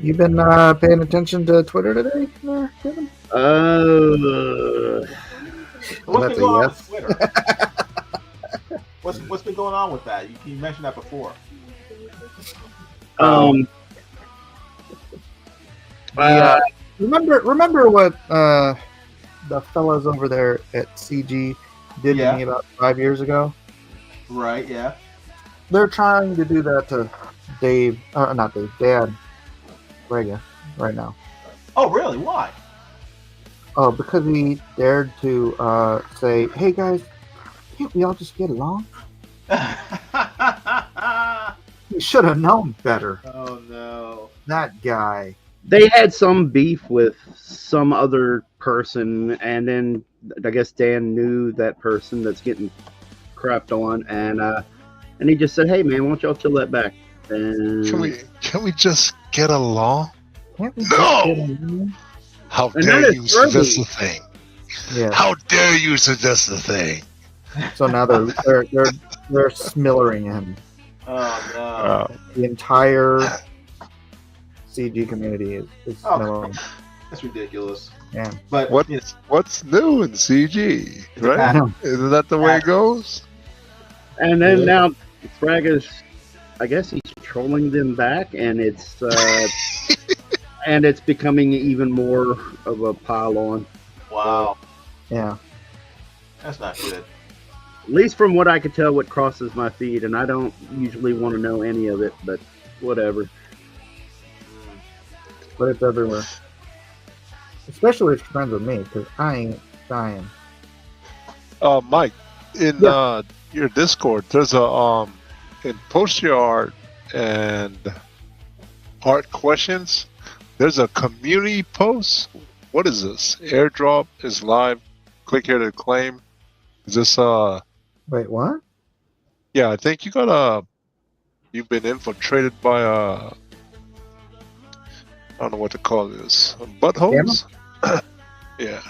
A: You been paying attention to Twitter today, Kevin?
D: What's
A: That's
D: been
A: a
D: going on
A: yes.
D: with Twitter? What's been going on with that? You mentioned that before.
A: Remember what the fellas over there at CG did to me about 5 years ago?
D: Right. Yeah.
A: They're trying to do that to Dad Rega right now.
D: Oh, really? Why?
A: Oh, because he dared to say, "Hey guys, can't we all just get along?" He should have known better.
D: Oh no.
A: That guy.
E: They had some beef with some other person, and then I guess Dan knew that person that's getting crapped on, and he just said, "Hey man, why don't y'all chill that back?" And
C: Can we just get along?
A: Can't we
C: No!
A: just get along?
C: How
E: And
C: dare
E: that
C: you
E: is Kirby.
C: suggest the thing?
A: Yeah.
C: How dare you suggest the thing?
A: So now they're smillering him.
D: Oh no.
A: The entire CG community is
D: Oh,
A: smillering.
D: That's ridiculous.
A: Yeah.
D: But
C: What's new in CG?
D: It's a
C: Right?
D: pattern.
C: Isn't that the way it goes?
E: And then now Fraga's, I guess he's trolling them back, and it's and it's becoming even more of a pile on.
D: wow,
A: Yeah.
D: that's not good.
E: At least from what I could tell, what crosses my feed, and I don't usually want to know any of it, but whatever.
A: But it's everywhere. Especially if you're friends with me, because I ain't dying.
C: Mike, in your Discord, there's a in post your art and art questions. There's a community post. What is this? Airdrop is live. Click here to claim. Is this
A: Wait, what?
C: Yeah, I think you've been infiltrated by I don't know what to call this. Buttholes? Yeah.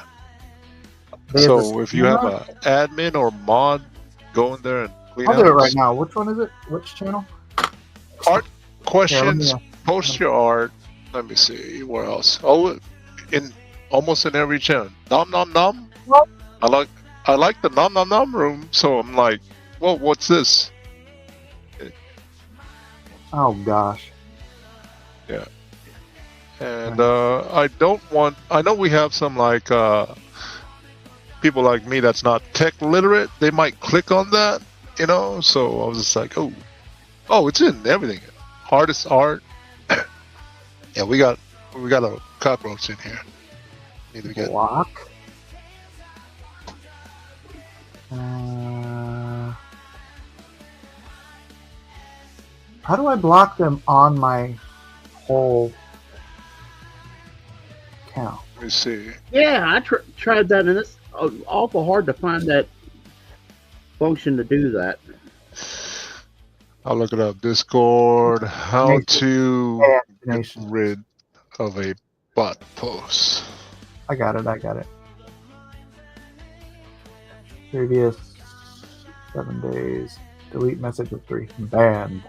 C: So if you have a admin or mod, go in there and clean
A: I'll
C: out.
A: do it right now. Which one is it? Which channel?
C: Art questions.
A: Yeah,
C: Post your art. Let me see where else. Oh, in almost in every channel. Nom nom nom.
A: What?
C: I like the nom nom nom room. So I'm like, well, what's this?
A: Oh gosh.
C: Yeah. And I know we have some like people like me that's not tech literate. They might click on that, you know. So I was just like, oh, it's in everything. Hardest art. Yeah, we got a cockroach in here. Need to get
A: Block. How do I block them on my whole account?
C: Let me see.
E: Yeah, I tried that, and it's awful hard to find that function to do that.
C: I'll look it up. Discord. How to get
A: Nation.
C: rid of a bot post.
A: I got it. Previous 7 days. Delete message with 3. Banned.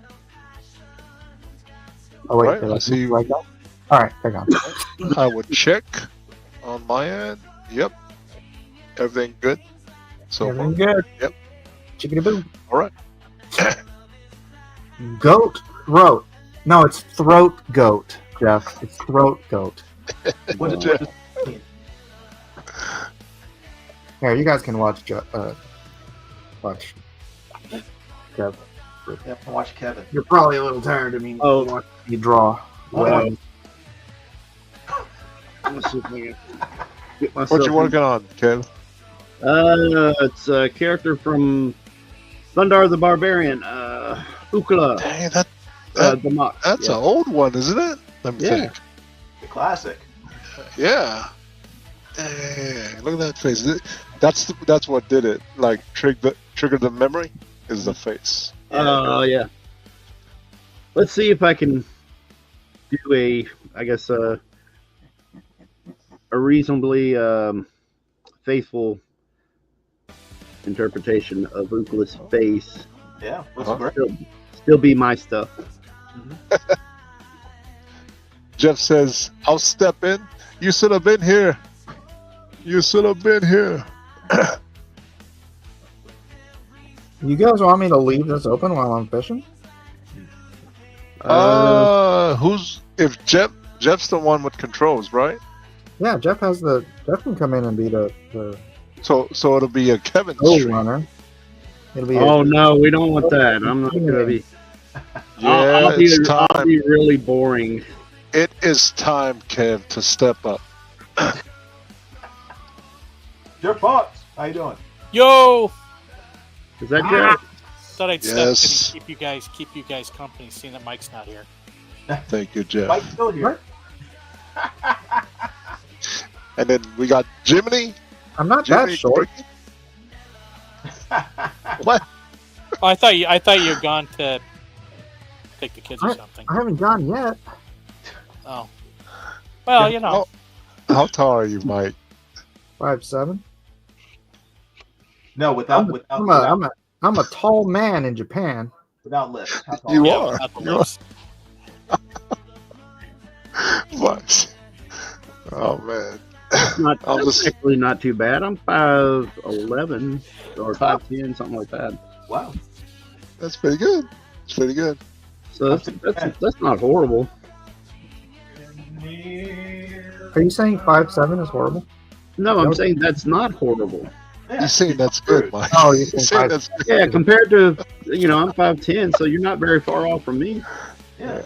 A: Oh wait,
C: Right,
A: did
C: I
A: I
C: see.
A: see like that? Alright, they're gone.
C: I would check on my end. Yep. Everything good. So
A: Everything good.
C: Yep.
A: Chickadee boo.
C: All right.
A: Goat throat. No, it's throat goat, Jeff. It's throat goat.
D: What
C: Yeah.
D: does it mean?
A: Here, you guys can watch. Watch. Jeff.
D: Yeah, I watch Kevin.
A: You're probably a little tired of me.
E: Oh.
A: watching you draw.
E: Well, let's see if I can get myself
C: What you working on, Kev?
E: It's a character from Thundar the Barbarian, Ukla,
C: Dang,
E: the Mock.
C: that's
E: yeah.
C: an old one, isn't it? Let me
E: Yeah.
C: think.
D: The classic.
C: Yeah. Dang, look at that face. That's what did it. Like trigger the memory is the face.
E: Oh, yeah. Let's see if I can do a reasonably faithful interpretation of Ukla's face.
D: Yeah, looks
C: Uh-huh.
D: great.
E: Still be my stuff.
C: Jeff says, "I'll step in. You should have been here. You should have been here."
A: You guys want me to leave this open while I'm fishing?
C: Who's if Jeff's the one with controls, right?
A: Yeah, Jeff can come in and be the
C: So it'll be a Kevin
A: goal
C: stream.
A: runner. It'll be
E: Oh no, we don't want that. I'm not gonna be.
C: Yeah,
E: I'll
C: it's time.
E: I'll be really boring.
C: It is time, Kev, to step up.
D: Jeff Fox, how you doing?
F: Yo!
E: Is that Jeff?
F: Thought I'd step
C: Yes.
F: in and keep you guys company, seeing that Mike's not here.
C: Thank you, Jeff.
D: Mike's still here.
C: And then we got Jiminy.
A: I'm not that
C: Jiminy
A: short.
C: What?
F: Oh, I thought you had gone to take the kids or something.
A: I haven't gone yet.
F: Oh. Well, you know.
C: How tall are you, Mike?
A: 5'7".
D: No, without
A: I'm a tall man in Japan.
D: without lips. How tall
C: You
F: Yeah,
C: are.
F: without the
C: You are.
F: lips.
C: What? Oh man. I'll
E: That's
C: just-
E: actually not too bad. I'm 5'11" or 5'10", something like that.
D: Wow.
C: That's pretty good. It's pretty good.
E: So that's not horrible.
A: Are you saying 5'7" is horrible?
E: No, I'm saying that's not horrible.
D: Yeah,
C: You're saying that's good, Mike.
A: Oh, you're
C: You're
A: saying
C: saying
A: 5'.
C: that's good.
E: Yeah, compared to I'm 5'10", so you're not very far off from me.
D: Yeah.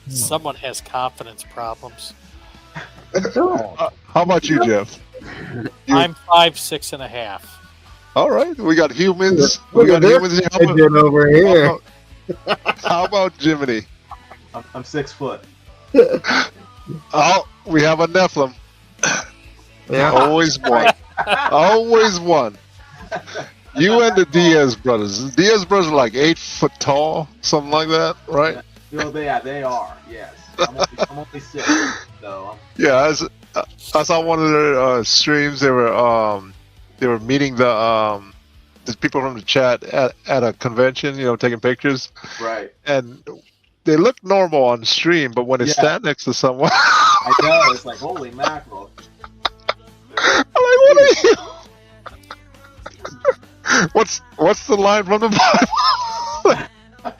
F: Someone has confidence problems.
C: How about you, Jeff? You-
F: I'm 5'6.5".
C: All right, we got humans.
A: Look
C: We got
A: at this
C: humans here.
A: pigeon over here.
C: How about Jiminy?
D: I'm 6 foot.
C: Oh, we have a Nephilim.
A: Yeah.
C: Always one. Always one. You and the Diaz brothers. The Diaz brothers are like 8 foot tall, something like that, right?
D: You know, they are. Yes. I'm only 6, so
C: Yeah, I saw one of their streams. They were meeting the people from the chat at a convention, taking pictures,
D: right.
C: and they look normal on stream, but when they
D: Yeah.
C: stand next to someone,
D: I know. It's like holy mackerel.
C: I'm like, what are you? What's the line from the Bible?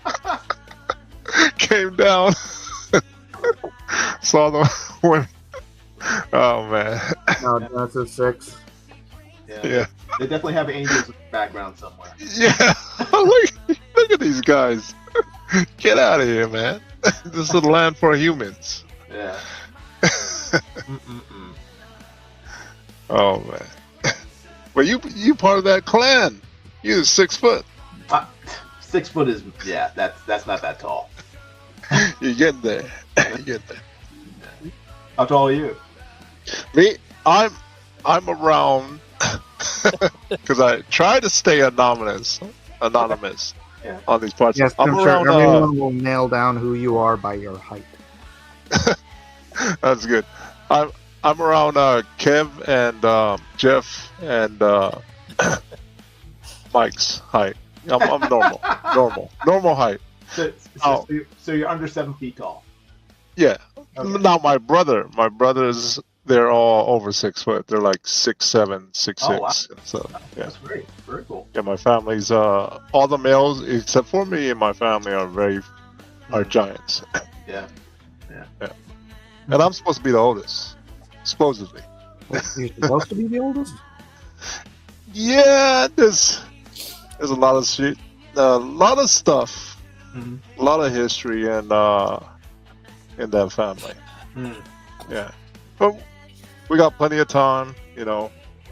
C: Came down, saw the when. Oh man,
A: No, that's a 6.
C: yeah.
D: They definitely have angels in the background somewhere.
C: Yeah, look at these guys. Get out of here, man. This is the land for humans.
D: Yeah.
C: Oh man. Well, you part of that clan. You're 6 foot.
D: 6 foot is that's not that tall.
C: You're getting there. You're getting there.
D: How tall are you?
C: Me, I'm around because I try to stay anonymous
D: Yeah.
C: on these parts.
A: Yes,
C: I'm
A: I'm sure
C: around.
A: everyone will nail down who you are by your height.
C: That's good. I'm around Kev and Jeff and Mike's height. I'm normal height.
D: So you're under 7 feet tall.
C: Yeah.
D: Okay.
C: Now my brother is they're all over 6 foot. They're like 6'7", 6'6".
D: Oh, wow.
C: So yeah,
D: That's great. Very cool.
C: yeah. My family's all the males except for me and my family are giants.
D: Yeah.
C: And I'm supposed to be the oldest, supposedly.
A: You're supposed to be the oldest?
C: Yeah, there's a lot of shit, a lot of stuff,
D: Mhm.
C: a lot of history, and in that family.
D: Mm.
C: Yeah, but we got plenty of time.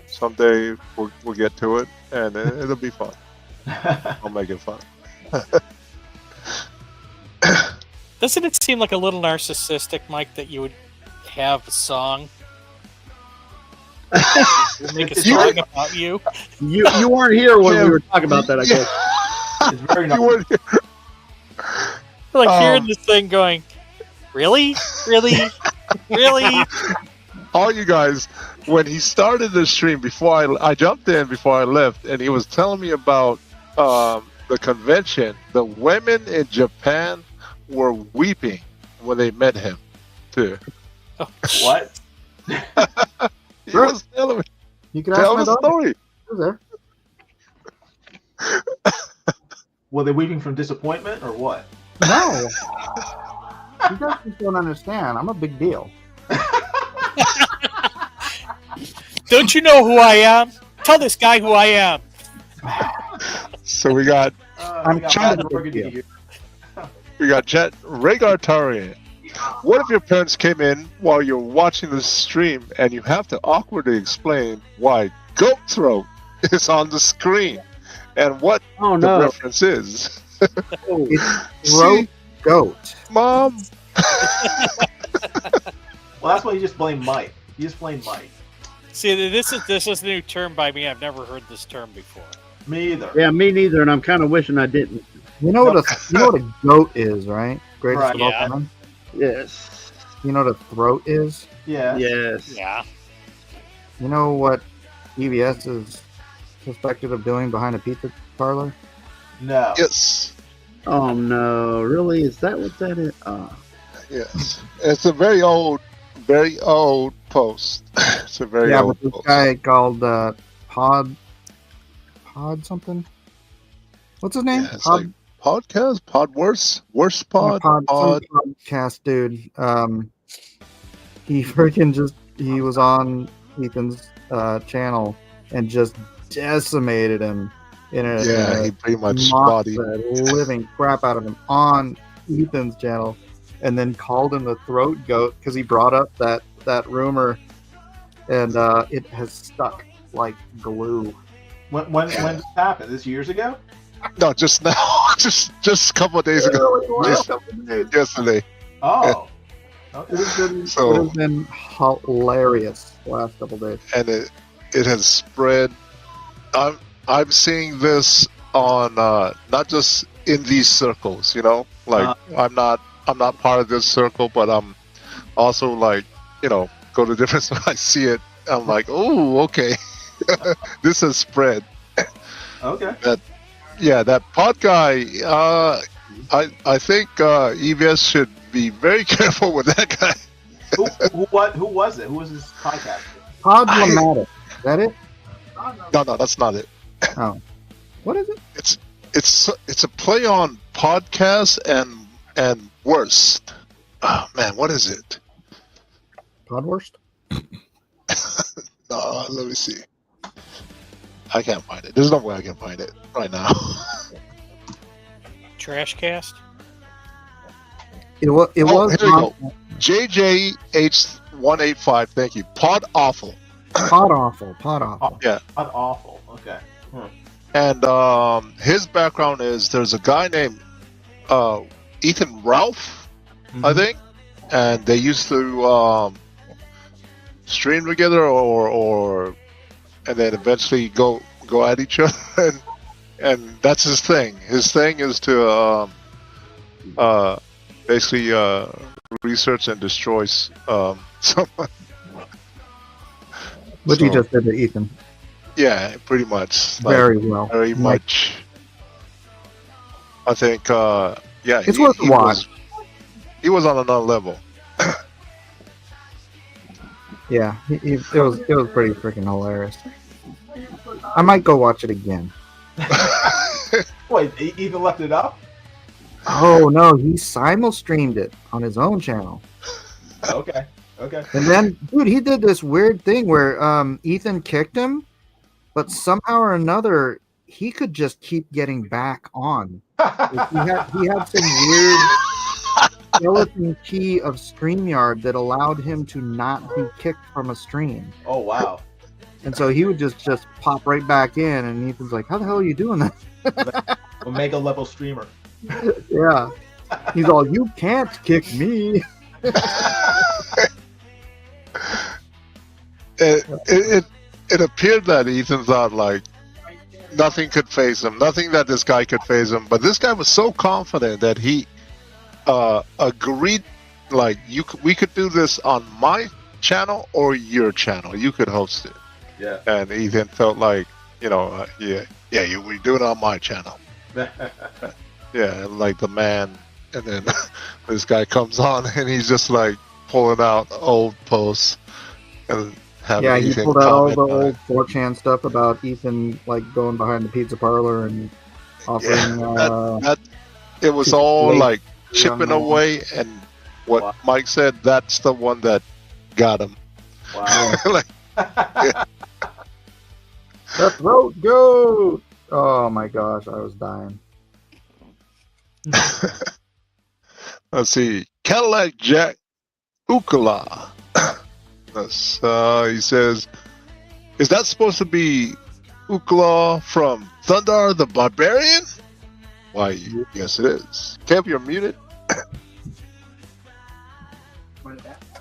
C: Someday we'll get to it, and it'll be fun. I'll make it fun.
F: Doesn't it seem like a little narcissistic, Mike, that you would have a song? Make a song about you?
E: You weren't here when we were talking about that, I guess.
D: It's very
C: You weren't here.
F: Like hearing this thing going, really? Really? Really?
C: All you guys, when he started the stream, before I jumped in before I left, and he was telling me about the convention. The women in Japan were weeping when they met him, too.
F: Oh,
D: What?
C: He was telling me.
A: You can ask
C: Tell
A: my
C: the
A: daughter.
C: story.
A: She was there.
D: Were they weeping from disappointment or what?
A: No. You guys just don't understand. I'm a big deal.
F: don't you know who I am? Tell this guy who I am.
C: So we got
A: I'm
D: we got
A: trying
D: Matt
A: to
D: Morgan
A: get
D: here.
C: Jet Rhaegar Targaryen. What if your parents came in while you're watching the stream and you have to awkwardly explain why Goat Throat is on the screen and what
E: Oh
C: the
E: no!
C: reference is?
E: Oh,
A: It's throat goat.
C: Mom.
D: Well, that's why you just blame Mike. You just blame Mike.
F: See, this is a new term by me. I've never heard this term before.
D: Me either.
E: yeah, me neither, and I'm kind of wishing I didn't.
A: You know what a goat is, right? Greatest
D: Right,
A: of all
F: yeah.
A: time.
E: Yes.
A: You know what a throat is?
D: Yeah.
E: Yes.
F: Yeah.
A: You know what EVS is suspected of doing behind a pizza parlor?
D: No.
C: Yes.
E: Oh no! Really? Is that what that is? Oh.
C: Yes. It's a very old post. It's a very
A: Yeah,
C: old
A: but this
C: post.
A: guy called Pod something. What's his name?
C: Yeah, it's like podcast, worst
A: some
C: pod.
A: podcast dude. He freaking he was on Ethan's channel and just decimated him in a
C: Yeah, he pretty much
A: mocked
C: bodied.
A: the living crap out of him on Ethan's channel, and then called him the throat goat because he brought up that rumor, and it has stuck like glue.
D: When did this happen? This years ago?
C: No, just now. just a couple of days ago.
A: Yes.
C: Yesterday.
D: Oh.
A: It
D: Okay.
A: has been hilarious the last couple days.
C: And it has spread. I'm seeing this on not just in these circles, like I'm not part of this circle, but I'm also like, go to different I see it, I'm like, oh, okay. This has spread.
D: Okay.
C: That pod guy, I think EVS should be very careful with that guy.
D: Who was it? Who was this podcast?
A: Podlamatic. Is that it?
C: No, that's not it.
A: Oh. What is it?
C: It's a play on podcast and worst. Oh man, what is it?
A: Podworst?
C: No, let me see. I can't find it. There's no way I can find it right now.
F: Trash cast?
A: It was.
C: Here we
A: on
C: go. JJH185. Thank you. Pod awful.
A: Pod awful.
C: Yeah.
D: Not awful. Okay.
C: And his background is there's a guy named Ethan Ralph, I think, and they used to stream together or and then eventually go at each other, and that's his thing. His thing is to basically research and destroy someone.
A: What you just said to Ethan.
C: Yeah, pretty much. Like,
A: Very well.
C: very much. I think, yeah,
A: It's worth a watch.
C: He was on another level.
A: Yeah, it was pretty freaking hilarious. I might go watch it again.
D: Wait, Ethan left it up?
A: Oh no, he simul-streamed it on his own channel.
D: Okay.
A: And then, dude, he did this weird thing where Ethan kicked him, but somehow or another he could just keep getting back on. Like, he had some weird skeleton key of StreamYard that allowed him to not be kicked from a stream.
D: Oh wow.
A: And so he would just pop right back in, and Ethan's like, "How the hell are you doing that?"
D: Omega level streamer.
A: Yeah. He's all, "You can't kick me."
C: It appeared that Ethan thought like nothing could phase him, nothing that this guy could phase him. But this guy was so confident that he agreed, like we could do this on my channel or your channel. You could host it.
D: Yeah.
C: And Ethan felt like, we do it on my channel. Yeah, like the man. And then this guy comes on and he's just like pulling out old posts and having
A: Yeah, he
C: Ethan
A: pulled out all the
C: comment on
A: old 4chan stuff about Ethan like going behind the pizza parlor and offering.
C: it was
A: to
C: all
A: wait
C: like
A: for young
C: chipping
A: man.
C: away, and what
D: Wow.
C: Mike said, that's the one that got him.
D: Wow.
C: Like,
A: The throat goat. Oh my gosh, I was dying.
C: let's see, Cadillac Jack Ukala. He says, is that supposed to be Ukala from Thundar the Barbarian? Why, yes it is. Kev, you're muted.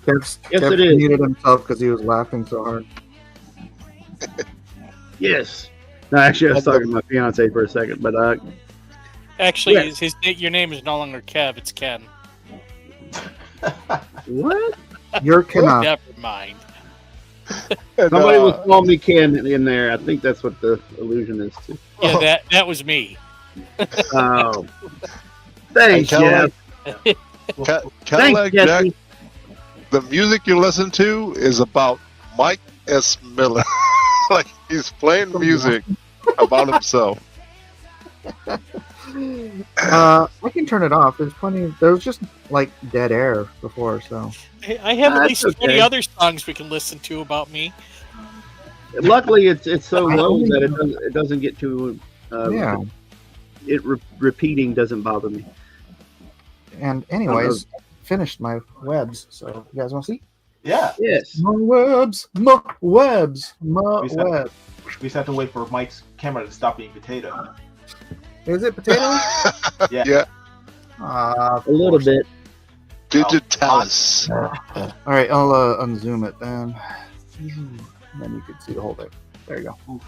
A: Kev
E: it is.
A: muted himself because he was laughing so hard.
E: Yes. No, actually, I was talking to my fiance for a second, but
F: Actually,
E: Yeah.
F: your name is no longer Kev, it's Ken.
E: what?
A: You're Kena.
F: Never mind.
C: And,
E: Somebody was calling me Ken in there. I think that's what the illusion is too.
F: Yeah, that was me.
E: Oh, thanks,
C: Cadillac-
E: Jeff.
C: Cadillac
E: Thanks,
C: Jack,
E: Jesse.
C: the music you listen to is about Mike S. Miller. Like he's playing music about himself.
A: I can turn it off. There's plenty. There was just like dead air before, so.
F: I have at
E: That's
F: least 20
E: okay.
F: other songs we can listen to about me.
E: Luckily, it's so low that it doesn't get too.
A: Yeah.
E: Repeating doesn't bother me.
A: And anyways, finished my webs. So you guys want to see?
D: Yeah.
E: Yes.
A: My webs, my webs, my
D: We said-
A: webs.
D: We just have to wait for Mike's camera to stop being potato.
A: Is it potato?
C: Yeah,
A: Ah,
E: A little bit.
C: digitalis.
A: All right, I'll unzoom it then. Then you can see the whole thing. There you go.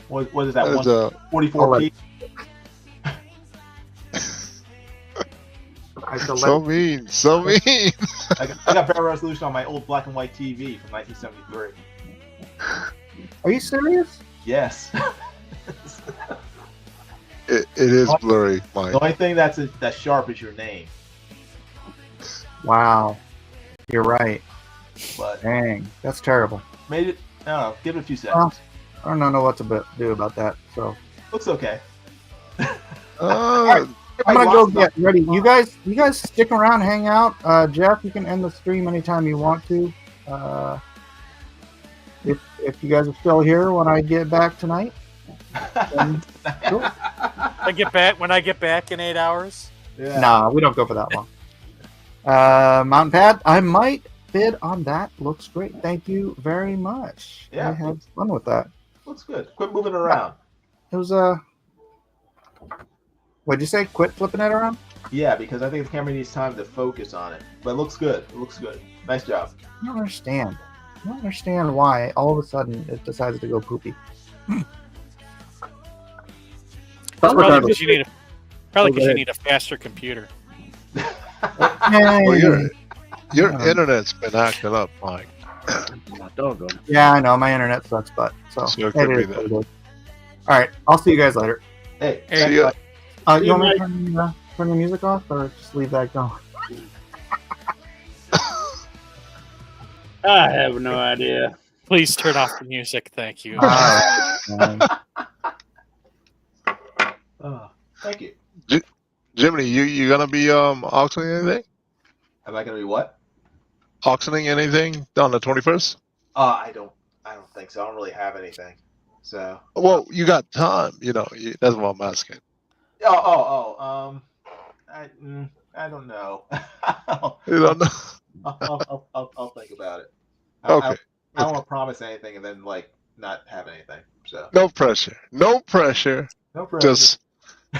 D: What is that?
C: That is
D: 144p?
A: I shall
C: so
A: let-
C: mean, so mean.
D: I got better resolution on my old black and white TV from 1973.
A: Are you serious?
D: Yes.
C: It is blurry, Mike.
D: The only thing that's sharp is your name.
A: Wow. You're right.
D: But
A: Dang, that's terrible.
D: made it. I don't know. Give it a few seconds.
A: I don't know what to do about that. So
D: Looks okay.
C: Uh,
A: I'm gonna go get ready. You guys stick around, hang out. Jeff, you can end the stream anytime you want to. If you guys are still here when I get back tonight, then cool.
F: When I get back in 8 hours.
D: Yeah.
A: Nah, we don't go for that long. Mountain Pad, I might bid on that. Looks great. Thank you very much.
D: Yeah.
A: I had fun with that.
D: Looks good. Quit moving around.
A: It was what'd you say? Quit flipping it around?
D: Yeah, because I think the camera needs time to focus on it. But it looks good. It looks good. Nice job.
A: I don't understand. I don't understand why all of a sudden it decided to go poopy.
F: Probably
A: regardless.
F: because you
E: ahead.
F: need a faster computer.
C: well, your internet's been acting up, Mike.
E: Doggone.
A: Yeah, I know my internet sucks, but so
C: So it
A: it
C: could be
A: is
C: that.
A: what it is. All right, I'll see you guys later.
D: Hey.
C: See ya.
A: You want me to turn the music off or just leave that going?
E: I have no idea.
F: Please turn off the music. Thank you.
A: Um,
D: Thank you.
C: Jiminy, you gonna be auctioning anything?
D: Am I gonna be what?
C: Auctioning anything on the 21st?
D: I don't think so. I don't really have anything. So.
C: Well, you got time. That's what I'm asking.
D: I don't know.
C: You don't know?
D: I'll think about it.
C: Okay.
D: I don't want to promise anything and then like not have anything. So
C: No pressure. No pressure.
D: no pressure.
C: Just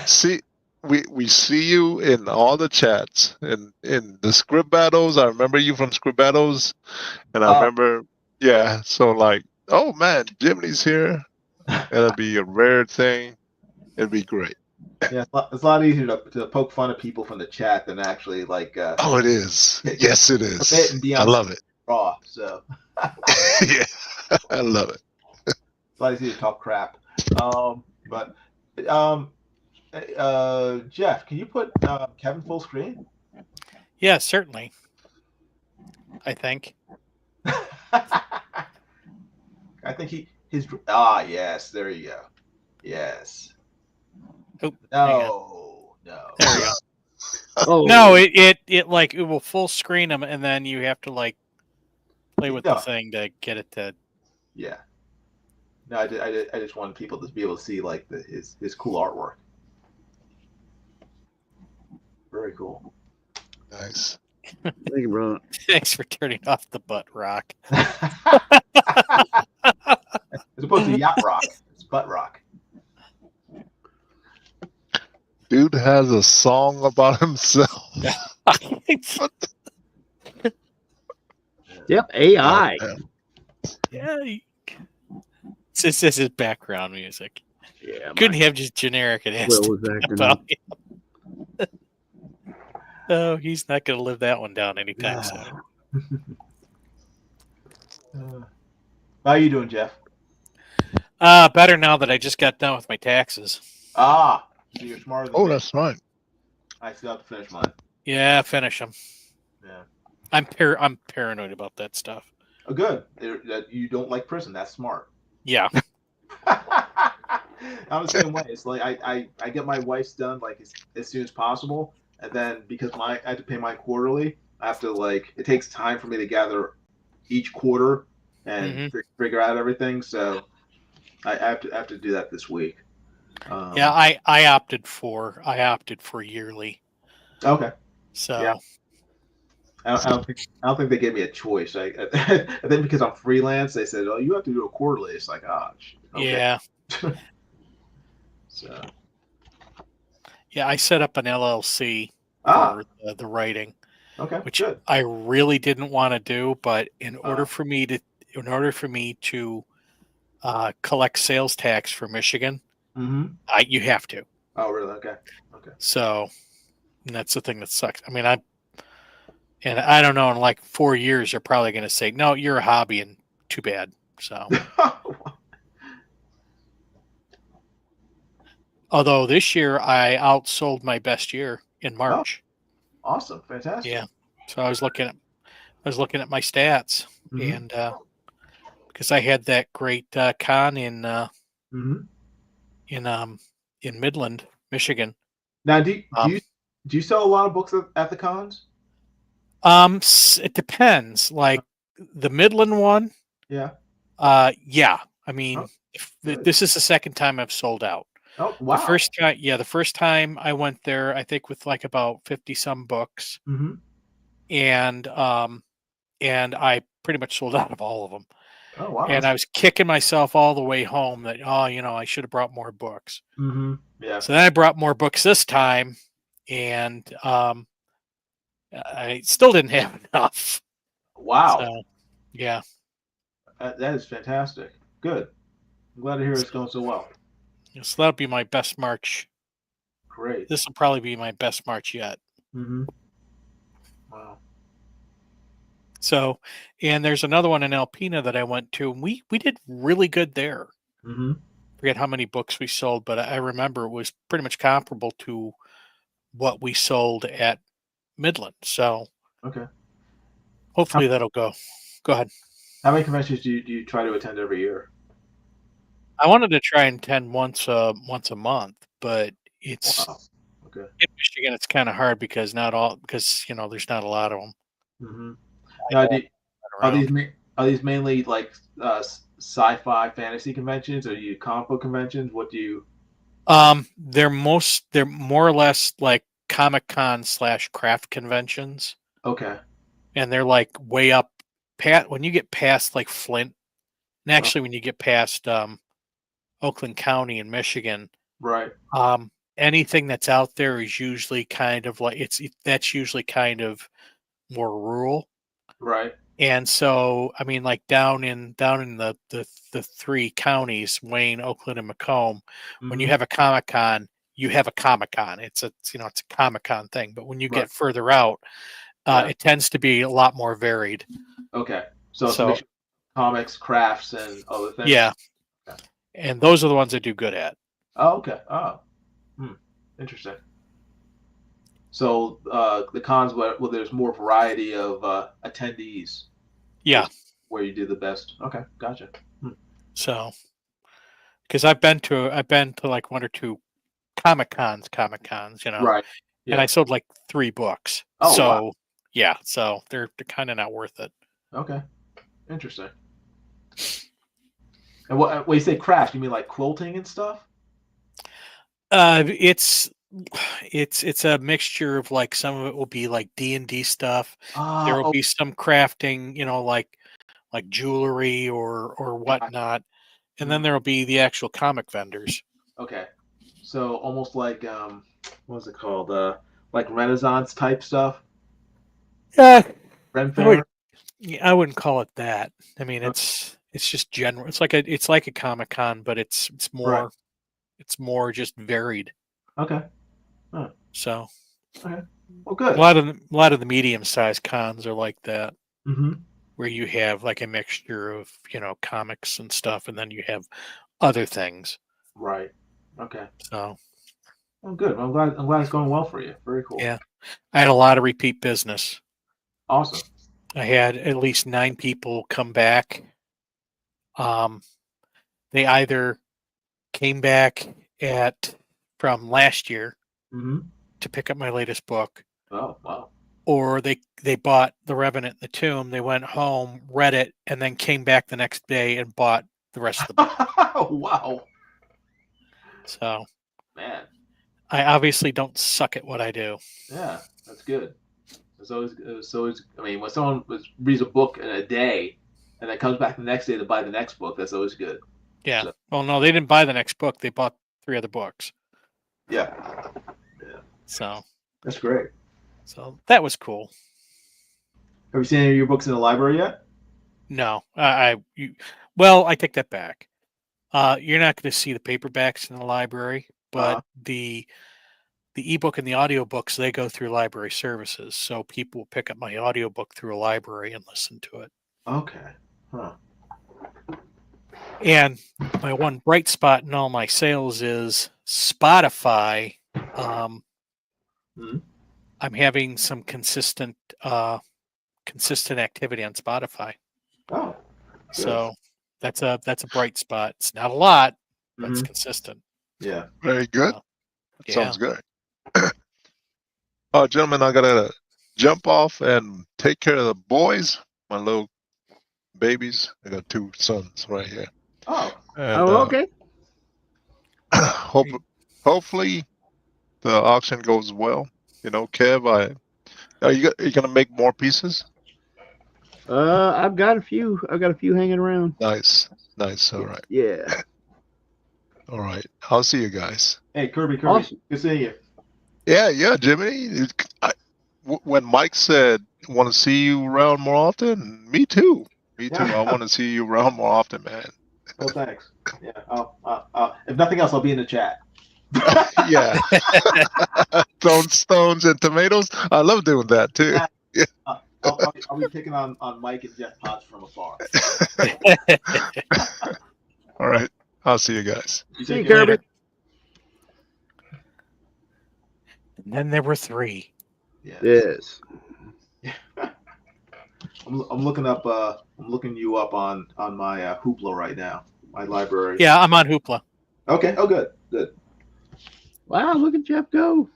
C: see. We see you in all the chats in the script battles. I remember you from script battles, and I remember, yeah. So like, oh man, Jiminy's here. It'll be a rare thing. It'd be great.
D: Yeah, it's a lot easier to poke fun at people from the chat than actually like.
C: Oh, it is. Yes, it is.
D: And be
C: I
D: on
C: love it.
D: raw. So.
C: Yeah, I love it.
D: It's a lot easier to talk crap. But Jeff, can you put Kevin full screen?
F: Yeah, certainly. I think.
D: I think his yes, there you go. Yes.
F: Oh, hang on.
D: No.
F: There we go.
E: Oh
F: No, it will full screen them, and then you have to like play with the thing to get it to.
D: Yeah. No, I just want people to be able to see like his cool artwork. Very cool.
C: Nice.
E: Thank you, brother.
F: Thanks for turning off the butt rock.
D: As opposed to yacht rock, it's butt rock.
C: Dude has a song about himself.
E: Yep, AI.
C: Oh,
F: Yeah. This is background music.
E: Yeah,
F: Couldn't have just generic and
E: Will was acting up.
F: Oh, he's not going to live that one down anytime soon.
D: How are you doing, Jeff?
F: Better now that I just got done with my taxes.
D: So you're smarter than me.
C: that's fine.
D: I still have to finish mine.
F: Yeah, finish them.
D: Yeah.
F: I'm paranoid about that stuff.
D: Oh, good. You don't like prison. That's smart.
F: Yeah.
D: I'm the same way. It's like I get my wife's done like as soon as possible, and then because I have to pay mine quarterly, I have to like it takes time for me to gather each quarter and figure out everything. So I have to do that this week.
F: Yeah, I opted for yearly.
D: Okay.
F: So
D: yeah. I don't think they gave me a choice. I think because I'm freelance, they said, "Oh, you have to do a quarterly." It's like, okay.
F: Yeah.
D: So.
F: Yeah, I set up an LLC for the writing.
D: Okay.
F: Which
D: good.
F: I really didn't want to do, but in order for me to collect sales tax for Michigan, you have to.
D: Oh, really? Okay.
F: So that's the thing that sucks. I mean, I don't know. In like 4 years, they're probably going to say, "No, you're a hobby," and too bad. So, although this year I outsold my best year in March.
D: Oh, awesome! Fantastic.
F: Yeah. So I was looking at my stats, and because I had that great con in Midland, Michigan.
D: Now, do you sell a lot of books at the cons?
F: It depends. Like the Midland one.
D: Yeah.
F: Yeah. I mean, this is the second time I've sold out.
D: Oh, wow.
F: The first time I went there, I think with like about 50 some books. And I pretty much sold out of all of them.
B: Oh, wow.
F: And I was kicking myself all the way home that, I should have brought more books.
B: Mm-hmm. Yeah.
F: So then I brought more books this time, and I still didn't have enough.
B: Wow.
F: So, yeah.
B: That is fantastic. Good. I'm glad to hear it's going so well.
F: So that'll be my best March.
B: Great.
F: This will probably be my best March yet.
B: Mm-hmm. Wow.
F: So, and there's another one in Alpena that I went to, and we did really good there.
B: Mm-hmm.
F: Forget how many books we sold, but I remember it was pretty much comparable to what we sold at Midland. So,
B: Okay.
F: hopefully that'll go Go ahead.
D: How many conventions do you try to attend every year?
F: I wanted to try and attend once a month, but it's
D: Wow. Okay.
F: in Michigan. It's kind of hard because there's not a lot of them.
D: Mm-hmm. Now,
F: around.
D: are these mainly like sci-fi fantasy conventions, or do you comic book conventions? What do you?
F: They're more or less like Comic-Con / craft conventions,
D: Okay.
F: and they're like way up when you get past like Flint, and
D: Oh,
F: actually when you get past Oakland County in Michigan,
D: right.
F: anything that's out there is usually kind of like that's usually kind of more rural.
D: Right.
F: And so, I mean, like down in the three counties, Wayne, Oakland, and Macomb, when you
D: Mm-hmm.
F: have a Comic-Con, you have a Comic-Con. It's a Comic-Con thing. But when you
D: Right.
F: get further out,
D: Yeah.
F: it tends to be a lot more varied.
D: Okay. So it's a
F: So
D: mix of comics, crafts, and other things.
F: yeah,
D: Yeah.
F: and those are the ones I do good at.
D: Oh, okay. Oh, interesting. So the cons where there's more variety of attendees.
F: Yeah.
D: Where you do the best. Okay, gotcha.
F: So, because I've been to like one or two Comic-Cons,
D: Right. Yeah.
F: and I sold like 3 books.
D: Oh,
F: so
D: wow.
F: yeah, so they're kind of not worth it.
D: Okay. Interesting. And when you say craft, you mean like quilting and stuff?
F: It's a mixture of like some of it will be like D&D stuff. There will
D: Oh,
F: be some crafting, like jewelry or whatnot, and then there will be the actual comic vendors.
D: okay. So almost like what was it called? Like Renaissance type stuff.
F: Yeah,
D: Ren
F: I
D: Fair.
F: I wouldn't call it that. I mean,
D: Okay.
F: it's just general. It's like a Comic-Con, but it's
D: Right.
F: more just varied.
D: Okay. Huh.
F: So
D: Okay. Well, good.
F: a lot of the medium-sized cons are like that,
D: Mm-hmm.
F: where you have like a mixture of comics and stuff, and then you have other things.
D: Right. Okay.
F: So
D: Well, good. I'm glad it's going well for you. Very cool.
F: yeah, I had a lot of repeat business.
D: Awesome.
F: I had at least 9 people come back. They either came back from last year
D: Mm-hmm.
F: to pick up my latest book,
D: Oh, wow.
F: or they bought The Revenant and the Tomb. They went home, read it, and then came back the next day and bought the rest of the book.
D: Wow.
F: So
D: Man.
F: I obviously don't suck at what I do.
D: Yeah, that's good. It's always. I mean, when someone reads a book in a day, and then comes back the next day to buy the next book, that's always good.
F: Yeah.
D: So,
F: Well, no, they didn't buy the next book. They bought 3 other books.
D: yeah.
F: So
D: That's great.
F: So that was cool.
D: Have you seen any of your books in the library yet?
F: No, I take that back. You're not going to see the paperbacks in the library, but the ebook and the audiobooks, they go through library services. So people will pick up my audiobook through a library and listen to it.
D: Okay. Huh.
F: And my one bright spot in all my sales is Spotify. I'm having some consistent activity on Spotify.
D: Oh. Good.
F: So that's a bright spot. It's not a lot, but it's consistent.
D: Yeah.
C: Very good.
F: Yeah.
C: Sounds good. Oh, gentlemen, I gotta jump off and take care of the boys, my little babies. I got 2 sons right here.
D: Oh.
C: And,
E: okay.
C: hopefully the auction goes well. Kev, are you gonna make more pieces?
E: I've got a few hanging around.
C: Nice. All right.
E: Yeah.
C: All right. I'll see you guys.
D: Hey, Kirby.
E: Awesome.
D: Good seeing you.
C: Yeah, Jimmy. When Mike said, "Want to see you around more often," me too. I want to see you around more often, man.
D: Well, thanks. Yeah. If nothing else, I'll be in the chat.
C: Yeah. Throwing stones and tomatoes. I love doing that too.
D: Yeah. I'll be picking on Mike and Jeff Potts from afar.
C: All right. I'll see you guys.
E: See you, Kirby.
F: And then there were 3.
D: Yes.
E: Yes.
D: I'm looking up. I'm looking you up on my Hoopla right now. My library.
F: Yeah, I'm on Hoopla.
D: Okay. Oh, good. Good.
E: Wow, look at Jeff go.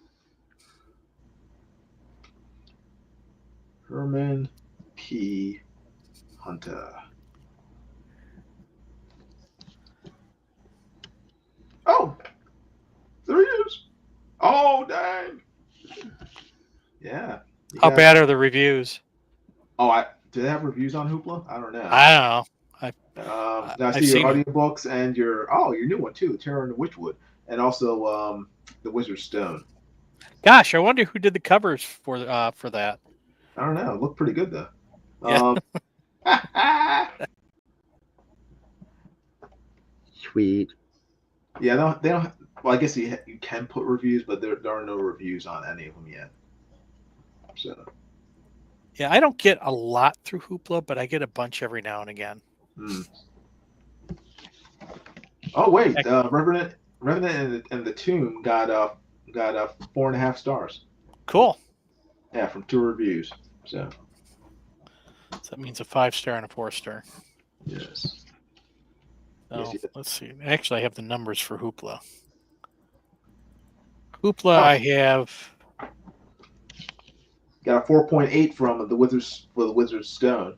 D: Herman P. Hunter. Oh, there he is. Oh, dang. Yeah. You
F: How
D: got-
F: bad are the reviews?
D: Oh, do they have reviews on Hoopla? I don't know.
F: I don't know.
D: Now I see
F: I've
D: your
F: seen them.
D: audiobooks and your new one too, Terror in the Witchwood, and also the Wizard's Stone.
F: Gosh, I wonder who did the covers for that.
D: I don't know. It looked pretty good though.
F: Yeah.
E: Sweet.
D: Yeah, they don't. Well, I guess you can put reviews, but there are no reviews on any of them yet. So.
F: Yeah, I don't get a lot through Hoopla, but I get a bunch every now and again.
D: Hmm. Oh wait, Revenant and the Tomb got 4.5 stars.
F: Cool.
D: Yeah, from 2 reviews. So
F: that means a 5-star and a 4-star.
D: yes.
F: So
D: Yes,
F: let's see. Actually, I have the numbers for Hoopla. I have.
D: Got a 4.8 from the Wizard's Stone.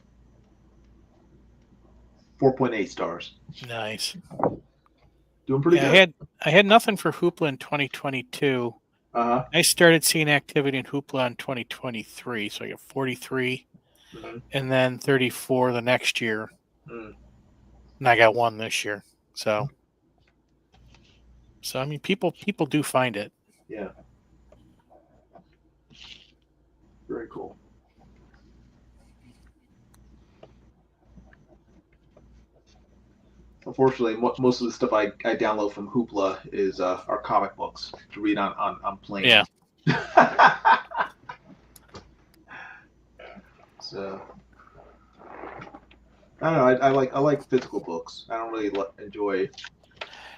D: 4.8 stars.
F: Nice.
D: Doing pretty good.
F: I had nothing for Hoopla in 2022.
D: Uh-huh.
F: I started seeing activity in Hoopla in 2023, so I got 43, and then 34 the next year, and I got 1 this year. So I mean, people do find it.
D: Yeah. Very cool. Unfortunately, most of the stuff I download from Hoopla is are comic books to read on planes.
F: Yeah.
D: So I don't know. I like physical books. I don't really enjoy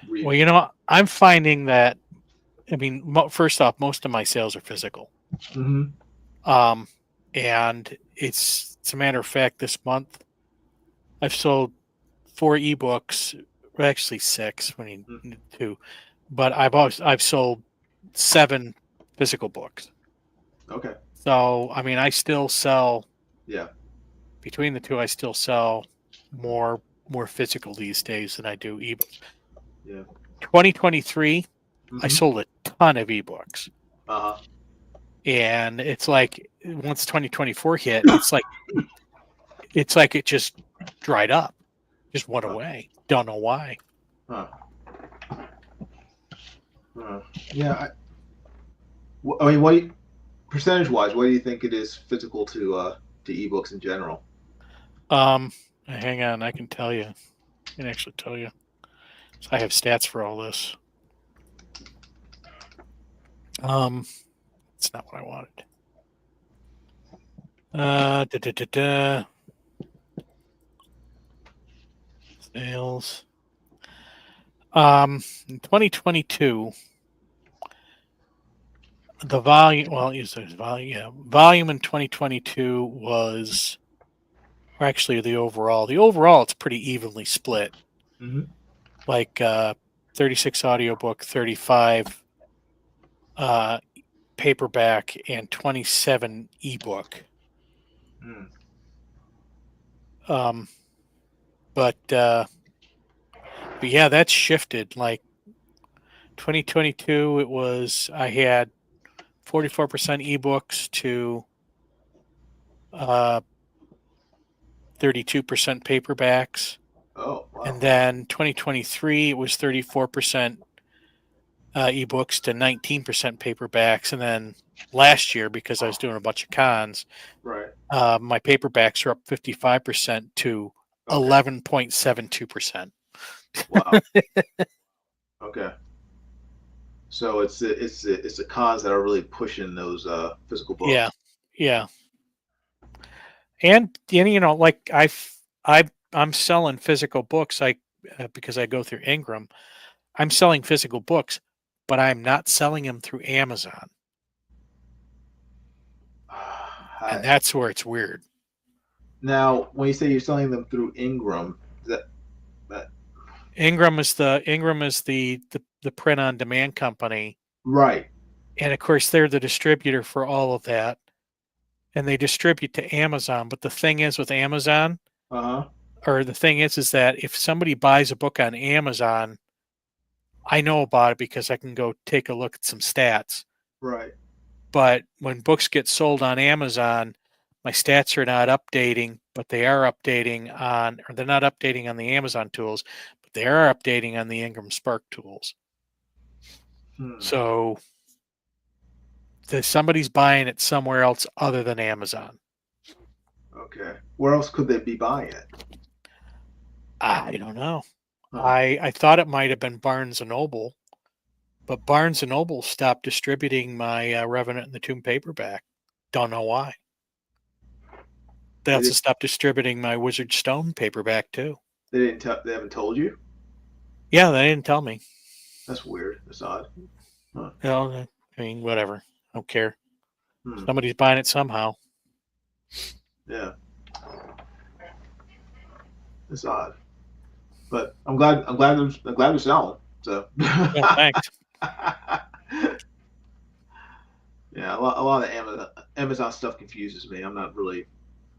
D: reading.
F: Well, you know, I'm finding that. I mean, first off, most of my sales are physical.
D: Mm-hmm.
F: And it's a matter of fact, this month I've sold 4 ebooks, well, actually 6 when you need 2, but I've sold 7 physical books.
D: Okay.
F: So I mean, I still sell.
D: Yeah.
F: Between the two, I still sell more physical these days than I do ebooks.
D: Yeah.
F: 2023, I sold a ton of ebooks.
D: Uh-huh.
F: And it's like once 2024 hit, it's like it just dried up, just went away. Don't know why.
D: Huh. Yeah. I mean, what percentage-wise, what do you think it is physical to ebooks in general?
F: Hang on, I can tell you. I can actually tell you. So I have stats for all this. It's not what I wanted. Sales. In 2022, the volume. Well, volume. Yeah, volume in 2022 was, or actually the overall. The overall, it's pretty evenly split.
D: Mm-hmm.
F: Like 36 audiobook, 35 paperback, and 27 ebook. But yeah, that's shifted. Like 2022, it was I had 44% ebooks to 32% paperbacks.
D: Oh, wow.
F: And then 2023, it was 34% ebooks to 19% paperbacks. And then last year, because I was doing a bunch of cons,
D: Right.
F: my paperbacks are up 55% to 11.72%.
D: Wow. Okay. So it's the cons that are really pushing those physical books.
F: Yeah. And you know, like I'm selling physical books. Because I go through Ingram, I'm selling physical books, but I'm not selling them through Amazon. And that's where it's weird.
D: Now, when you say you're selling them through Ingram, is that
F: Ingram is the print on demand company,
D: right?
F: and of course they're the distributor for all of that, and they distribute to Amazon. But the thing is with Amazon,
D: Uh huh.
F: or the thing is that if somebody buys a book on Amazon, I know about it because I can go take a look at some stats.
D: Right.
F: But when books get sold on Amazon, my stats are not updating, but they are updating on, or they're not updating on the Amazon tools, but they are updating on the Ingram Spark tools.
D: Hmm.
F: So somebody's buying it somewhere else other than Amazon.
D: Okay. Where else could they be buying it?
F: I don't know.
D: Huh.
F: I thought it might have been Barnes and Noble, but Barnes and Noble stopped distributing my Revenant and the Tomb paperback. Don't know why. They
D: They,
F: also
D: did,
F: stopped distributing my Wizard Stone paperback too.
D: they didn't tell. They haven't told you.
F: Yeah, they didn't tell me.
D: That's weird. That's odd. Huh.
F: You know, I mean, whatever. I don't care.
D: Hmm.
F: Somebody's buying it somehow.
D: Yeah. It's odd. But I'm glad. I'm glad. I'm glad they're selling. So.
F: Yeah, thanks.
D: Yeah, a lot of Amazon stuff confuses me. I'm not really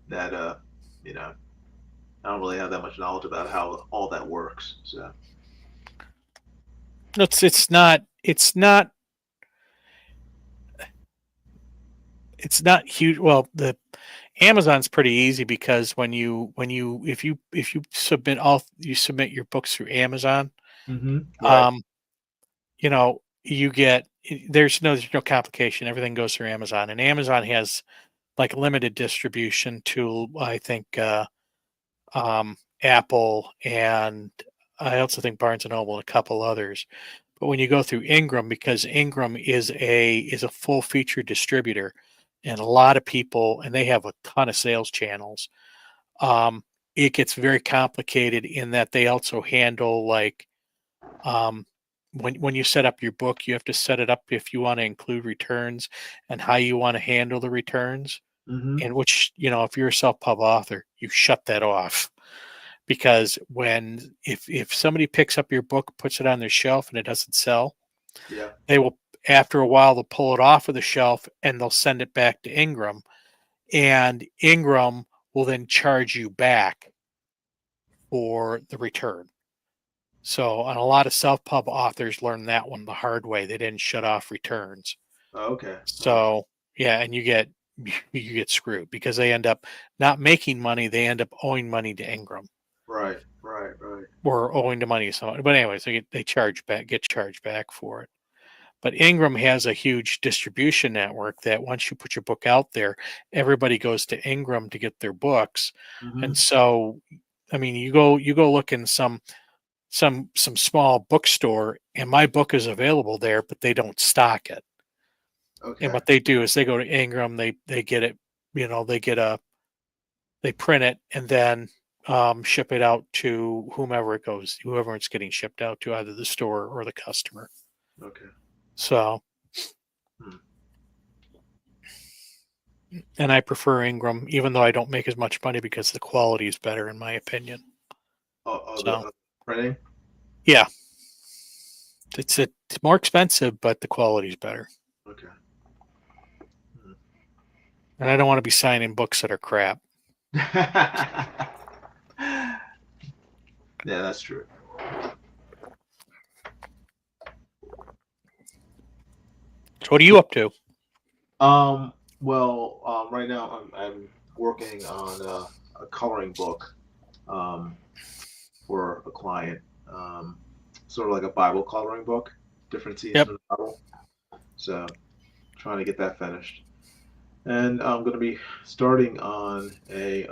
D: that you know, I don't really have that much knowledge about how all that works. So
F: It's not huge. Well, the Amazon's pretty easy because if you submit your books through Amazon,
D: right.
F: um, you know, you get there's no complication. Everything goes through Amazon, and Amazon has like limited distribution to I think Apple, and I also think Barnes and Noble and a couple others. But when you go through Ingram, because Ingram is a full feature distributor, and a lot of people, and they have a ton of sales channels. Um, it gets very complicated in that they also handle like um, when you set up your book, you have to set it up if you want to include returns and how you want to handle the returns.
D: Mm-hmm.
F: And which if you're a self-pub author, you shut that off because if somebody picks up your book, puts it on their shelf, and it doesn't sell,
D: Yeah.
F: they will after a while they'll pull it off of the shelf and they'll send it back to Ingram, and Ingram will then charge you back for the return. So, and a lot of self-pub authors learned that one the hard way. They didn't shut off returns.
D: Oh, okay. Huh.
F: So, yeah, and you get screwed because they end up not making money. They end up owing money to Ingram
D: Right. Right. Right.
F: or owing the money to someone. But anyways, they get charged back for it. But Ingram has a huge distribution network that once you put your book out there, everybody goes to Ingram to get their books.
D: Mm-hmm.
F: And so, I mean, you go look in some small bookstore, and my book is available there, but they don't stock it.
D: Okay.
F: And what they do is they go to Ingram, they get it, they print it, and then ship it out to whoever it's getting shipped out to, either the store or the customer.
D: Okay.
F: So,
D: Hmm.
F: and I prefer Ingram, even though I don't make as much money because the quality is better, in my opinion.
D: Oh,
F: So,
D: the printing.
F: yeah, it's more expensive, but the quality is better.
D: Okay.
F: And I don't want to be signing books that are crap.
D: Yeah, that's true.
F: So what are you up to?
D: Well, right now I'm working on a coloring book for a client, sort of like a Bible coloring book, different scenes
F: Yep.
D: from the Bible. So, trying to get that finished, and I'm going to be starting on a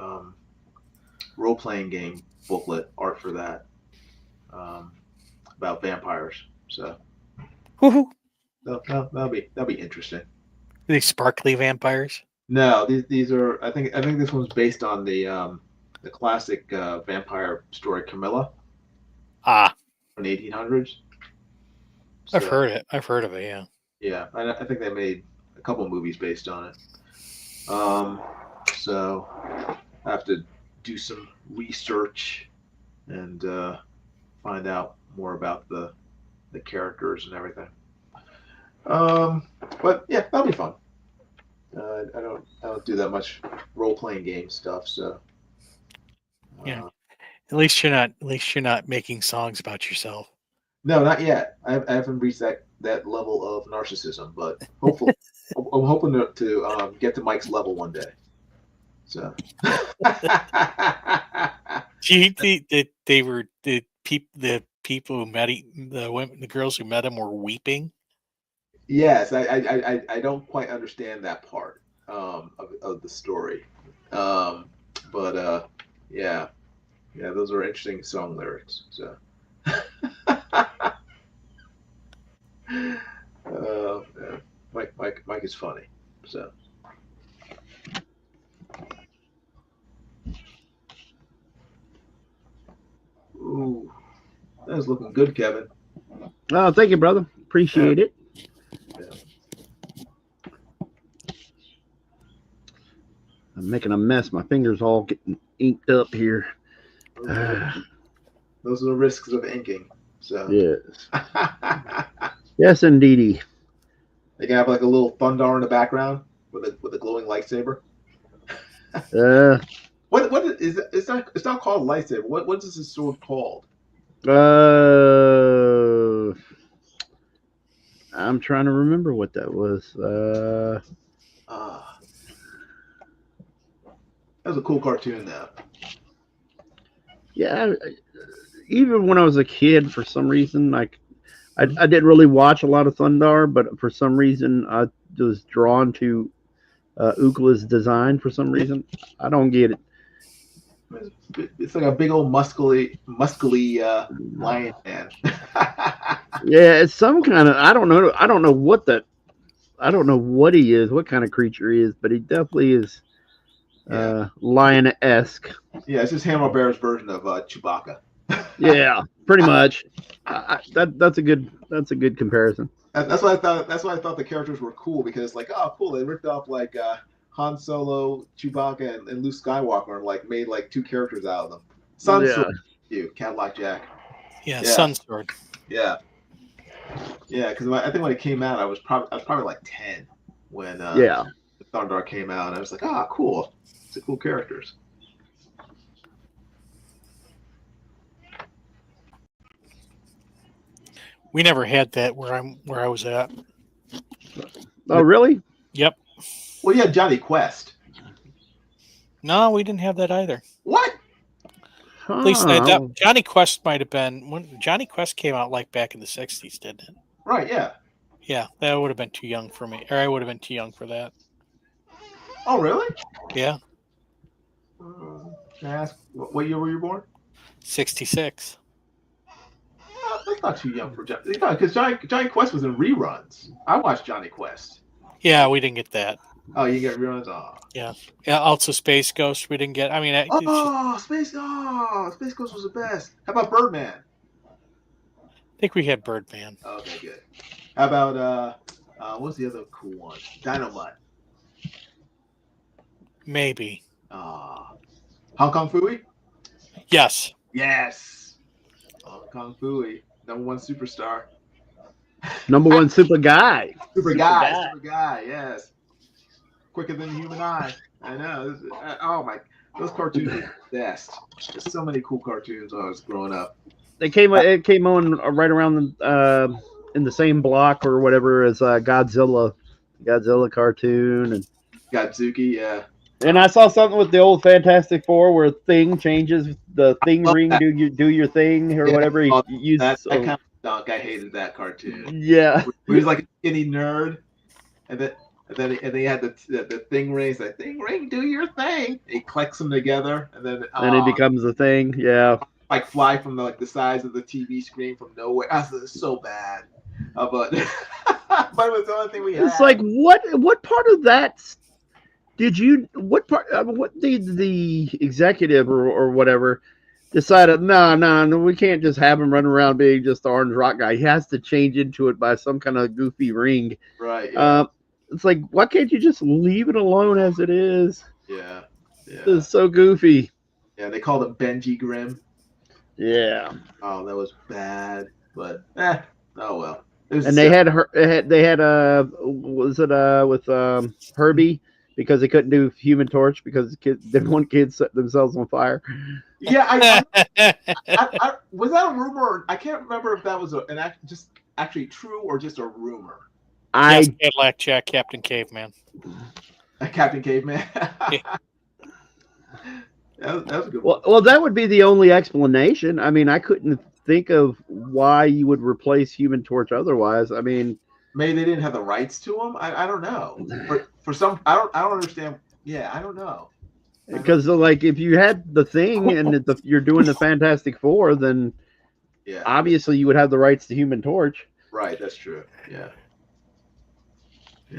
D: role-playing game booklet art for that about vampires. So
F: Woohoo!
D: that'll be interesting.
F: These sparkly vampires.
D: No, these are. I think this one's based on the classic vampire story Camilla
F: Ah,
D: from the 1800s.
F: I've
D: So
F: heard it. I've heard of it. Yeah.
D: yeah, I think they made a couple movies based on it. So I have to do some research and find out more about the characters and everything. But yeah, that'll be fun. I don't do that much role playing game stuff, so
F: Yeah. At least you're not making songs about yourself.
D: no, not yet. I haven't reached that level of narcissism, but hopefully, I'm hoping to get to Mike's level one day. So,
F: Do you think that the people who met the girls who met him were weeping?
D: yes, I don't quite understand that part of the story, but yeah, those are interesting song lyrics. So, yeah. Mike is funny. So. Ooh, that's looking good, Kevin.
E: Oh, thank you, brother. Appreciate it. I'm making a mess. My fingers all getting inked up here.
D: Those are the risks of inking. So
E: Yes. Yes, indeedy.
D: They can have like a little Thundar in the background with a glowing lightsaber. What is it? It's not called a lightsaber. What is this sword called?
E: I'm trying to remember what that was.
D: That was a cool cartoon, though.
E: Yeah, even when I was a kid, for some reason, like I didn't really watch a lot of Thundar, but for some reason, I was drawn to Ookla's design. For some reason, I don't get it.
D: It's like a big old muscly lion man.
E: Yeah, it's some kind of I don't know what he is, what kind of creature he is, but he definitely is lion-esque.
D: Yeah, it's just Hanna-Barbera's version of Chewbacca.
E: Yeah, pretty much. That's a good comparison.
D: That's why I thought. That's why I thought the characters were cool, because like, oh, cool, they ripped off like Han Solo, Chewbacca, and Luke Skywalker, and like made like two characters out of them. Sunsword, Cadillac Jack.
F: Yeah, Sunsword.
D: Yeah, because I think when it came out, I was probably like 10 when Thundar came out, and I was like, ah, cool, it's a cool characters.
F: We never had that where I was at.
E: Oh, really?
F: Yep.
D: Well, you had Johnny Quest.
F: No, we didn't have that either.
D: What?
F: At least Johnny Quest might have been when Johnny Quest came out, like back in the 60s, didn't it?
D: Right. Yeah.
F: Yeah, that would have been too young for me, or I would have been too young for that.
D: Oh, really?
F: Yeah.
D: Can I ask what year were you born?
F: 66.
D: That's not too young for Johnny. Because Johnny Quest was in reruns. I watched Johnny Quest.
F: Yeah, we didn't get that.
D: Oh, you get reruns? Oh.
F: Yeah. Also Space Ghost we didn't get. I mean,
D: Space Ghost was the best. How about Birdman?
F: I think we had Birdman.
D: Okay, good. How about what's the other cool one? Dynamite.
F: Maybe.
D: Hong Kong Phooey?
F: Yes.
D: Yes. Hong Kong Phooey, #1 superstar.
E: #1 super guy.
D: Super guy, yes. Quicker than the human eye. I know. Those cartoons are the best. There's so many cool cartoons when I was growing up.
E: It came on right around in the same block or whatever as Godzilla cartoon and
D: Godzuki, yeah.
E: And I saw something with the old Fantastic Four where Thing changes the Thing ring, do your thing or whatever he uses.
D: That kind of dunk. I hated that cartoon.
E: Yeah,
D: he was like a skinny nerd, and then he had the Thing ring. He's like, Thing ring, do your thing. He collects them together, and then
E: it becomes the Thing. Yeah,
D: like fly from the size of the TV screen from nowhere. I was so bad, but but it was the only thing we had.
E: It's like what part of that? What did the executive or whatever decided? No, we can't just have him run around being just the orange rock guy. He has to change into it by some kind of goofy ring.
D: Right. Yeah.
E: It's like, why can't you just leave it alone as it is?
D: Yeah. Yeah.
E: It's so goofy.
D: Yeah, they called him Benji Grimm.
E: Yeah.
D: Oh, that was bad. But oh well. It was
E: And they had her. They had was it with Herbie because they couldn't do Human Torch because the kid didn't want kids set themselves on fire.
D: yeah. I was that a rumor? Or, I can't remember if that was just actually true or just a rumor.
F: Yes,
E: I
F: Cadillac Jack, Captain Caveman.
D: Captain Caveman.
F: Yeah.
D: that was a good one.
E: well, that would be the only explanation. I mean, I couldn't think of why you would replace Human Torch otherwise. I mean,
D: Maybe they didn't have the rights to him. I don't know. For some, I don't understand. Yeah, I don't know.
E: because like if you had the Thing and you're doing the Fantastic Four, then
D: Yeah,
E: obviously you would have the rights to Human Torch.
D: right. That's true. Yeah.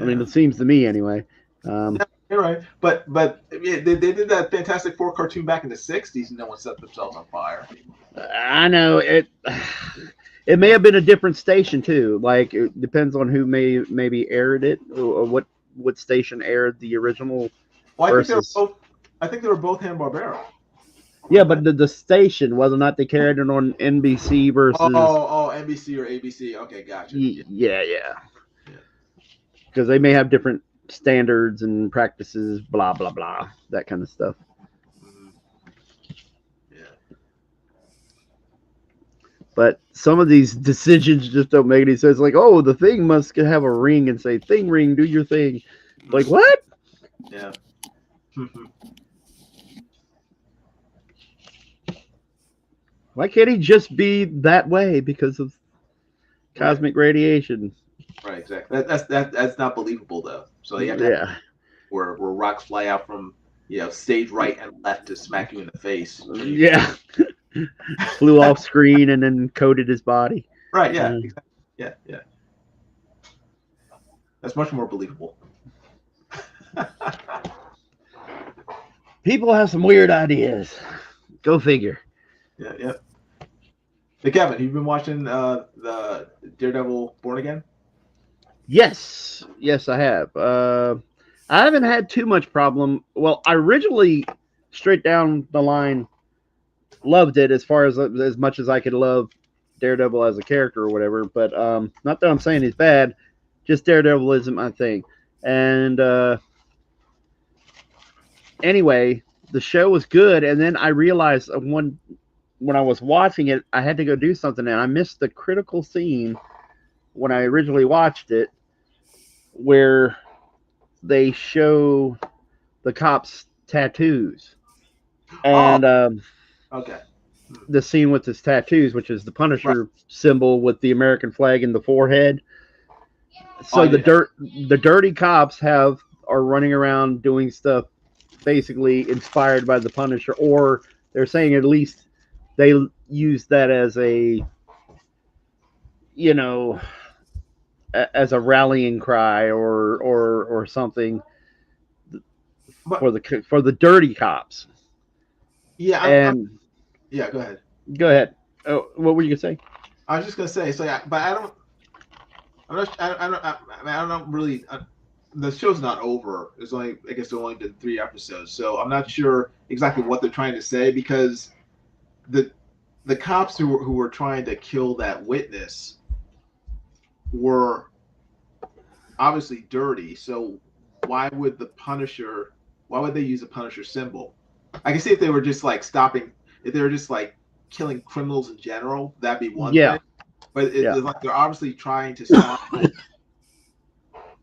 E: I mean, it seems to me anyway.
D: You're right, but yeah, they did that Fantastic Four cartoon back in the '60s, and no one set themselves on fire.
E: I know it. It may have been a different station too. Like it depends on who maybe aired it or what station aired the original.
D: Well,
E: versus...
D: I think they were both Hanna-Barbera.
E: Yeah, but the station, whether or not they carried it on NBC versus
D: NBC or ABC. Okay, gotcha.
E: Yeah. Because they may have different standards and practices, blah blah blah, that kind of stuff.
D: Mm-hmm. Yeah.
E: But some of these decisions just don't make any sense. Like, oh, the Thing must have a ring and say, "Thing ring, do your thing." Like what?
D: Yeah.
E: Why can't he just be that way because of cosmic radiation?
D: Right, exactly. That's not believable though. So you have to have where rocks fly out from stage right and left to smack you in the face.
E: Yeah. Flew off screen and then coated his body.
D: Right. Yeah. Yeah. That's much more believable.
E: People have some weird ideas. Go figure.
D: Yeah. Hey, Kevin, you've been watching the Daredevil Born Again?
E: Yes, I have. I haven't had too much problem. Well, I originally, straight down the line, loved it as far as much as I could love Daredevil as a character or whatever. But not that I'm saying he's bad, just Daredevil isn't my thing. And anyway, the show was good, and then I realized when I was watching it, I had to go do something, and I missed the critical scene when I originally watched it, where they show the cops' tattoos, and
D: okay,
E: the scene with his tattoos, which is the Punisher symbol with the American flag in the forehead. So the dirty cops are running around doing stuff basically inspired by the Punisher, or they're saying at least they use that as a as a rallying cry or something for the dirty cops.
D: Yeah, go ahead.
E: Go ahead. Oh, what were you gonna say?
D: I was just gonna say. So yeah, but I don't really. The show's not over. There's only, I guess, there's only been 3 episodes, so I'm not sure exactly what they're trying to say because the cops who were trying to kill that witness were obviously dirty. So why would they use a Punisher symbol? I can see if they were just like if they were just like killing criminals in general, that'd be one thing. But it's like they're obviously trying to stop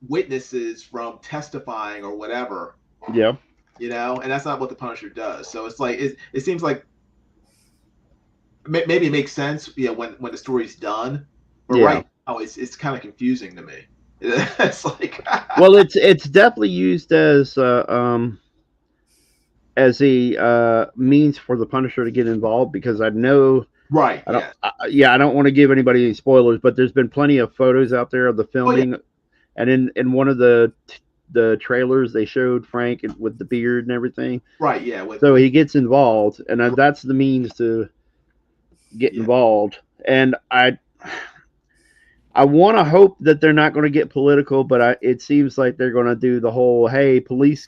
D: witnesses from testifying or whatever.
E: Yeah.
D: And that's not what the Punisher does. So it's like it seems like maybe it makes sense, when the story's done. But right now it's kind of confusing to me. It's like
E: well, it's definitely used as a means for the Punisher to get involved, because I know.
D: Right.
E: I don't want to give anybody any spoilers, but there's been plenty of photos out there of the filming, and in one of the trailers they showed Frank with the beard and everything.
D: Right. Yeah.
E: So he gets involved, and that's the means to get involved. And I want to hope that they're not going to get political, but it seems like they're going to do the whole, hey, police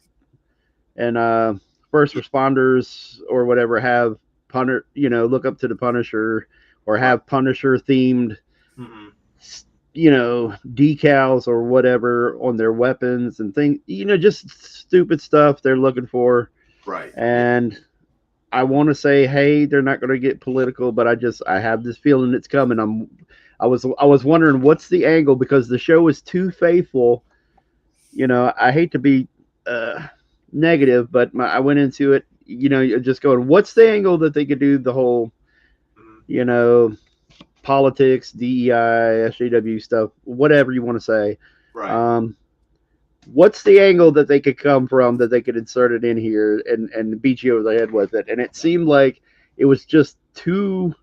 E: and first responders or whatever have look up to the Punisher or have Punisher themed,
D: Mhm.
E: decals or whatever on their weapons and things, just stupid stuff they're looking for.
D: Right.
E: And I want to say, hey, they're not going to get political, but I have this feeling it's coming. I was wondering what's the angle, because the show is too faithful. I hate to be negative, but I went into it, just going, what's the angle that they could do the whole, politics, DEI, SJW stuff, whatever you want to say.
D: Right.
E: What's the angle that they could come from that they could insert it in here and beat you over the head with it? And it seemed like it was just too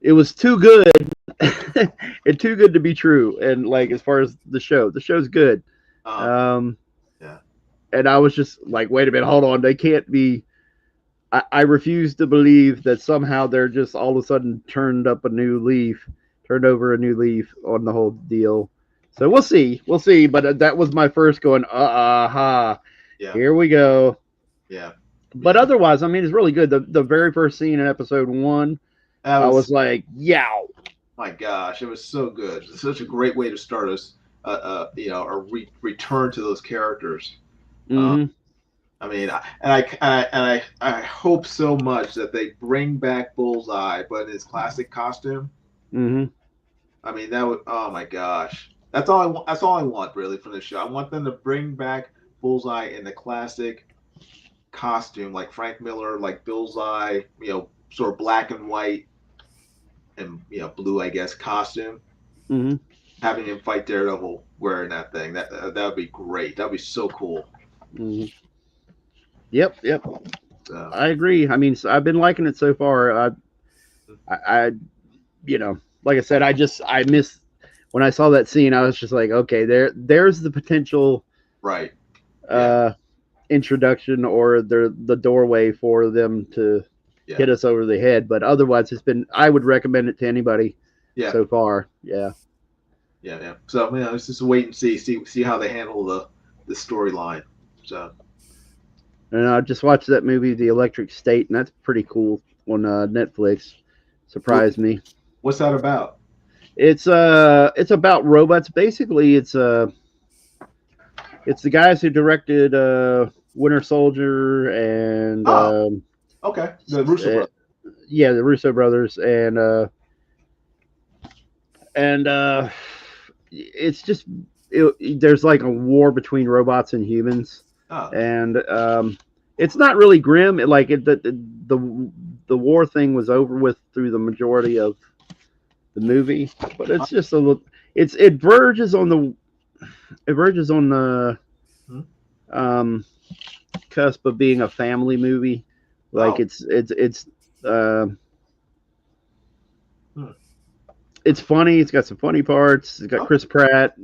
E: good and too good to be true. And like, as far as the show's good.
D: Yeah.
E: And I was just like, wait a minute, hold on. They can't be. I refuse to believe that somehow they're just all of a sudden turned over a new leaf on the whole deal. So we'll see. But that was my first going,
D: Yeah.
E: here we go.
D: Yeah.
E: But otherwise, I mean, it's really good. The very first scene in episode 1, I was like, yow.
D: My gosh, it was so good. It's such a great way to start us, return to those characters.
E: Mm-hmm.
D: I mean, I hope so much that they bring back Bullseye, but in his classic costume.
E: Mm-hmm.
D: I mean, that would. Oh my gosh, that's all I want. That's all I want really from the show. I want them to bring back Bullseye in the classic costume, like Frank Miller, like Bullseye. Sort of black and white and blue, I guess, costume.
E: Mm-hmm.
D: Having him fight Daredevil wearing that thing. That would be great. That would be so cool.
E: Mm-hmm. Yep.
D: So.
E: I agree. I mean, I've been liking it so far. I like I said, I missed when I saw that scene. I was just like, okay, there's the potential,
D: right?
E: Introduction or the doorway for them to hit us over the head. But otherwise, I would recommend it to anybody.
D: Yeah.
E: So far, yeah.
D: So let's just wait and see how they handle the storyline. So.
E: And I just watched that movie, The Electric State, and that's pretty cool on Netflix. Surprised me.
D: What's that about?
E: It's about robots. Basically, it's the guys who directed Winter Soldier and
D: okay, the Russo brothers.
E: Yeah, the Russo brothers, and it's just there's like a war between robots and humans. And it's not really grim. The war thing was over with through the majority of the movie, but it's just a little. It verges on the cusp of being a family movie. Like it's funny. It's got some funny parts. It's got Chris Pratt.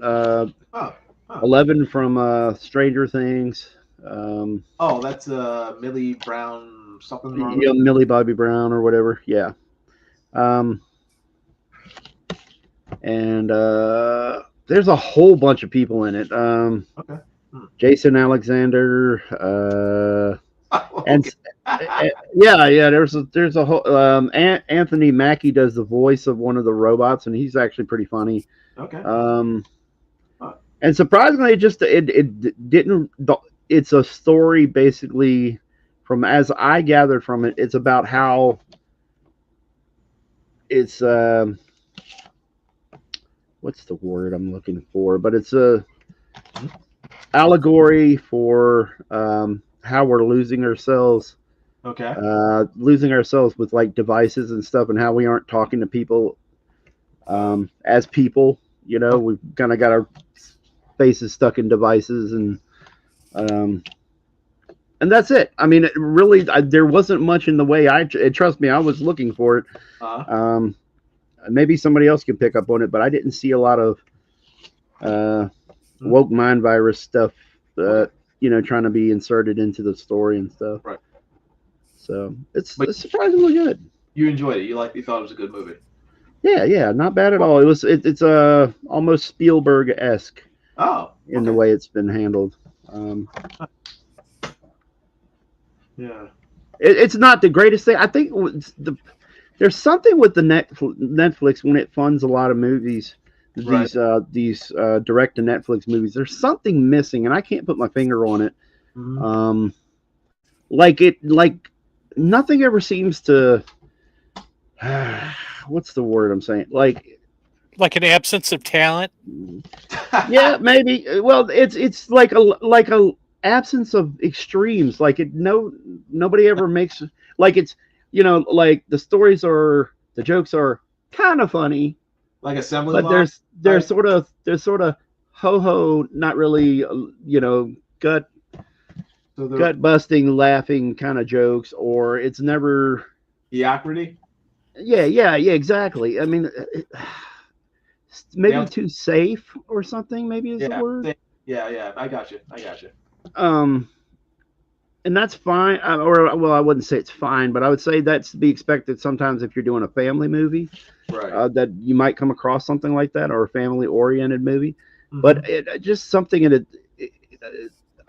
E: 11 from Stranger Things.
D: That's Millie Brown something.
E: Millie Bobby Brown or whatever. Yeah. And there's a whole bunch of people in it.
D: Okay.
E: Jason Alexander. And there's a whole. Anthony Mackie does the voice of one of the robots, and he's actually pretty funny.
D: Okay.
E: And surprisingly, it didn't. It's a story basically, from as I gathered from it, it's about how it's what's the word I'm looking for? But it's a allegory for how we're losing ourselves.
D: Okay.
E: Losing ourselves with like devices and stuff, and how we aren't talking to people as people. We've kind of got our faces stuck in devices, and that's it. I mean, it really, there wasn't much in the way trust me, I was looking for it. Maybe somebody else could pick up on it, but I didn't see a lot of woke mind virus stuff, trying to be inserted into the story and stuff.
D: Right.
E: So it's surprisingly good.
D: You enjoyed it. You thought it was a good movie.
E: Yeah, not bad at all. It's almost Spielberg-esque.
D: Oh.
E: In the way it's been handled.
D: Yeah.
E: It's not the greatest thing. I think there's something with the Netflix when it funds a lot of movies.
D: Right.
E: These direct to Netflix movies. There's something missing, and I can't put my finger on it.
D: Mhm.
E: Like nothing ever seems to. What's the word I'm saying?
F: Like an absence of talent.
E: Yeah, maybe. Well, it's like a absence of extremes. Like nobody ever makes like it's like the jokes are kind of funny,
D: Like assembly
E: but
D: line.
E: there's
D: Right?
E: sort of ho, not really gut
D: So the
E: gut busting laughing kind of jokes, or it's never.
D: mediocrity.
E: Yeah, exactly. I mean,
D: They
E: maybe
D: don't.
E: too safe or something. Maybe is the
D: Yeah.
E: word.
D: Yeah. I got you. I got you.
E: Um, and that's fine. Or well, I wouldn't say it's fine, but I would say that's to be expected sometimes if you're doing a family movie,
D: Right.
E: that you might come across something like that, or a family-oriented movie.
D: Mhm.
E: But just something in it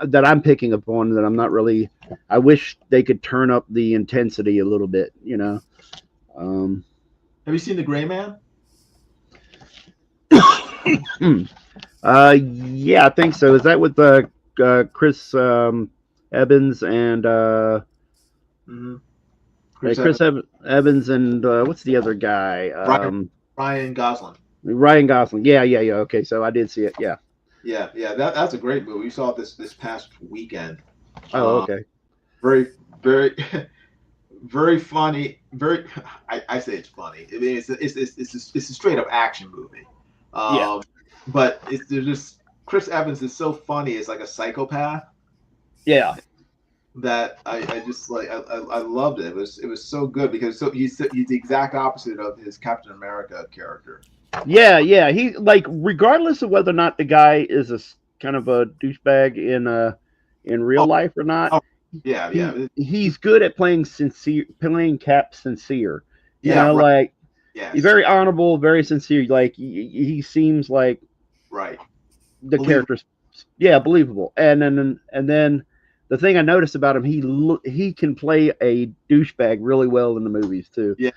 E: that I'm picking up on that I'm not really. I wish they could turn up the intensity a little bit. Um,
D: Have you seen The Gray Man?
E: yeah, I think so. Is that with Chris Evans and
D: Mm-hmm. Chris
E: Chris
D: Evans,
E: Evans and what's the other guy?
D: Ryan Gosling.
E: Ryan Gosling. Yeah. Okay, so I did see it. Yeah.
D: Yeah. That's a great movie. We saw it this past weekend.
E: Oh,
D: Um,
E: okay.
D: very very very funny. Very. I say it's funny. I mean, it's a straight up action movie.
E: Yeah.
D: But there's just Chris Evans is so funny. It's like a psychopath
E: Yeah.
D: that I just like I loved it. It was so good because he's the exact opposite of his Captain America character.
E: Yeah. He like regardless of whether or not the guy is kind of a douchebag in real
D: Oh,
E: life or not,
D: oh yeah.
E: he's good at playing Cap sincere.
D: Yeah, right.
E: Like he's
D: Yes,
E: very honorable, very sincere. Like he seems like
D: right.
E: the
D: Believe
E: character's believable. And then the thing I noticed about him, he can play a douchebag really well in the movies too.
D: Yeah.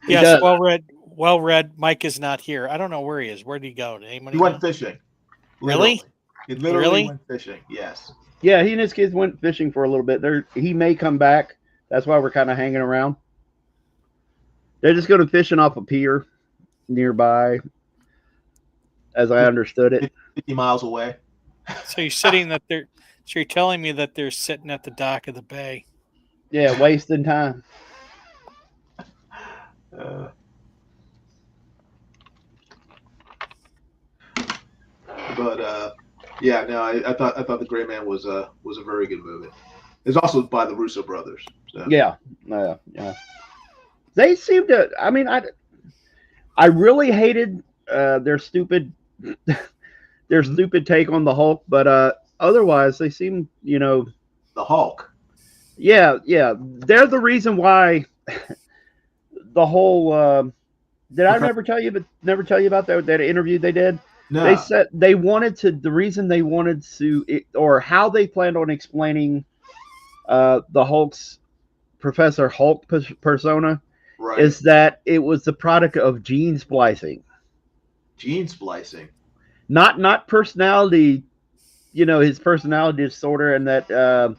E: He
F: Yes,
E: does.
F: well read. Well read. Mike is not here. I don't know where he is. Where did he go? Did anybody
D: He went
F: know?
D: fishing.
F: Really?
D: Literally. He literally
F: Really?
D: went fishing. Yes.
E: Yeah, he and his kids went fishing for a little bit. He may come back. That's why we're kind of hanging around. They're just going to fishing off a pier nearby, as I understood it.
D: 50 miles away.
F: So you're sitting that they're. So you're telling me that they're sitting at the dock of the bay.
E: Yeah, wasting time.
D: Uh, but yeah, no, I thought The Gray Man was a very good movie. It's also by the Russo brothers. So.
E: Yeah. They seem to. I mean, I really hated their stupid take on the Hulk, but otherwise they seem
D: The Hulk.
E: yeah, they're the reason why the whole. Did I never tell you about that interview they did?
D: No.
E: They said they wanted to. The reason they wanted to, or how they planned on explaining the Hulk's Professor Hulk persona,
D: right.
E: is that it was the product of gene splicing.
D: Gene splicing.
E: Not personality. His personality disorder, and that the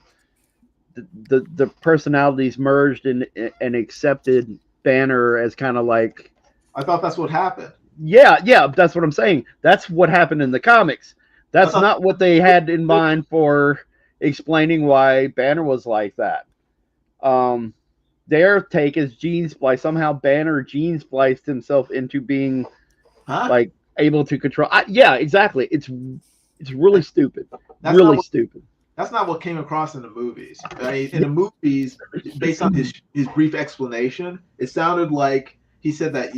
E: personalities merged and accepted Banner as kind of like.
D: I thought that's what happened.
E: Yeah, that's what I'm saying. That's what happened in the comics. That's not what they had in mind for explaining why Banner was like that. Their take is gene splice. Somehow Banner gene spliced himself into being like able to control. Yeah, exactly. It's really stupid. Really stupid.
D: That's not what came across in the movies. I mean, in the movies, based on his brief explanation, it sounded like he said that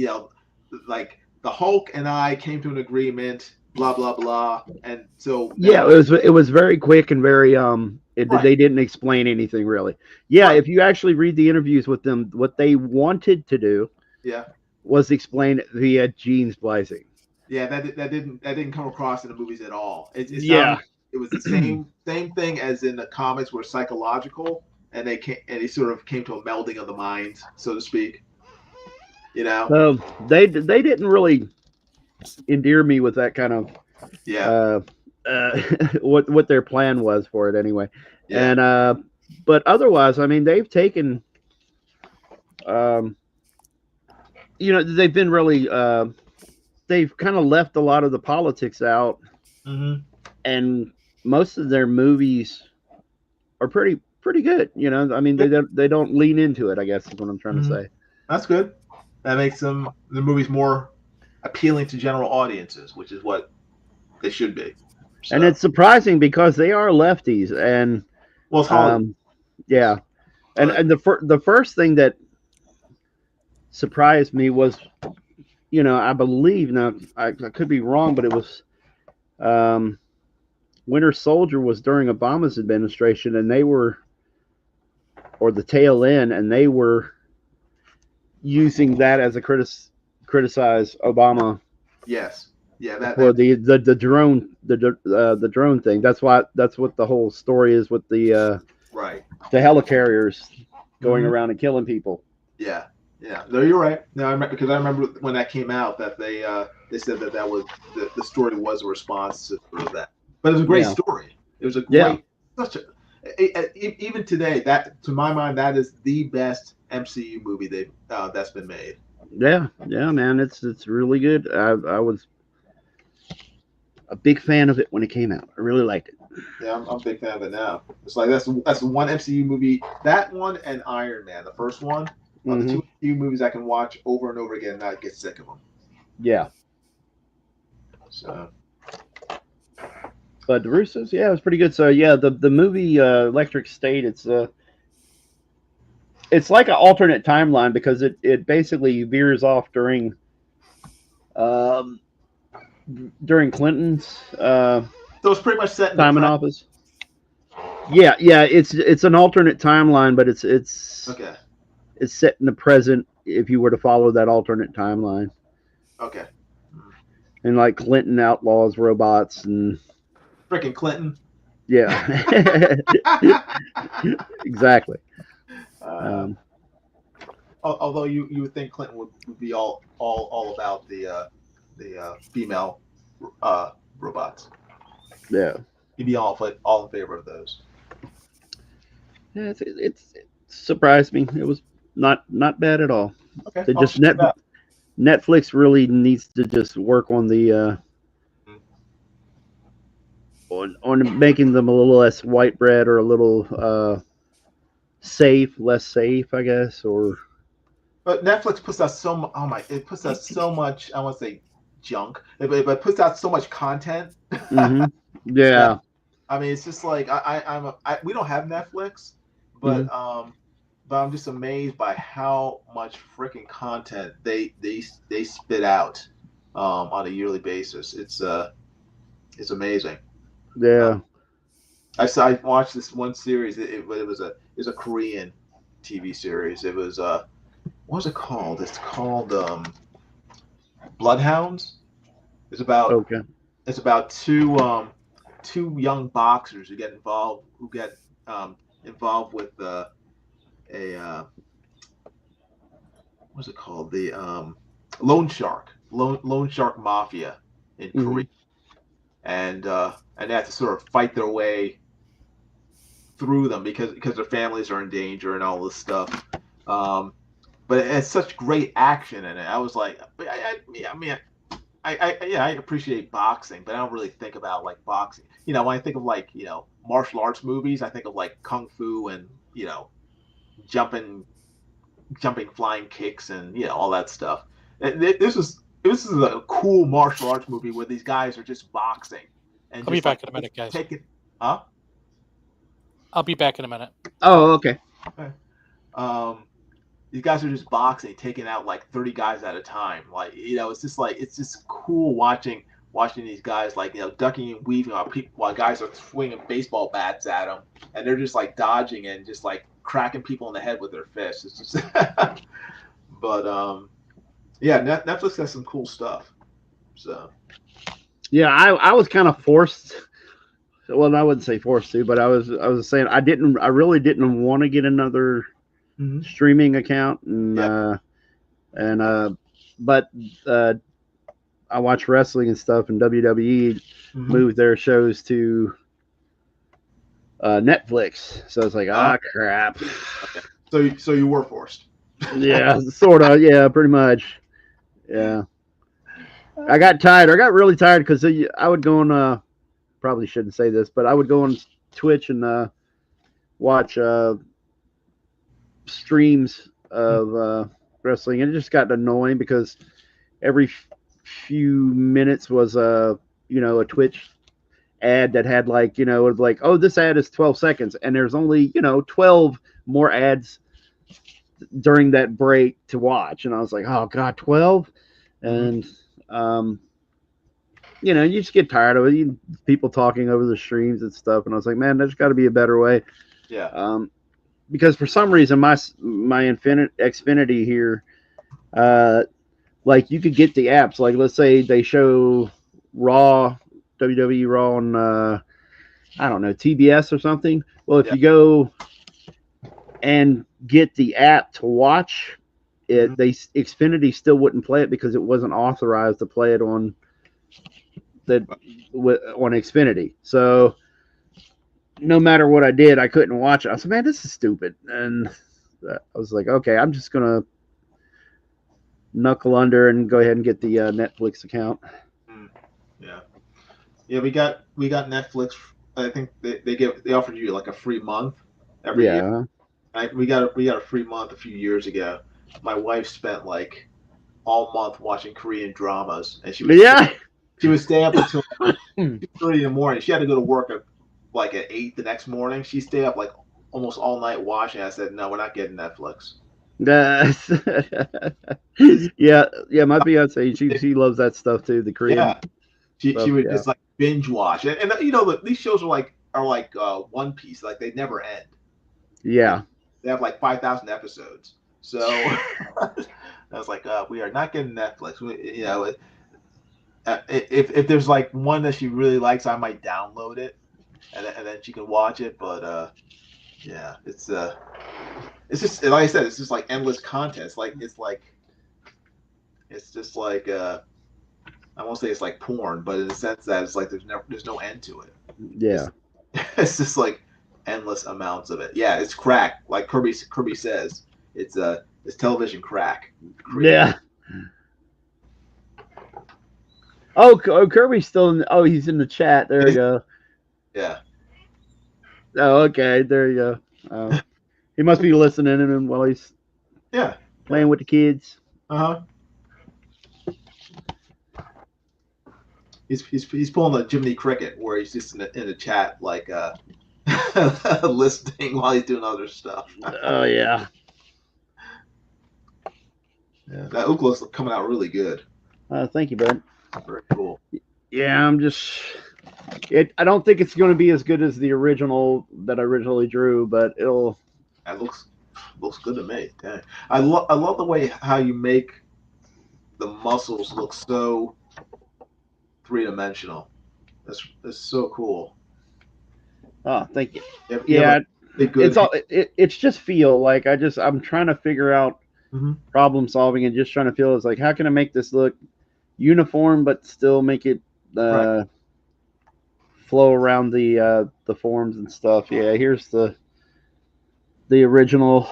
D: like the Hulk and I came to an agreement, blah blah blah, and so
E: yeah, it was very quick and very
D: right.
E: They didn't explain anything really. Yeah,
D: right.
E: If you actually read the interviews with them, what they wanted to do, was explain via gene splicing.
D: Yeah, that didn't come across in the movies at all. It
E: yeah.
D: it was the same thing as in the comics were psychological, and they sort of came to a melding of the minds, so to speak. You know?
E: So they didn't really endear me with that kind of
D: Yeah,
E: uh, what their plan was for it anyway.
D: yeah,
E: And but otherwise, I mean, they've taken um, they've been really they've kind of left a lot of the politics out,
D: hmm
E: and most of their movies are pretty good. I mean, they don't lean into it, I guess is what I'm trying to
D: hmm
E: say.
D: That's good. That makes the movies more appealing to general audiences, which is what they should be.
E: And
D: So,
E: it's surprising because they are lefties, and
D: well, it's Hollywood,
E: um, yeah,
D: but
E: and the first thing that surprised me was, I believe, now I could be wrong, but it was um, Winter Soldier was during Obama's administration, and they were, or the tail end, and they were using that as a criticize Obama
D: yes, yeah,
E: for the drone the drone thing. That's what the whole story is with
D: right.
E: the helicarriers going
D: Mhm.
E: around and killing people.
D: Yeah, yeah. No, you're right. No, because I remember when that came out that they said that was the story was a response to sort of that. But it was a great
E: Yeah,
D: story. It was a
E: yeah,
D: great such a even today that to my mind that is the best MCU movie that's been made.
E: yeah, man. It's really good. I was a big fan of it when it came out. I really liked it.
D: Yeah, I'm a big fan of it now. It's like that's the one MCU movie. That one and Iron Man, the first one, are the
E: Hmm.
D: two MCU movies I can watch over and over again and not get sick of them.
E: Yeah,
D: So
E: but the Russos, yeah, it was pretty good. So yeah, the movie Electric State, it's like an alternate timeline because it basically veers off um, during Clinton's
D: so it's pretty much set in the
E: time in
D: present.
E: office. Yeah, it's an alternate timeline, but
D: Okay.
E: it's set in the present if you were to follow that alternate timeline.
D: Okay.
E: And like Clinton outlaws robots and
D: Freaking Clinton.
E: yeah, exactly.
D: uh,
E: Um,
D: although you would think Clinton would be all about the female robots.
E: yeah,
D: He'd be all in favor of those.
E: yeah, it surprised me. It was not bad at all.
D: Okay.
E: They
D: I'll
E: just
D: check it out.
E: Netflix really needs to just work on the on making them a little less white bread or a little less safe, I guess. Or
D: But Netflix puts out so much. Oh my! It puts out so much. I want to say junk, but it puts out so much content.
E: hmm
D: that,
E: yeah,
D: I mean, it's just like we don't have Netflix,
E: hmm
D: but I'm just amazed by how much freaking content they spit out on a yearly basis. It's amazing. Uh,
E: yeah.
D: I watched this one series. It was a Korean TV series. It was what was it called? It's called Bloodhounds. It's about
E: Okay.
D: it's about two young boxers who get involved with a what's it called, the loan shark mafia in
E: hmm
D: Korea, and they have to sort of fight their way through them because their families are in danger and all this stuff. But it has such great action in it. I was like, I mean, I appreciate boxing, but I don't really think about like boxing. When I think of like martial arts movies, I think of like kung fu and jumping, flying kicks, and all that stuff. This is a cool martial arts movie where these guys are just boxing and
F: I'll be
D: just
F: back
D: like
F: in a minute, guys.
D: taking, huh?
F: I'll be back in a minute.
E: Oh, okay.
D: Um, these guys are just boxing, taking out like 30 guys at a time. Like it's just cool watching these guys like ducking and weaving while guys are swinging baseball bats at them, and they're just like dodging and just like cracking people in the head with their fists. It's just, but yeah, Netflix has some cool stuff. So
E: Yeah, I was kind of forced well, I wouldn't say forced to, but I was saying I really didn't want to get another
D: Mhm.
E: streaming account, and but I watch wrestling and stuff, and WWE
D: Mhm.
E: moved their shows to Netflix, so it's like,
D: Oh.
E: crap.
D: So you were forced.
E: Yeah, sort of. Yeah, pretty much. Yeah. I got tired. I got really tired because I would go on. Probably shouldn't say this, but I would go on Twitch and watch streams of wrestling, and it just got annoying because every few minutes was a Twitch ad that had like it would be like, oh, this ad is 12 seconds, and there's only 12 more ads during that break to watch, and I was like, oh god, 12, and you just get tired of it. People talking over the streams and stuff, and I was like, man, there's got to be a better way.
D: Yeah.
E: Because for some reason my Xfinity here, like you could get the apps. Like let's say they show Raw, WWE Raw on I don't know, TBS or something. Well, if you go and get the app to watch it, Xfinity still wouldn't play it because it wasn't authorized to play it on Xfinity. So no matter what I did, I couldn't watch it. I said, man, this is stupid. And I was like, okay, I'm just gonna knuckle under and go ahead and get the Netflix account.
D: Yeah. We got Netflix. I think they offered you like a free month every year. We got a free month a few years ago. My wife spent like all month watching Korean dramas, and she would stay up until 2:30 in the morning. She had to go to work at 8 the next morning. She stayed up like almost all night watching. I said, no, we're not getting Netflix.
E: Yeah. My fiance, she loves that stuff too. The Korean.
D: Yeah. She would just like binge watch, and these shows are like One Piece, like they never end.
E: Yeah.
D: They have like 5,000 episodes. So I was like, we are not getting Netflix. If there's like one that she really likes, I might download it, and then she can watch it. But yeah, it's just like I said, it's just like endless content. It's just like I won't say it's like porn, but in the sense that it's like there's no end to it.
E: Yeah,
D: it's just like endless amounts of it. Yeah, it's crack, like Kirby says. It's television crack.
E: Yeah. Oh, Kirby's still in. Oh, he's in the chat. There we go.
D: Yeah.
E: Oh, okay. There you go. He must be listening in while he's playing with the kids.
D: He's pulling the Jiminy Cricket where he's just in the chat like listening while he's doing other stuff.
E: Oh yeah.
D: Yeah, that Ooklo's coming out really good.
E: Thank you, bud.
D: Very cool.
E: Yeah, I don't think it's going to be as good as the original that I originally drew, but it'll.
D: That looks good to me. Dang. I love the way how you make the muscles look so three-dimensional. That's so cool.
E: Oh, thank you.
D: Yeah,
E: it's just feel like I'm trying to figure out problem solving and just trying to feel is like how can I make this look uniform but still make it flow around the forms and stuff. Yeah, here's the original.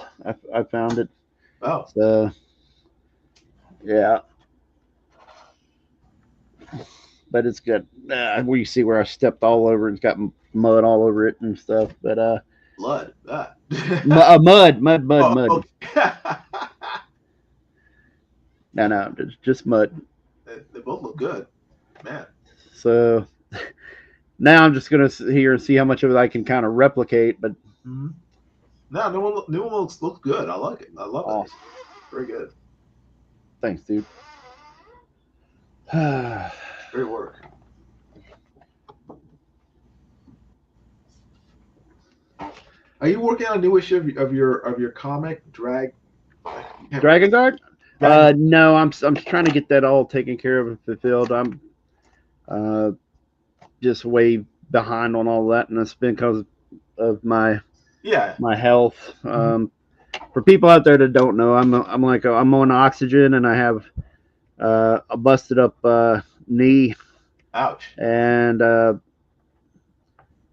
E: I found it.
D: Oh.
E: So, yeah. But it's good. You see where I stepped all over and it's got mud all over it and stuff. But
D: blood.
E: Mud.
D: Okay.
E: No, just mud.
D: They both look good, man.
E: So now I'm just gonna sit here and see how much of it I can kind of replicate. But
D: no, new one looks good. I like it. I love it. Very good.
E: Thanks, dude.
D: Great work. Are you working on a new issue of your comic Dragon
E: Guard? No, I'm trying to get that all taken care of and fulfilled. I'm just way behind on all that, and it's been because of my
D: Yeah.
E: health. For people out there that don't know, I'm on oxygen, and I have a busted up knee
D: Ouch.
E: and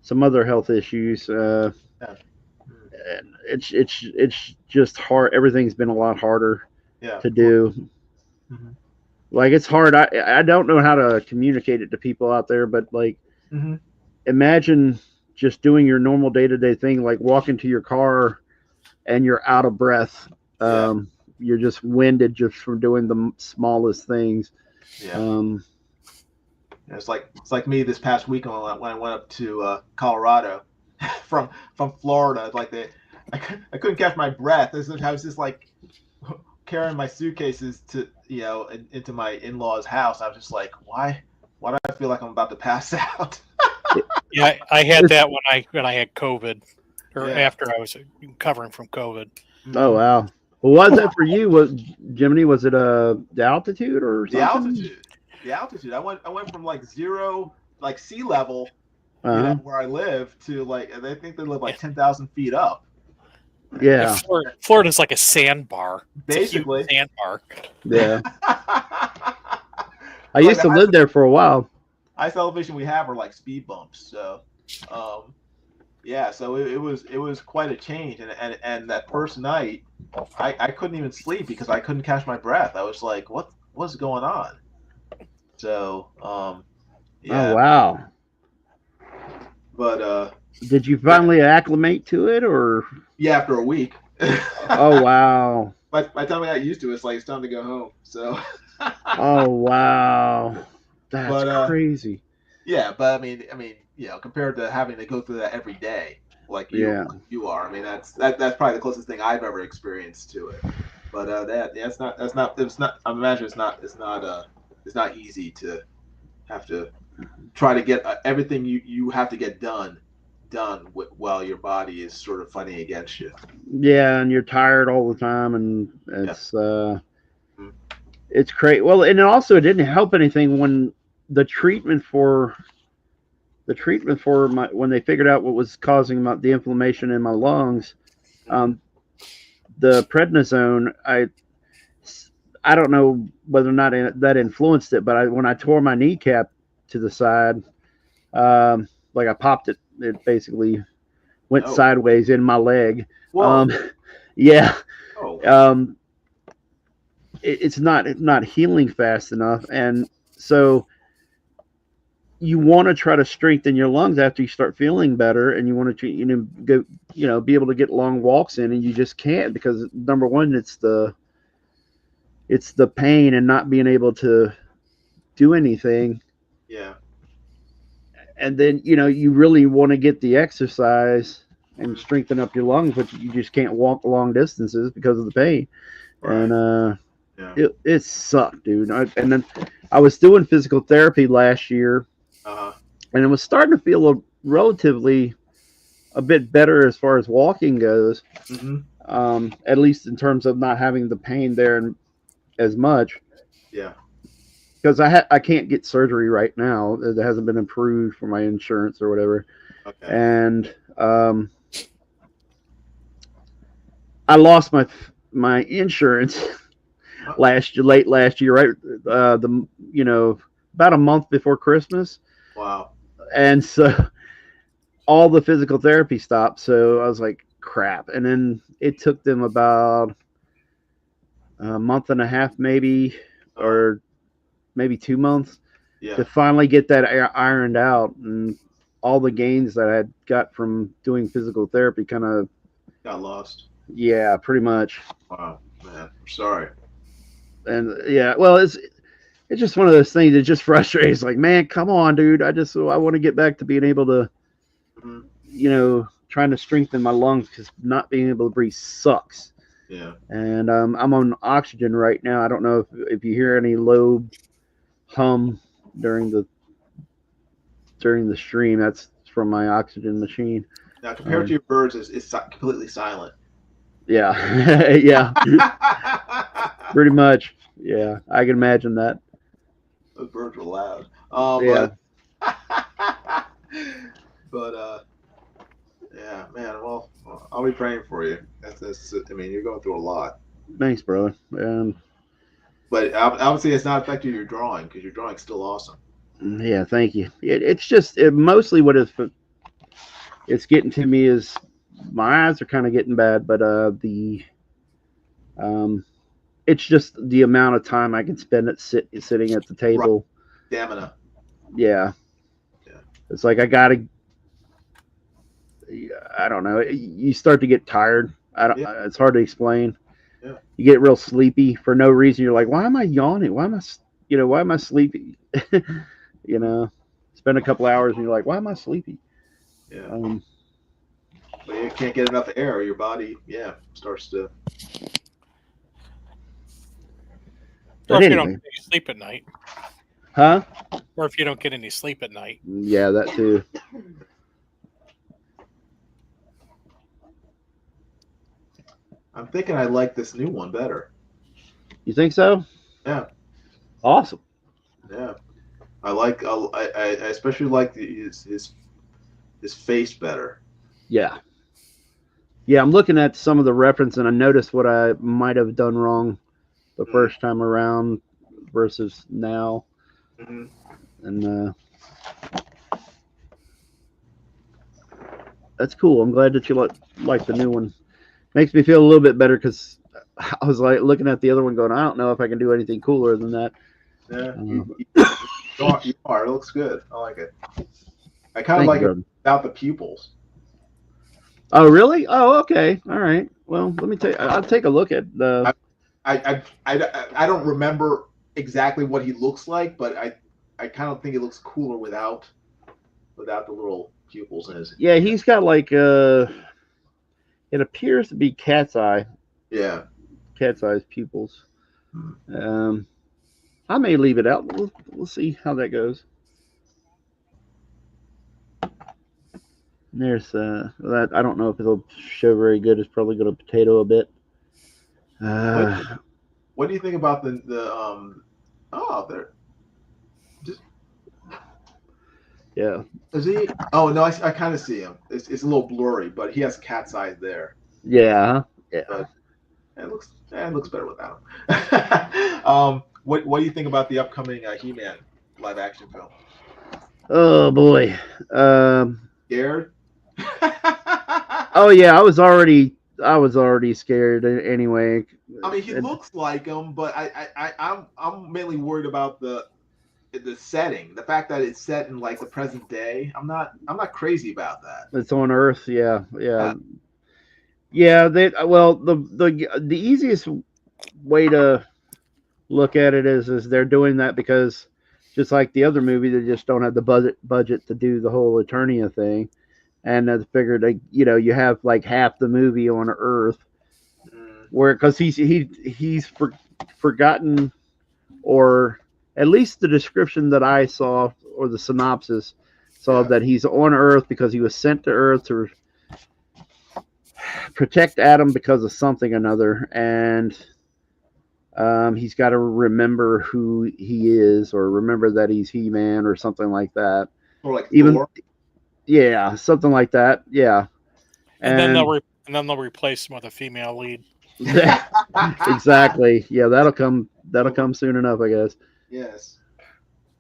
E: some other health issues.
D: Yeah.
E: And it's just hard. Everything's been a lot harder
D: Yeah.
E: to do.
D: Mhm.
E: Like it's hard. I don't know how to communicate it to people out there, but like
D: Mhm.
E: imagine just doing your normal day to day thing, like walking to your car and you're out of breath.
D: Yeah.
E: You're just winded just from doing the smallest things.
D: Yeah. It's like me this past week when I went up to Colorado from Florida. Like I couldn't catch my breath. I was just like carrying my suitcases to into my in-laws' house. I was just like, why do I feel like I'm about to pass out?
F: Yeah, I had that when I had COVID, or
D: Yeah.
F: after I was recovering from COVID.
E: Oh wow. Well, what was that for you? What, Jiminy? Was it the altitude or
D: The
E: something?
D: altitude. I went from like zero, like sea level,
E: Uh-huh.
D: where I live, to like I think they live like 10,000 feet up.
E: Yeah.
F: Florida's like a sandbar.
D: Basically.
F: It's a huge sandbar.
E: Yeah. I used to live there for a while.
D: Highest elevation we have are like speed bumps. So, yeah. So it was quite a change, and that first night, I couldn't even sleep because I couldn't catch my breath. I was like, what's going on? So, yeah.
E: Oh wow.
D: But
E: did you finally acclimate to it, or?
D: Yeah, after a week.
E: Oh wow.
D: By the time I got used to it, it's time to go home. So.
E: Oh wow. That's crazy.
D: Yeah, but I mean, compared to having to go through that every day, like you are, I mean, that's probably the closest thing I've ever experienced to it. But it's not. I imagine it's not easy to have to try to get everything you have to get done while your body is sort of fighting against you.
E: Yeah, and you're tired all the time, and it's crazy. Well, and also it didn't help anything when the treatment for my, when they figured out what was causing the inflammation in my lungs, the prednisone, I don't know whether or not that influenced it, but when I tore my kneecap to the side, like I popped it, it basically went sideways in my leg. Yeah. It's not healing fast enough, and so you want to try to strengthen your lungs after you start feeling better, and you want to go be able to get long walks in, and you just can't because number one, it's the pain and not being able to do anything.
D: Yeah.
E: And then you really want to get the exercise and strengthen up your lungs, but you just can't walk long distances because of the pain. Right. And it sucked, dude. And then I was doing physical therapy last year, and it was starting to feel relatively a bit better as far as walking goes. At least in terms of not having the pain there as much.
D: Yeah.
E: Because I can't get surgery right now. It hasn't been approved for my insurance or whatever. Okay. And I lost my insurance late last year, right? About a month before Christmas.
D: Wow.
E: And so all the physical therapy stopped. So I was like, crap. And then it took them about a month and a half, maybe, or maybe 2 months to finally get that ironed out. And all the gains that I had got from doing physical therapy kind of
D: got lost.
E: Yeah, pretty much.
D: Wow, man, I'm sorry.
E: And well, it's just one of those things that just frustrates. Like, man, come on, dude. I want to get back to being able to, trying to strengthen my lungs because not being able to breathe sucks.
D: Yeah.
E: And I'm on oxygen right now. I don't know if you hear any low hum during the stream. That's from my oxygen machine.
D: Now, compared to your birds, it's completely silent.
E: Yeah. Yeah. Pretty much. Yeah, I can imagine that.
D: Those birds were loud.
E: Yeah.
D: But, But yeah, man. Well, I'll be praying for you. That's. I mean, you're going through a lot.
E: Thanks, brother.
D: But obviously, it's not affecting your drawing because your drawing's still awesome.
E: Yeah, thank you. It's just mostly what it's getting to me is my eyes are kind of getting bad, but it's just the amount of time I can spend sitting at the table.
D: Stamina.
E: Yeah.
D: Yeah.
E: It's like I don't know. You start to get tired. I don't.
D: Yeah.
E: It's hard to explain.
D: Yeah.
E: You get real sleepy for no reason. You're like, why am I yawning? Why am I sleepy? Spend a couple hours and you're like, why am I sleepy?
D: Yeah. But you can't get enough air. Your body, starts to.
F: Or
E: But
F: if you
E: anyway.
F: don't get any sleep at night.
E: Huh?
F: Or if you don't get any sleep at night.
E: Yeah, that too.
D: I'm thinking I like this new one better.
E: You think so?
D: Yeah.
E: Awesome.
D: Yeah. I especially like his face better.
E: Yeah. Yeah, I'm looking at some of the reference and I noticed what I might have done wrong the first time around versus now.
D: Mm-hmm.
E: And that's cool. I'm glad that you like the new one. Makes me feel a little bit better because I was like looking at the other one going, I don't know if I can do anything cooler than that.
D: Yeah, you are. It looks good. I like it. I kind of like it without the pupils.
E: Oh, really? Oh, okay. All right. Well, let me I'll take a look at the.
D: I don't remember exactly what he looks like, but I kind of think it looks cooler without the little pupils in his.
E: Yeah, he's got like it appears to be cat's eye.
D: Yeah.
E: Cat's eyes pupils. I may leave it out. We'll see how that goes. There's that. I don't know if it'll show very good. It's probably going to potato a bit.
D: What do you think about the oh, there. Just.
E: Yeah.
D: Is he? Oh no, I kind of see him. It's a little blurry, but he has cat's eyes there.
E: Yeah. Yeah.
D: But it looks better without him. What do you think about the upcoming He-Man live action film?
E: Oh boy.
D: Scared?
E: Oh yeah, I was already scared anyway.
D: I mean, he looks like him, but I'm mainly worried about the setting, the fact that it's set in like the present day. I'm not crazy about that.
E: It's on Earth, yeah. The easiest way to look at it is they're doing that because just like the other movie, they just don't have the budget to do the whole Eternia thing, and I figured you have like half the movie on Earth, where because he's forgotten, or at least the description that I saw or the synopsis saw that he's on Earth because he was sent to Earth to protect Adam because of something or another, and he's got to remember who he is or remember that he's He-Man or something like that.
D: Or like Thor?
E: Yeah, something like that. Yeah,
F: and then they'll replace him with a female lead.
E: Exactly. Yeah, that'll come soon enough, I guess.
D: Yes.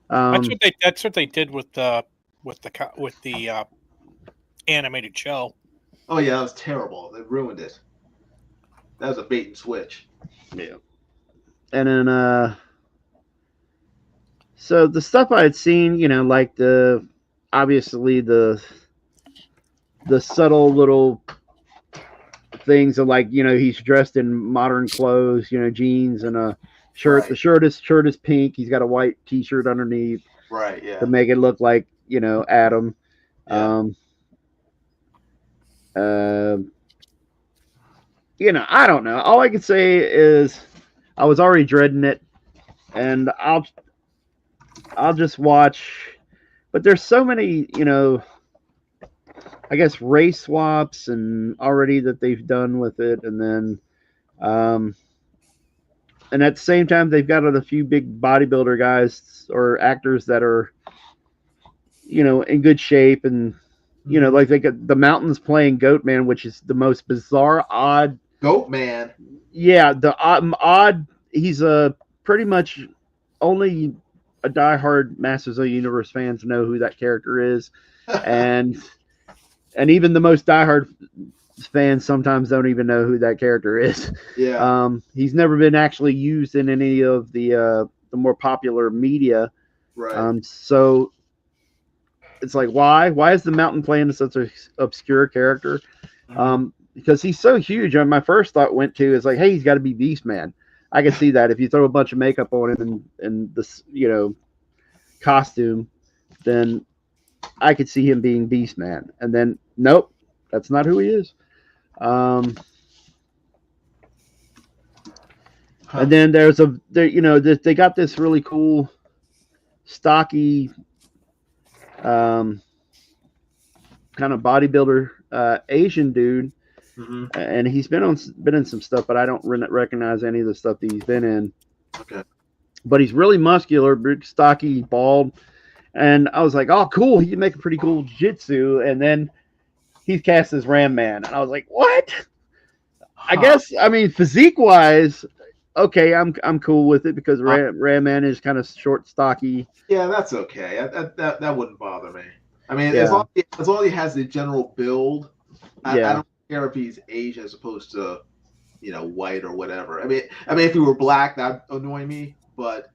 F: That's what they did with the animated show.
D: Oh yeah, that was terrible. They ruined it. That was a bait and switch.
E: Yeah. And then so the stuff I had seen, like obviously the subtle little things of like, he's dressed in modern clothes, jeans and a shirt. Right. The shirt is pink. He's got a white t-shirt underneath.
D: Right, yeah.
E: To make it look like, Adam.
D: Yeah.
E: I don't know. All I can say is I was already dreading it, and I'll just watch. But there's so many, I guess race swaps and already that they've done with it, and then, and at the same time they've got a few big bodybuilder guys or actors that are, in good shape, and you know, like they got the mountains playing Goatman, which is the most bizarre, odd.
D: Goat Man.
E: Yeah, the odd. He's a pretty much only a diehard Masters of the Universe fans know who that character is, and even the most diehard fans sometimes don't even know who that character is.
D: Yeah.
E: He's never been actually used in any of the more popular media.
D: Right.
E: So it's like, why? Why is the mountain playing such an obscure character? Because he's so huge. And my first thought went to is like, hey, he's got to be Beast Man. I can see that if you throw a bunch of makeup on him and this, you know, costume, then I could see him being Beast Man. And then nope, that's not who he is. And then you know, they got this really cool, stocky, kind of bodybuilder Asian dude, and he's been in some stuff, but I don't recognize any of the stuff that he's been in.
D: Okay.
E: But he's really muscular, big, stocky, bald, and I was like, oh, cool, he can make a pretty cool jiu-jitsu. And then he's cast as Ram Man, and I was like, what? I guess, I mean, physique wise, okay, I'm cool with it because Ram Man is kind of short, stocky.
D: Yeah, that's okay. That wouldn't bother me. I mean,
E: Yeah.
D: as long as he has the general build, I
E: Yeah.
D: don't care if he's Asian as opposed to, you know, white or whatever. I mean, if he were black, that'd annoy me. But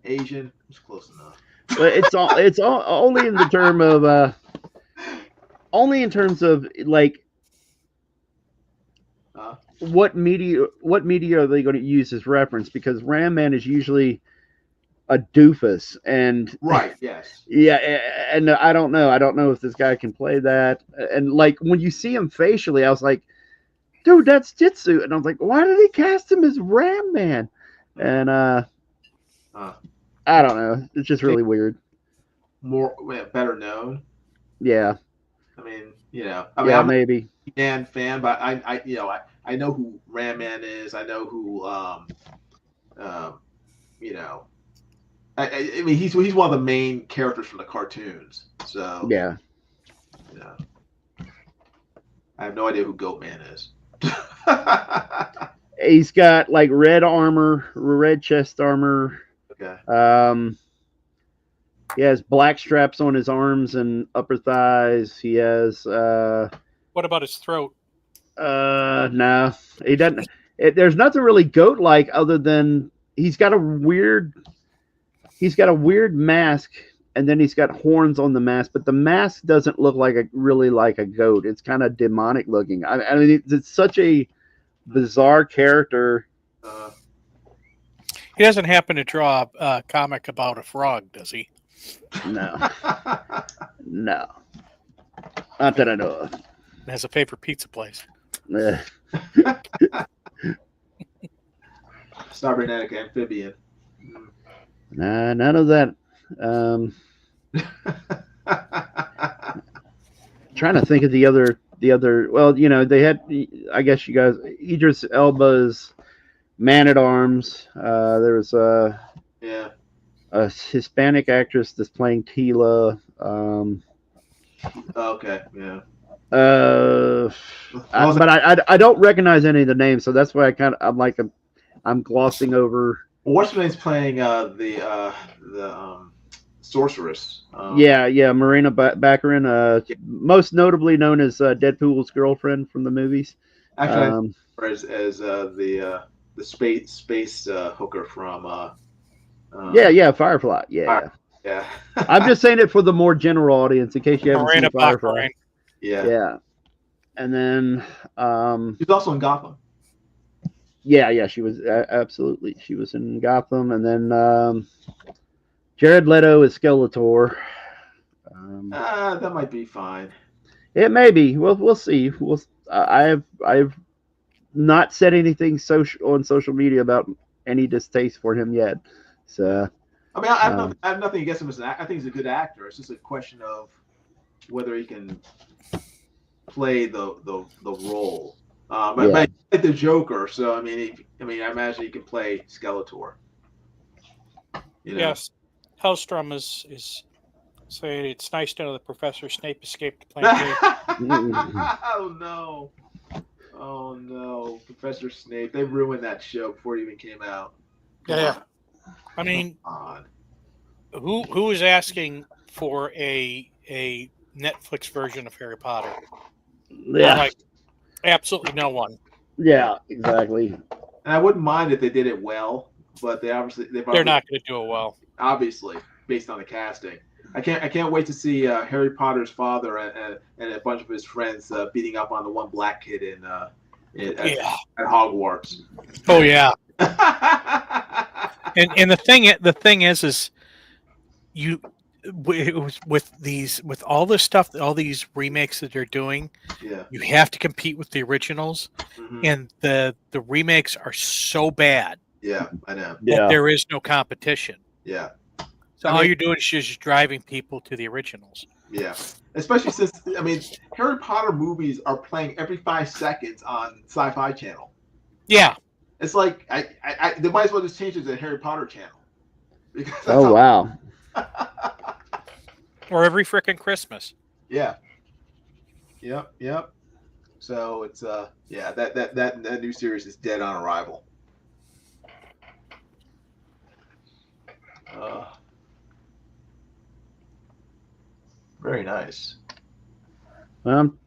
D: Asian, it's close enough.
E: But it's only in the term of only in terms of like what media are they going to use as reference? Because Ram Man is usually a doofus, and
D: Right. Yes.
E: yeah, and I don't know if this guy can play that. And like when you see him facially, I was like, dude, that's Jitsu. And I was like, why did they cast him as Ram Man? And I don't know, it's just really weird.
D: Better known.
E: Yeah.
D: I mean, you know,
E: Yeah,
D: I'm
E: maybe.
D: a Man fan, but I know who Ram Man is. I know who you know, I mean, he's one of the main characters from the cartoons. So
E: Yeah.
D: you know, I have no idea who Goat Man is.
E: He's got like red armor, red chest armor.
D: Okay.
E: He has black straps on his arms and upper thighs. He has
F: What about his throat?
E: no, he doesn't. There's nothing really goat like other than he's got a weird mask, and then he's got horns on the mask, but the mask doesn't look really like a goat. It's kind of demonic looking. I mean, it's such a bizarre character.
F: He doesn't happen to draw a comic about a frog, does he?
E: No. No. Not that I know of.
F: It has a favorite pizza place.
D: Cybernetic amphibian.
E: Nah, none of that. Trying to think of the other. Well, you know, they had. I guess you guys. Idris Elba's Man at Arms. There was a Hispanic actress that's playing Tila.
D: Okay. Yeah.
E: But I don't recognize any of the names, so that's why I'm glossing over.
D: Well, what's her name's playing the sorceress?
E: Yeah, Marina Baccarin, most notably known as Deadpool's girlfriend from the movies.
D: Actually, as the space hooker from.
E: Yeah, Firefly. Yeah.
D: Yeah.
E: I'm just saying it for the more general audience in case you haven't
F: Marina
E: seen Firefly.
D: Yeah.
E: And then
D: she's also in Gotham.
E: Yeah, she was absolutely. She was in Gotham, and then Jared Leto is Skeletor.
D: That might be fine.
E: It may be. We'll see. I've not said anything on social media about any distaste for him yet. So
D: I mean, I have nothing against him as an actor. I think he's a good actor. It's just a question of whether he can play the role. But he played the Joker, so I mean, I imagine he can play Skeletor. You know?
F: Yes, Hellstrom is Saying it's nice to know that Professor Snape escaped the plantation.
D: Oh no! Oh no, Professor Snape! They ruined that show before it even came out.
F: Yeah. I mean,
D: On.
F: who is asking for a Netflix version of Harry Potter?
E: Yeah,
F: Like, absolutely no one.
E: yeah, exactly.
D: And I wouldn't mind if they did it well, but they're
F: They're
D: probably
F: not going to do it well.
D: obviously based on the casting. I can't wait to see Harry Potter's father and a bunch of his friends beating up on the one black kid at Hogwarts.
F: Oh yeah. And the thing is you with all this stuff, all these remakes that they're doing,
D: Yeah.
F: you have to compete with the originals,
D: Mhm.
F: and the remakes are so bad
D: Yeah, I know.
F: that
E: Yeah,
F: there is no competition.
D: Yeah.
F: So
D: I
F: all
D: mean-
F: you're doing is just driving people to the originals.
D: Yeah. Especially since Harry Potter movies are playing every 5 seconds on Sci-Fi Channel.
F: Yeah.
D: It's like they might as well just change it to the Harry Potter channel. Because that's
E: oh wow.
F: Or every frickin' Christmas.
D: Yeah. Yep. So it's that new series is dead on arrival. Very nice.
E: I'm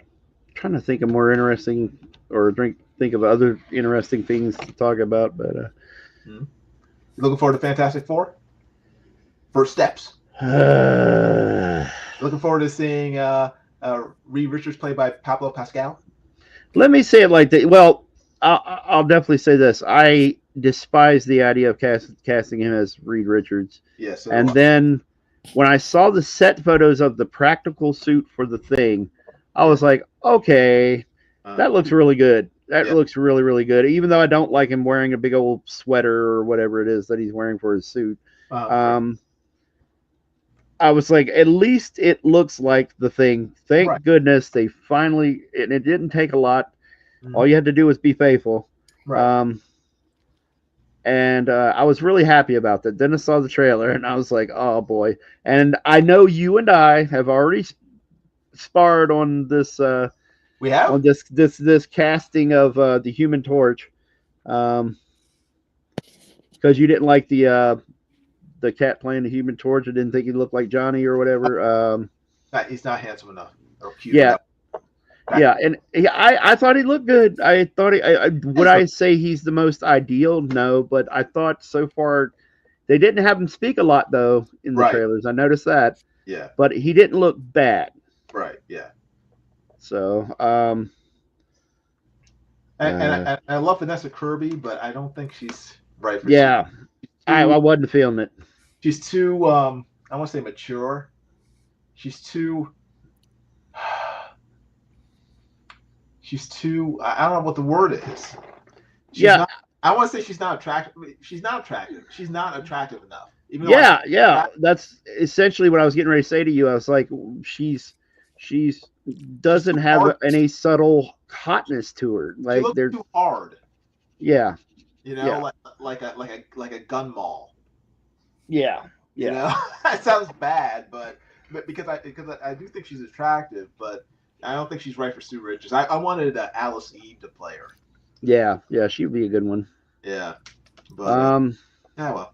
E: trying to think of more interesting or think of other interesting things to talk about, but
D: Looking forward to Fantastic Four? First steps. Looking forward to seeing Reed Richards played by Pablo Pascal.
E: let me say it like that. Well, I'll definitely say this. I despise the idea of casting him as Reed Richards.
D: Yes.
E: And then when I saw the set photos of the practical suit for the Thing, I was like, okay, that looks really good. That looks really, really good. Even though I don't like him wearing a big old sweater or whatever it is that he's wearing for his suit. I was like, at least it looks like the Thing. Thank goodness they finally, and it didn't take a lot. All you had to do was be faithful.
D: Right.
E: And I was really happy about that. Then I saw the trailer and I was like, oh boy. And I know you and I have already sparred on this.
D: We have
E: on this casting of the Human Torch, because you didn't like the cat playing the Human Torch. I didn't think he looked like Johnny or whatever.
D: He's not handsome enough or cute
E: Yeah.
D: enough.
E: Yeah, and I thought he looked good. I thought would I say he's the most ideal? No, but I thought so far they didn't have him speak a lot though in the trailers. I noticed that.
D: Yeah.
E: But he didn't look bad.
D: Right. Yeah.
E: So
D: and I love Vanessa Kirby, but I don't think she's right for
E: yeah. I wasn't feeling it.
D: She's too I want to say mature. She's too I don't know what the word is. I want to say she's not attractive. She's not attractive. She's not attractive enough. Even though
E: that's essentially what I was getting ready to say to you. I was like, she's doesn't have any subtle hotness to her. Like
D: she looks
E: they're
D: too hard.
E: Yeah.
D: You know, like a gun mall.
E: Yeah. Yeah.
D: You know, that sounds bad, but because I do think she's attractive, but I don't think she's right for Sue Richards. I wanted Alice Eve to play her.
E: Yeah, she would be a good one.
D: Yeah, but yeah, well,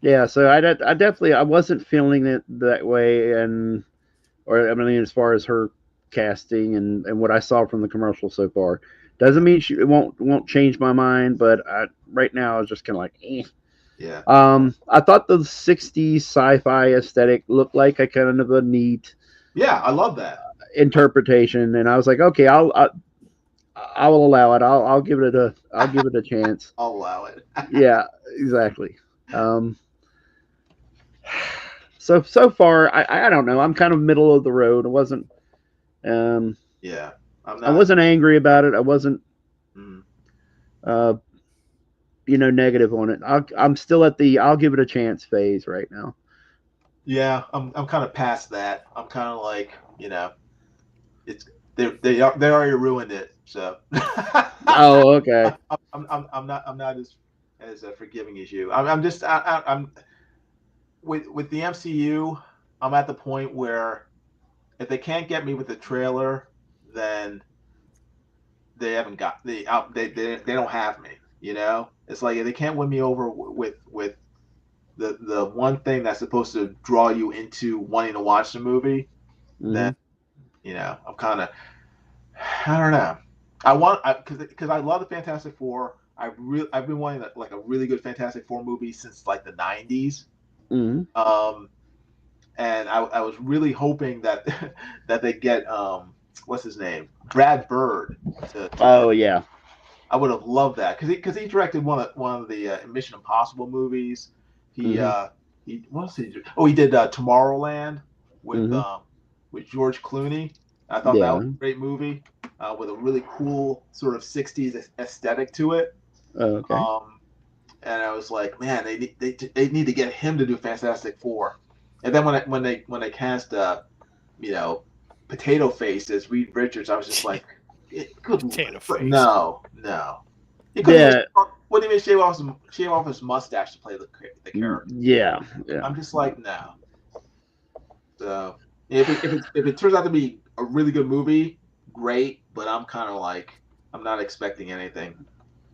E: yeah. So I definitely wasn't feeling it that way, as far as her casting and what I saw from the commercial so far, doesn't mean it won't change my mind. But right now I was just kind of like, eh.
D: Yeah.
E: I thought the '60s sci-fi aesthetic looked like a kind of a neat.
D: Yeah, I love that
E: interpretation, and I was like, okay, I will allow it. I'll give it a chance.
D: I'll allow it.
E: Yeah, exactly. So far, I don't know. I'm kind of middle of the road. I wasn't.
D: Yeah,
E: I wasn't angry about it. I wasn't. Negative on it. I'm still at the I'll give it a chance phase right now.
D: Yeah, I'm kind of past that. I'm kind of like, they already ruined it. So.
E: Oh, okay.
D: I'm not as forgiving as you. I'm with the MCU. I'm at the point where if they can't get me with the trailer, then they haven't got they don't have me. You know, it's like if they can't win me over with the one thing that's supposed to draw you into wanting to watch the movie, then I'm kind of I don't know. I want because I love the Fantastic Four. I've been wanting like a really good Fantastic Four movie since like the '90s. And I was really hoping that that they get what's his name, Brad Bird.
E: Oh yeah.
D: I would have loved that because he directed one of the Mission Impossible movies. He what else did he do? Oh, he did Tomorrowland with George Clooney. I thought that was a great movie with a really cool sort of '60s aesthetic to it.
E: Okay.
D: And I was like, man, they need to get him to do Fantastic Four. And then when they cast Potato Face as Reed Richards, I was just like, good
F: Potato Face.
D: No.
E: Yeah.
D: What do you mean shave off his mustache to play the character?
E: Yeah.
D: I'm just like, no. So if it turns out to be a really good movie, great. But I'm kind of like, I'm not expecting anything.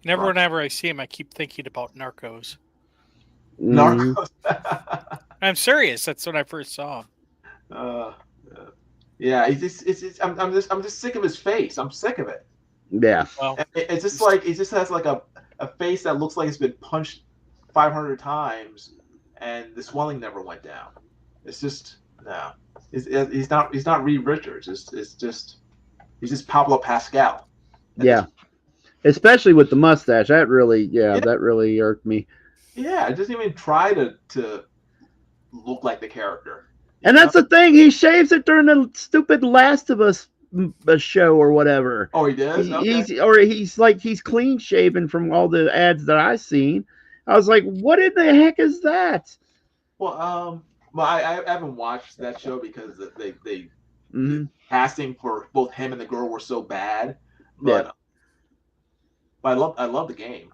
F: Whenever I see him, I keep thinking about Narcos.
D: Narcos.
F: I'm serious. That's when I first saw him.
D: Yeah, I'm just sick of his face. I'm sick of it.
E: Yeah.
F: Well,
D: It's just like he just has like a face that looks like it's been punched 500 times, and the swelling never went down. It's just no. He's not Reed Richards. He's just Pablo Pascal.
E: Yeah. Especially with the mustache, that really irked me.
D: Yeah, it doesn't even try to look like the character.
E: And that's the thing. He shaves it during the stupid Last of Us show or whatever.
D: Oh, he does.
E: He's clean shaven from all the ads that I've seen. I was like, what in the heck is that?
D: Well, I haven't watched that show because the casting for both him and the girl were so bad. But I love the game.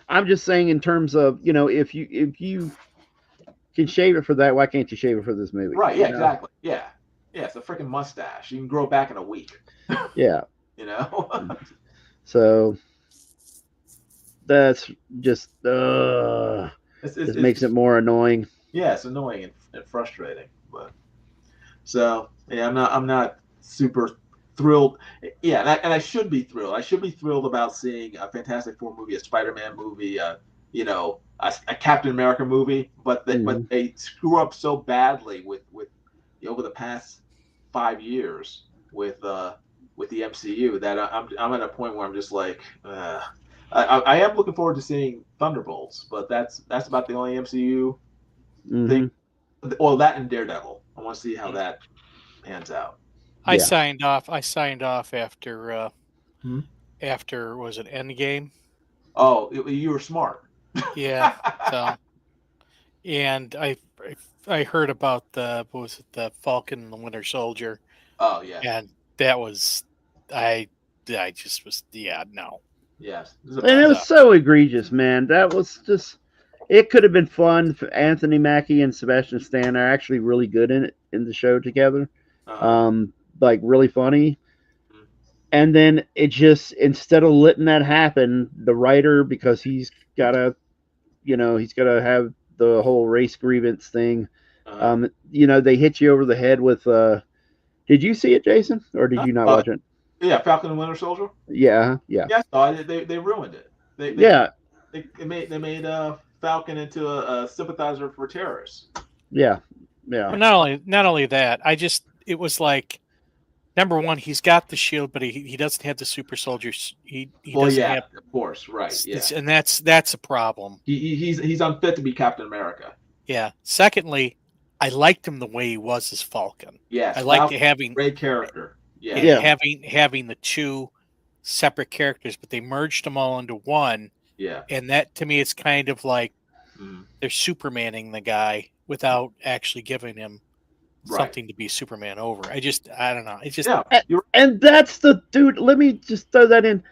E: I'm just saying in terms of if you can shave it for that, why can't you shave it for this movie?
D: Right? Yeah, exactly. Yeah, it's a freaking mustache. You can grow it back in a week.
E: Yeah.
D: So
E: that's just it makes it more annoying.
D: Yeah, it's annoying and frustrating. But so yeah, I'm not super thrilled. Yeah, and I should be thrilled. I should be thrilled about seeing a Fantastic Four movie, a Spider-Man movie, a Captain America movie. But they screw up so badly with over the past 5 years with the MCU that I'm at a point where I'm just like, I am looking forward to seeing Thunderbolts, but that's about the only MCU thing. Well, that and Daredevil. I want to see how that pans out.
F: I signed off after was it Endgame?
D: Oh, you were smart.
F: Yeah. So, and I heard about the Falcon and the Winter Soldier.
D: Oh yeah.
F: And that was I just was no.
D: Yes.
E: And it was so egregious, man. That was just it could have been fun. Anthony Mackie and Sebastian Stan are actually really good in the show together. Like really funny. And then it just instead of letting that happen, the writer, because he's gotta have the whole race grievance thing. They hit you over the head with did you see it, Jason? Or did you not watch it?
D: Yeah, Falcon and Winter Soldier.
E: Yeah.
D: Yeah, they ruined it. They made Falcon into a sympathizer for terrorists.
E: Yeah.
F: Well, not only that, it was like, number one, he's got the shield, but he doesn't have the super soldiers. He doesn't have,
D: of course, right? Yeah,
F: and that's a problem.
D: He's unfit to be Captain America.
F: Yeah. Secondly, I liked him the way he was as Falcon.
D: Yes,
F: I liked having
D: great character.
F: Yeah, having the two separate characters, but they merged them all into one.
D: Yeah,
F: and that to me, it's kind of like they're Supermaning the guy without actually giving him something to be Superman over. I don't know. It's just
E: and that's the dude. Let me just throw that in.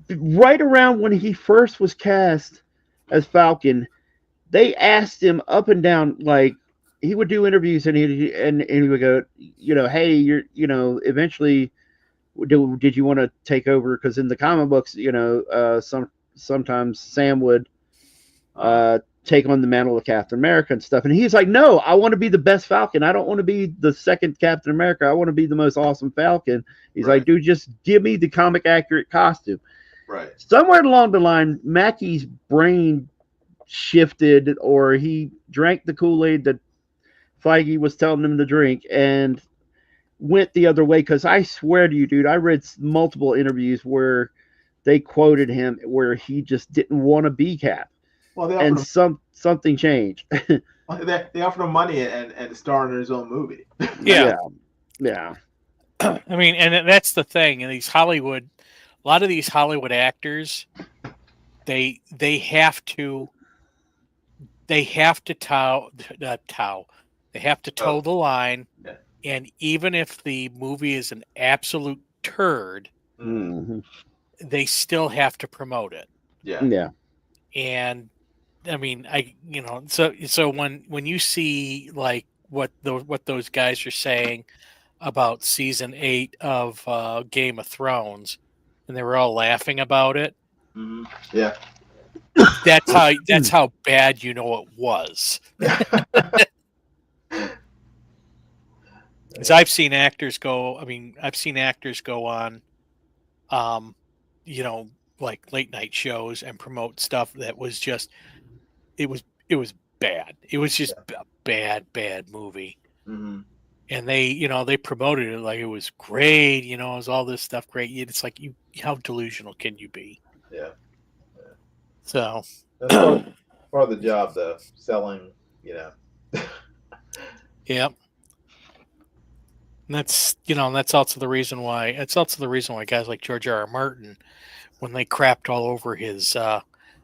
E: Right around when he first was cast as Falcon, they asked him up and down, like he would do interviews and he would go, hey, eventually, did you want to take over? Because in the comic books, sometimes Sam would take on the mantle of Captain America and stuff. And he's like, no, I want to be the best Falcon. I don't want to be the second Captain America. I want to be the most awesome Falcon. He's
D: Right.
E: like, dude, just give me the comic accurate costume.
D: Right.
E: Somewhere along the line, Mackey's brain shifted, or he drank the Kool-Aid that Feige was telling him to drink and went the other way. Because I swear to you, dude, I read multiple interviews where they quoted him where he just didn't want to be Cap.
D: Well, they
E: And
D: offered
E: something changed.
D: they offered him money and to star in his own movie.
F: Yeah.
E: Yeah.
F: I mean, and that's the thing. And a lot of these Hollywood actors, they have to toe the line.
D: Yeah.
F: And even if the movie is an absolute turd,
E: Mm-hmm.
F: they still have to promote it.
D: Yeah.
E: Yeah.
F: And I mean, so when you see like what those guys are saying about season 8 of Game of Thrones, and they were all laughing about it.
D: Mm-hmm. Yeah.
F: That's how bad it was. Because I've seen actors go on, like late night shows and promote stuff that was just, it was bad. It was just a bad movie.
D: Mm-hmm.
F: And they promoted it like it was great. It was all this stuff great. It's like, how delusional can you be?
D: Yeah.
F: So
D: That's part of the job, though, selling.
F: yeah. And that's also the reason why. It's also the reason why guys like George R. R. Martin, when they crapped all over his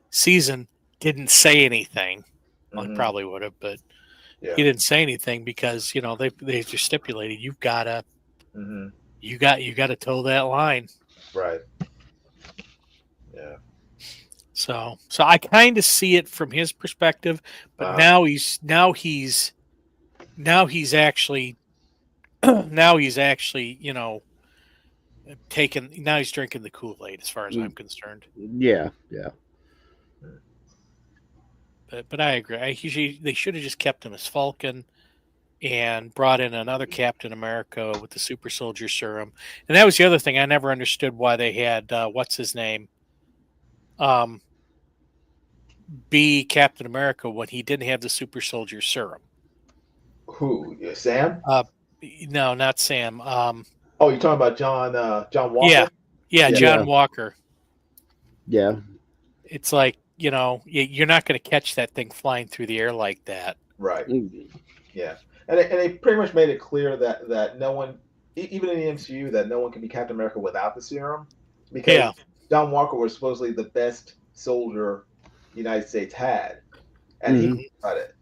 F: season, didn't say anything. Well, he probably would have, but he didn't say anything because they just stipulated you gotta toe that line.
D: Right. Yeah.
F: So I kind of see it from his perspective, but now he's actually he's drinking the Kool-Aid as far as I'm concerned.
E: Yeah. Yeah.
F: But I agree. They should have just kept him as Falcon and brought in another Captain America with the super soldier serum. And that was the other thing. I never understood why they had what's his name be Captain America when he didn't have the super soldier serum.
D: Who? Sam?
F: No, not Sam.
D: Oh, you're talking about John Walker?
F: Yeah, John Walker.
E: Yeah.
F: It's like, you're not going to catch that thing flying through the air like that.
D: Right. Yeah. And they pretty much made it clear that no one, even in the MCU, that no one can be Captain America without the serum. Because John Walker was supposedly the best soldier the United States had. And he got it.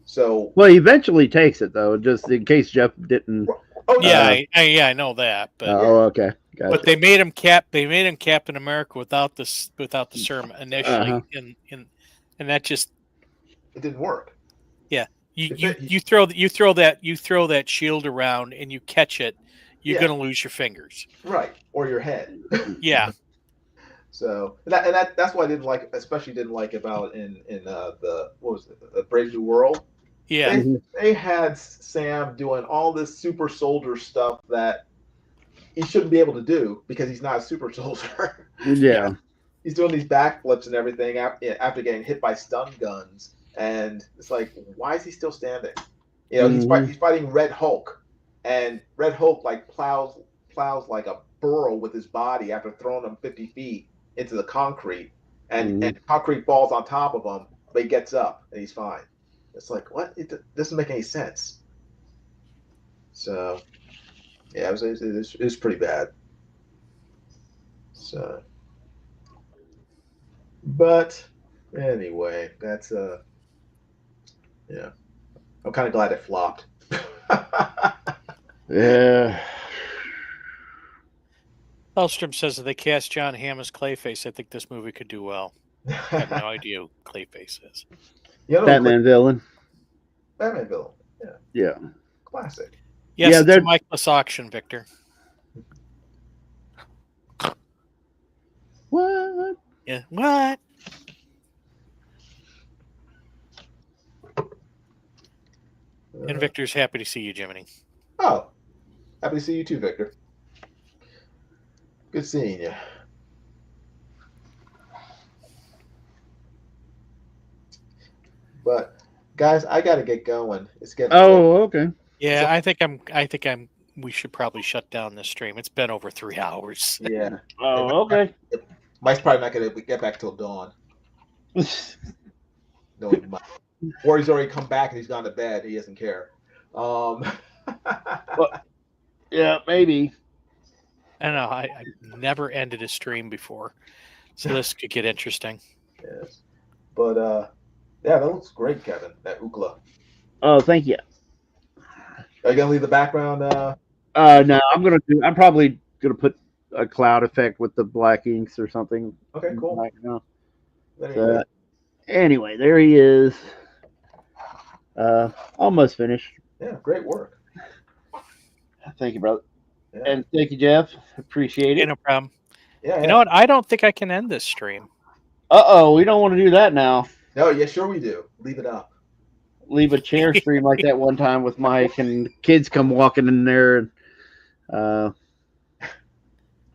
D: So,
E: well, he eventually takes it, though, just in case Jeff didn't.
D: Oh,
F: yeah, I know that. But
E: okay. Gotcha.
F: But they made him Captain America without the serum initially, and that just
D: it didn't work.
F: Yeah, you throw that shield around and you catch it, you're gonna lose your fingers,
D: right, or your head.
F: Yeah.
D: So that's what I especially didn't like about in the what was it, the Brave New World.
F: Yeah,
D: they had Sam doing all this super soldier stuff that he shouldn't be able to do because he's not a super soldier.
E: Yeah.
D: He's doing these backflips and everything after getting hit by stun guns, and it's like, why is he still standing? He's fighting Red Hulk, and Red Hulk like plows like a burrow with his body after throwing him 50 feet into the concrete, and concrete falls on top of him, but he gets up and he's fine. It's like, what? It doesn't make any sense. So, yeah, it was pretty bad. So, but anyway, that's yeah. I'm kind of glad it flopped.
E: Yeah.
F: Hellstrom says if they cast John Hamm as Clayface, I think this movie could do well. I have no idea who Clayface is.
D: You know,
E: Batman villain.
D: Batman villain. Yeah,
E: Yeah.
D: classic.
F: Yes,
E: Yeah,
F: it's
E: they're-
F: a Michael's auction, Victor.
E: What?
F: Yeah. What? And Victor's happy to see you, Jiminy.
D: Oh, happy to see you too, Victor. Good seeing you. But guys, I gotta get going. It's getting late.
E: Oh, okay.
F: Yeah, I think I'm. We should probably shut down this stream. It's been over 3 hours.
D: Yeah.
E: Oh, okay.
D: Mike's probably not gonna get back till dawn. Knowing Mike. Or he's already come back and he's gone to bed. He doesn't care.
E: Yeah, maybe.
F: I don't know. I never ended a stream before, so this could get interesting.
D: Yes. But yeah, that looks great, Kevin. That Ookla.
E: Oh, thank you.
D: Are you gonna leave the background?
E: No, I'm probably gonna put a cloud effect with the black inks or something.
D: Okay, cool.
E: Background.
D: There you
E: So,
D: go.
E: anyway, there he is. Almost finished.
D: Yeah, great work.
E: Thank you, brother.
D: Yeah.
E: And thank you, Jeff. Appreciate
F: Yeah,
E: it.
F: no problem.
D: Yeah,
F: You know what? I don't think I can end this stream.
E: We don't want to do that now.
D: No, yeah, sure we do. Leave it up.
E: Leave a chair stream like that one time with Mike, and kids come walking in there, and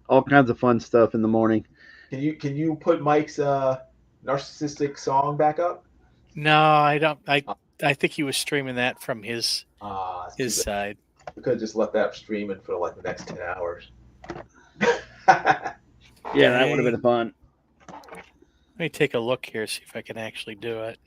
E: all kinds of fun stuff in the morning.
D: Can you put Mike's narcissistic song back up?
F: No, I don't. I think he was streaming that from his
D: It's too bad.
F: side.
D: We could have just left that streaming for like the next 10 hours.
E: Yeah, that would have been fun.
F: Let me take a look here, see if I can actually do it.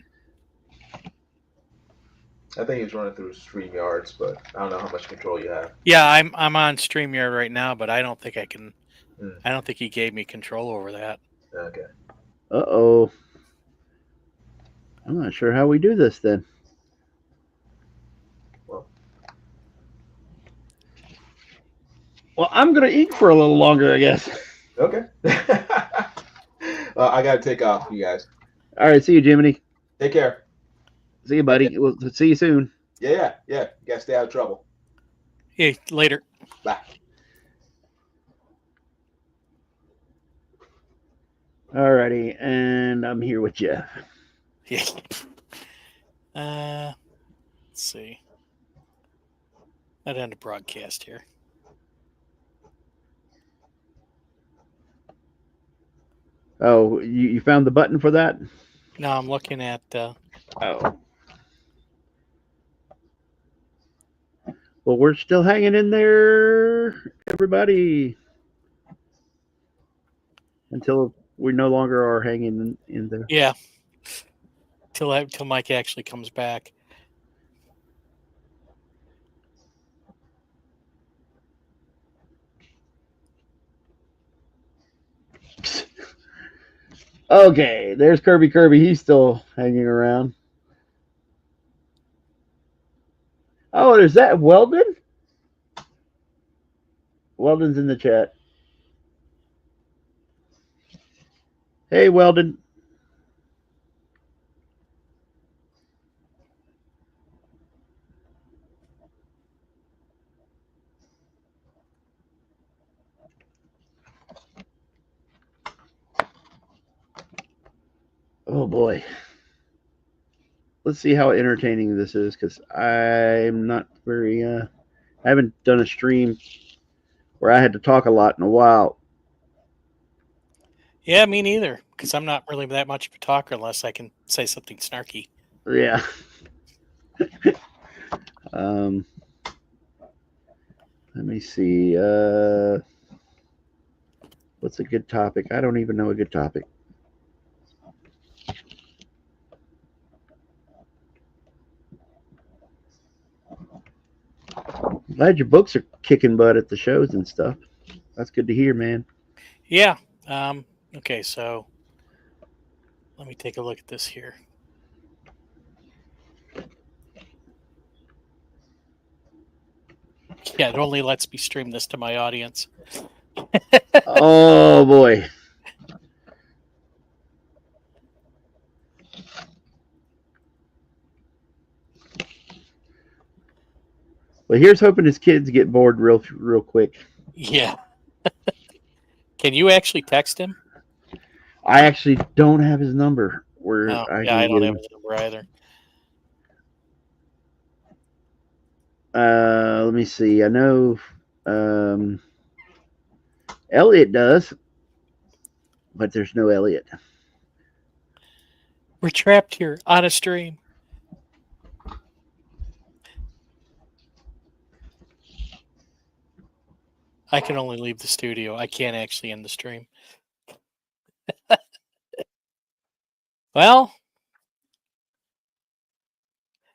D: I think he's running through StreamYards, but I don't know how much control you have.
F: Yeah, I'm on StreamYard right now, but I don't think I can.
D: Hmm.
F: I don't think he gave me control over that.
D: Okay.
E: I'm not sure how we do this then. Well, I'm gonna eat for a little longer, I guess.
D: Okay. I got to take off, you guys.
E: All right, see you, Jiminy.
D: Take care.
E: See you, buddy. We'll see you soon.
D: Yeah. You got to stay out of trouble.
F: Yeah, later.
D: Bye.
E: Alrighty, and I'm here with Jeff.
F: Yeah. Let's see. I'd end a broadcast here.
E: Oh, you found the button for that?
F: No, I'm looking at.
E: Oh. Well, we're still hanging in there, everybody. Until we no longer are hanging in there.
F: Yeah. Till Mike actually comes back.
E: Okay, there's Kirby. He's still hanging around. Oh, there's that Weldon? Weldon's in the chat. Hey, Weldon. Oh boy. Let's see how entertaining this is, because I'm not very I haven't done a stream where I had to talk a lot in a while.
F: Yeah, me neither. Because I'm not really that much of a talker unless I can say something snarky.
E: Yeah. Let me see. What's a good topic? I don't even know a good topic. Glad your books are kicking butt at the shows and stuff. That's good to hear, man.
F: Yeah. Okay, so let me take a look at this here. Yeah, it only lets me stream this to my audience.
E: Oh boy. Well, here's hoping his kids get bored real quick.
F: Yeah. Can you actually text him?
E: I actually don't have his number where
F: No.
E: I
F: Yeah,
E: can
F: I don't
E: get
F: have
E: him.
F: his number either.
E: Let me see. I know um, Elliot does, but there's no Elliot.
F: We're trapped here on a stream. I can only leave the studio. I can't actually end the stream. Well,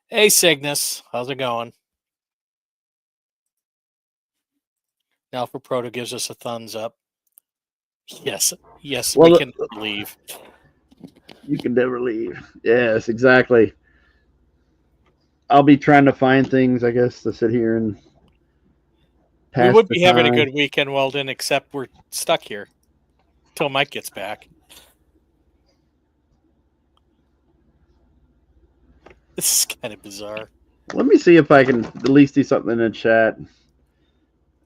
F: hey Cygnus, how's it going? Alpha Proto gives us a thumbs up. Yes, yes, we
E: Well,
F: can leave.
E: you can never leave. Yes, exactly. I'll be trying to find things, I guess, to sit here and
F: We
E: pass
F: would
E: the
F: be having a
E: time.
F: good weekend, Weldon, except we're stuck here till Mike gets back. This is kind of bizarre.
E: Let me see if I can at least do something in the chat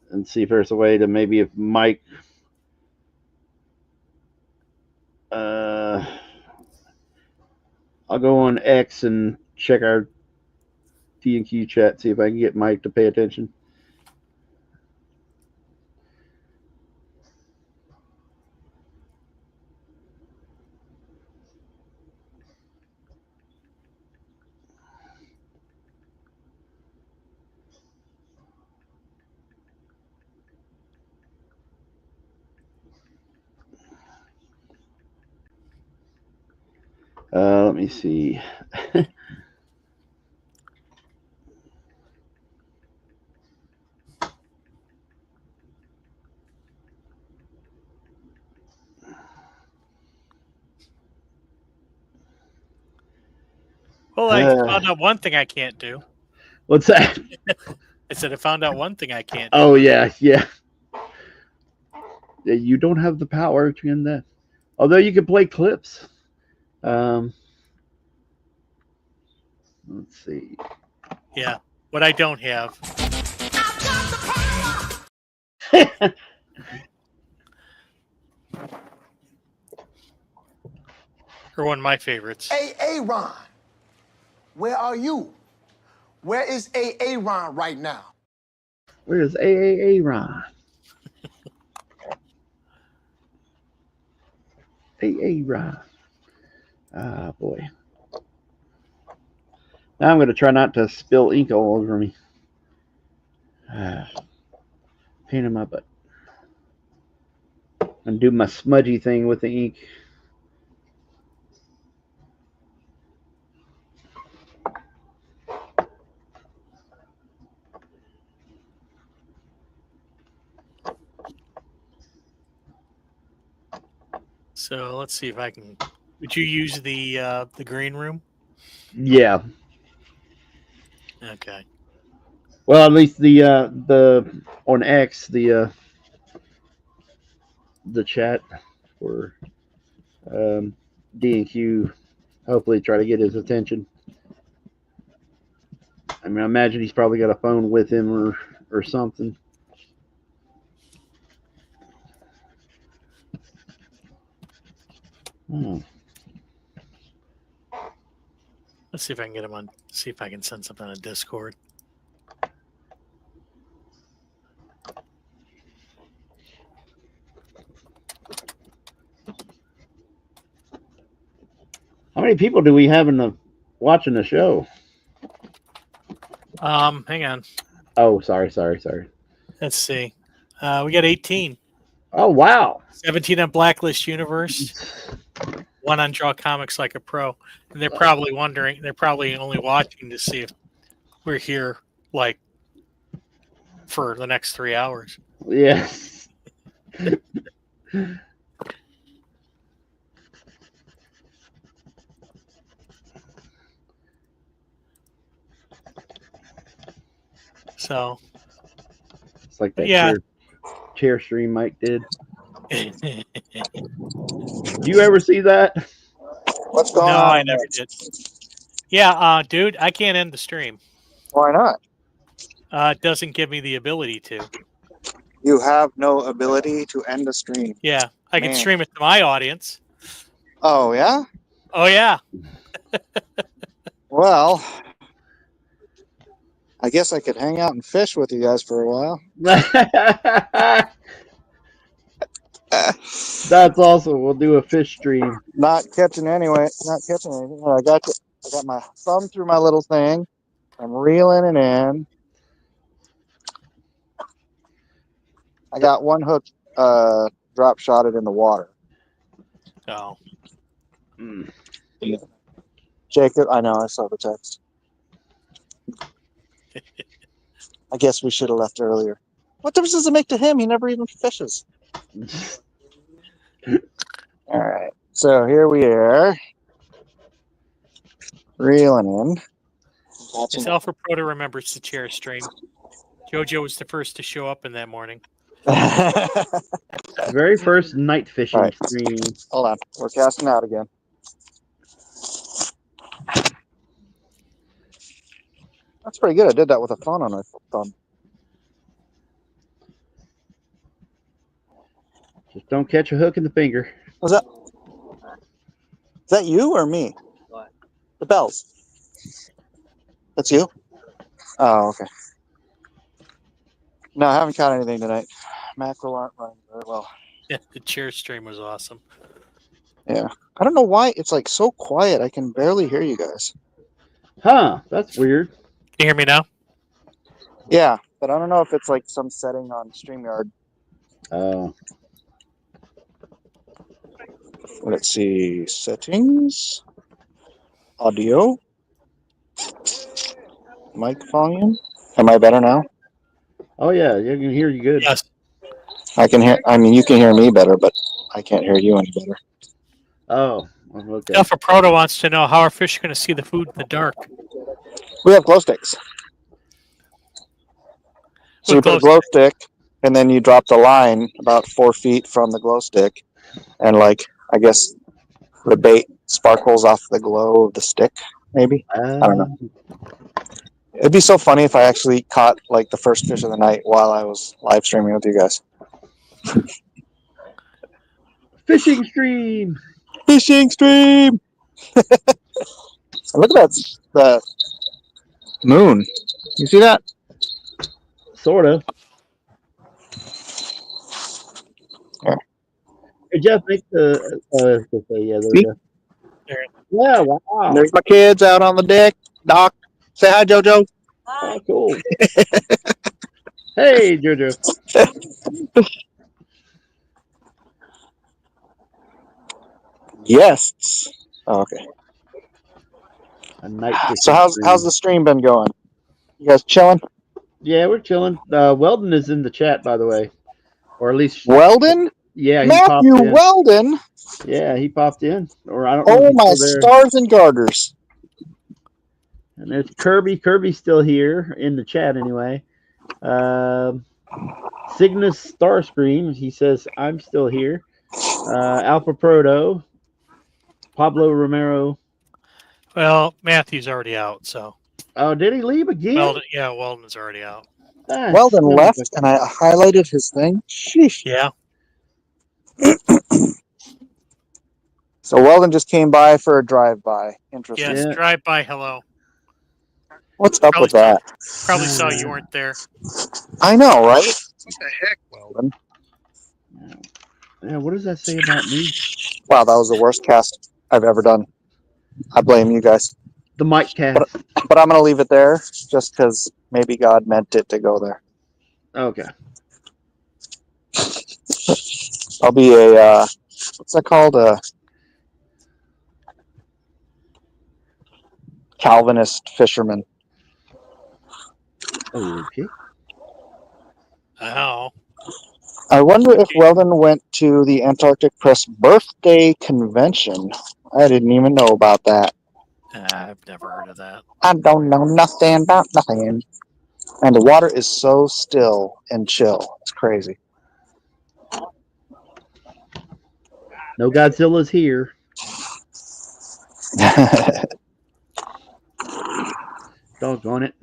E: and see if there's a way to maybe if Mike. I'll go on X and check our D&Q chat, see if I can get Mike to pay attention. Let me see.
F: Well, I found out one thing I can't do.
E: What's that?
F: I said I found out one thing I can't do.
E: Oh, yeah. You don't have the power to end that. Although you can play clips. Let's see.
F: Yeah, what I don't have. Or one of my favorites.
G: Hey, Ron, where are you? Where is Ron right now?
E: Where's Ron? Ron. Ah, boy. Now I'm going to try not to spill ink all over me. Pain in my butt. And do my smudgy thing with the ink.
F: So let's see if I can. Would you use the green room?
E: Yeah.
F: Okay.
E: Well, at least the on X the chat for D&Q. Hopefully, try to get his attention. I mean, I imagine he's probably got a phone with him or something. Hmm.
F: Let's see if I can get him on. See if I can send something on Discord.
E: How many people do we have watching the show?
F: Hang on.
E: Oh, sorry.
F: Let's see. We got 18.
E: Oh, wow.
F: 17 on Blacklist Universe. 1 on Draw Comics Like a Pro. And they're probably wondering. They're probably only watching to see if we're here like for the next 3 hours.
E: Yeah.
F: So
E: It's like that chair stream Mike did. Do you ever see that?
A: What's going
F: no,
A: on?
F: I never did. Yeah, dude, I can't end the stream.
A: Why not?
F: It doesn't give me the ability to.
A: You have no ability to end a stream.
F: Yeah, I can
A: Man.
F: stream it to my audience.
A: Oh, yeah?
F: Oh yeah.
A: Well, I guess I could hang out and fish with you guys for a while.
E: That's awesome. We'll do a fish stream.
A: Not catching anyway. Not catching anything. I got my thumb through my little thing. I'm reeling it in. I got one hook drop shotted in the water.
F: Oh.
E: Mm.
A: Jacob, I know, I saw the text. I guess we should have left earlier. What difference does it make to him? He never even fishes. All right. So here we are. Reeling in.
F: Yes, Alpha Proto remembers the chair stream. JoJo was the first to show up in that morning.
E: Very first night fishing
A: Right.
E: stream.
A: Hold on. We're casting out again. That's pretty good. I did that with a phone on my thumb.
E: Just don't catch a hook in the finger.
A: Was that? Is that you or me?
B: What?
A: The bells. That's you? Oh, okay. No, I haven't caught anything tonight. Mackerel aren't running very well.
F: Yeah, the chair stream was awesome.
A: Yeah. I don't know why it's like so quiet. I can barely hear you guys.
E: Huh, that's weird.
F: Can you hear me now?
A: Yeah, but I don't know if it's like some setting on StreamYard.
E: Oh.
A: Let's see. Settings. Audio. Mic volume. Am I better now?
E: Oh yeah, you can hear you good.
F: Yes.
A: I can hear. I mean, you can hear me better, but I can't hear you any better.
E: Oh, okay.
F: Alpha Proto wants to know how are fish going to see the food in the dark?
A: We have glow sticks. So you
F: With
A: put a
F: glow
A: glow stick, and then you drop the line about 4 feet from the glow stick, and like I guess the bait sparkles off the glow of the stick. Maybe I don't know. It'd be so funny if I actually caught like the first fish of the night while I was live streaming with you guys.
E: Fishing stream.
A: Fishing stream. Look at the moon. You see that?
E: Sort of.
A: Yeah.
E: Hey, Jeff, make the. Yeah, there we go.
F: There.
E: Yeah, wow.
A: There's my kids out on the deck. Doc, say hi, JoJo.
E: Oh, cool. Hey, JoJo.
A: Yes. Oh, okay.
E: A night fishing
A: So how's
E: stream.
A: the stream been going? You guys chilling?
E: Yeah, we're chilling. Weldon is in the chat, by the way, or at least
A: Weldon?
E: yeah, he popped
A: Matthew
E: in.
A: Weldon?
E: Yeah, he popped in, or I don't know.
A: Oh
E: if he's
A: my
E: still there.
A: stars and garters!
E: And there's Kirby. Kirby's still here in the chat anyway. Cygnus Starscream, he says, I'm still here. Alpha Proto. Pablo Romero.
F: Well, Matthew's already out, so.
E: Oh, did he leave again?
F: Weldon, yeah, Weldon's already out.
E: Ah,
A: Weldon
E: son of
A: left,
E: a-
A: and I highlighted his thing. Sheesh.
F: Yeah.
A: So Weldon just came by for a drive-by. Interesting.
F: Yes,
E: Yeah.
F: drive by hello.
A: What's up with that?
F: Probably saw you weren't there.
A: I know, right? What the heck, Weldon?
E: Yeah, what does that say about me?
A: Wow, that was the worst cast I've ever done. I blame you guys.
E: The mic cast.
A: But I'm going to leave it there just because maybe God meant it to go there.
E: Okay.
A: I'll be a, what's that called? A Calvinist fisherman.
E: Okay.
F: Oh.
A: I wonder if Weldon went to the Antarctic Press birthday convention. I didn't even know about that.
F: I've never heard of that.
A: I don't know nothing about nothing. And the water is so still and chill. It's crazy.
E: No Godzilla's here.
A: I
E: Doggone it.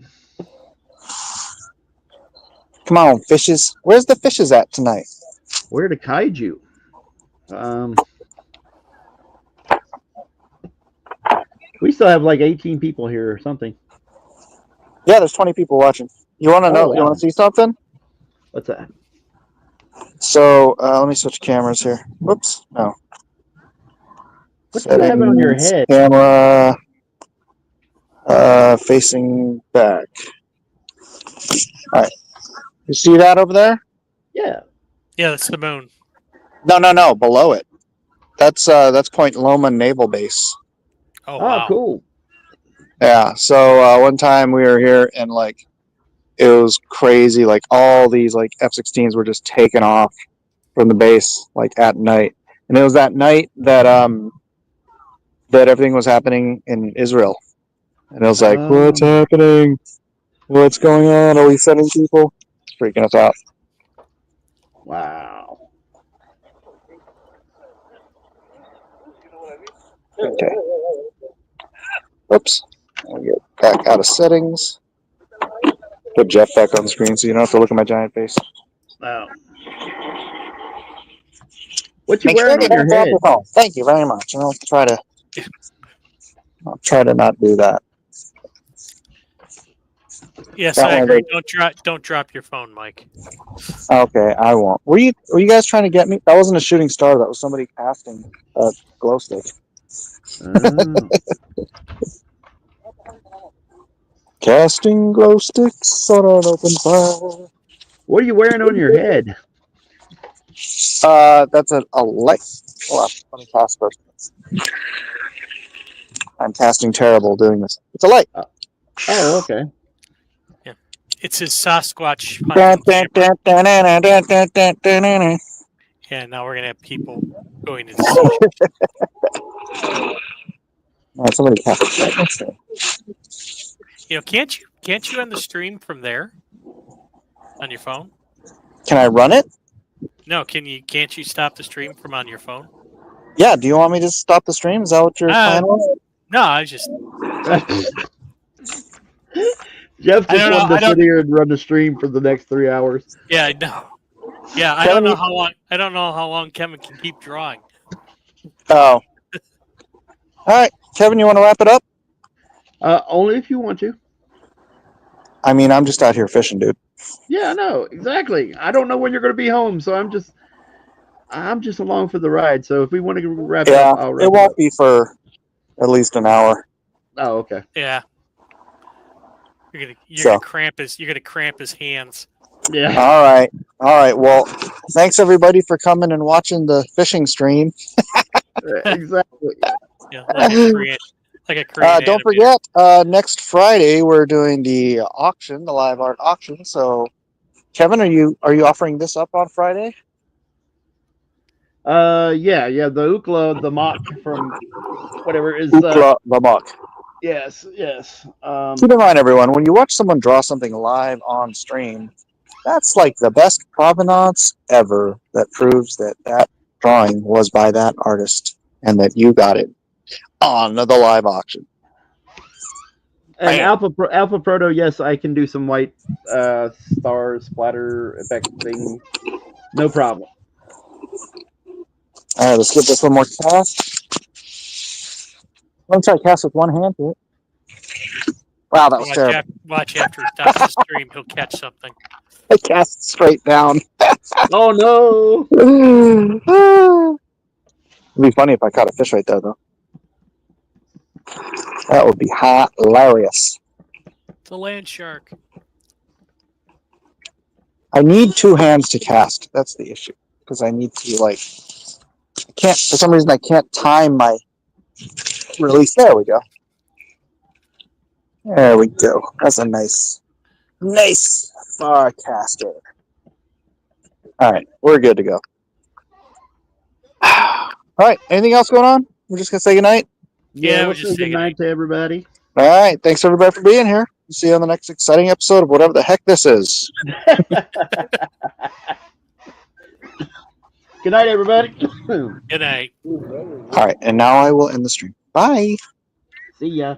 A: Come on, fishes. Where's the fishes at tonight?
E: Where the kaiju? We still have like 18 people here or something.
A: Yeah, there's 20 people watching. You want to know?
E: wow.
A: You want to see something?
E: What's that?
A: So let me switch cameras here. Whoops. No.
E: What you have on your head?
A: Camera facing back. All right. You see that over there?
E: Yeah.
F: Yeah, that's the moon.
A: No. Below it. That's Point Loma Naval Base.
F: Oh,
E: Oh,
F: wow.
E: cool.
A: Yeah. So one time we were here and like it was crazy. Like all these like F-16s were just taken off from the base like at night, and it was that night that that everything was happening in Israel, and it was like, what's happening? What's going on? Are we sending people? It's freaking us out.
E: Wow.
A: Okay. Oops. I'll get back out of settings. Put Jeff back on the screen so you don't have to look at my giant face.
E: Wow. What you
A: Make sure
E: wearing
A: you
E: on your
A: don't drop
E: head?
A: your phone. Thank you very much. I'll try to not do that.
F: Yes,
A: Got
F: I
A: one of
F: agree.
A: those.
F: Don't drop your phone, Mike.
A: Okay, I won't. Were you guys trying to get me? That wasn't a shooting star. That was somebody casting a glow stick.
E: Oh.
A: Casting glow sticks on an open fire.
E: What are you wearing on your head?
A: That's a light. Hold on, let me cast first. I'm casting terrible doing this. It's a light.
E: Oh, okay.
F: Yeah, it's his Sasquatch
A: Dun,
F: hunting
A: dun,
F: camera.
A: dun, dun, dun, dun, dun, dun, dun, dun.
F: Yeah, now we're gonna have people going to see.
A: Oh, somebody cast it. Let's see.
F: You know, can't you end the stream from there on your phone?
A: Can I run it?
F: No, can't you stop the stream from on your phone?
A: Yeah. Do you want me to stop the stream? Is that what your plan was?
F: No, I was just
E: Jeff
F: I
E: just
F: don't know.
E: wanted to sit here and run the stream for the next 3 hours.
F: Yeah, I know. Yeah, I don't know how long. I don't know how long Kevin can keep drawing.
A: Oh. All right, Kevin. You want to wrap it up?
E: Only if you want to.
A: I mean, I'm just out here fishing, dude.
E: Yeah, no, exactly. I don't know when you're going to be home, so I'm just along for the ride. So if we want to wrap it
A: Yeah,
E: up, I'll wrap
A: it
E: it
A: won't
E: up.
A: be for at least an hour.
E: Oh, okay.
F: Yeah, you're gonna cramp his hands.
E: Yeah.
A: All right. Well, thanks everybody for coming and watching the fishing stream.
E: Exactly.
F: Yeah, like a Korean
A: Don't
F: animator.
A: forget, next Friday we're doing the auction, the live art auction. So, Kevin, are you offering this up on Friday?
E: Yeah. The Ookla, the mock from whatever is.
A: Ookla the mock.
E: Yes.
A: Keep in mind, everyone, when you watch someone draw something live on stream, that's like the best provenance ever. That proves that drawing was by that artist and that you got it on the live auction.
E: And
A: Bam.
E: Alpha Proto, yes, I can do some white star splatter effect thing. No problem.
A: All right, let's give this one more cast. Let me try to cast with one hand here. Wow, that was terrible.
F: Watch after he stops the stream, he'll catch something.
A: I cast straight down.
E: Oh no!
A: It'd be funny if I caught a fish right there, though. That would be hilarious.
F: It's a land shark.
A: I need two hands to cast. That's the issue. Because I need to, I can't, for some reason, I can't time my release. There we go. There we go. That's a nice far caster. All right, we're good to go. All right, anything else going on? We're just going to say goodnight?
F: Yeah,
E: we'll say goodnight to everybody.
A: All right, thanks everybody for being here. See you on the next exciting episode of whatever the heck this is.
E: Good night, everybody.
F: Good night.
A: All right, and now I will end the stream. Bye.
E: See ya.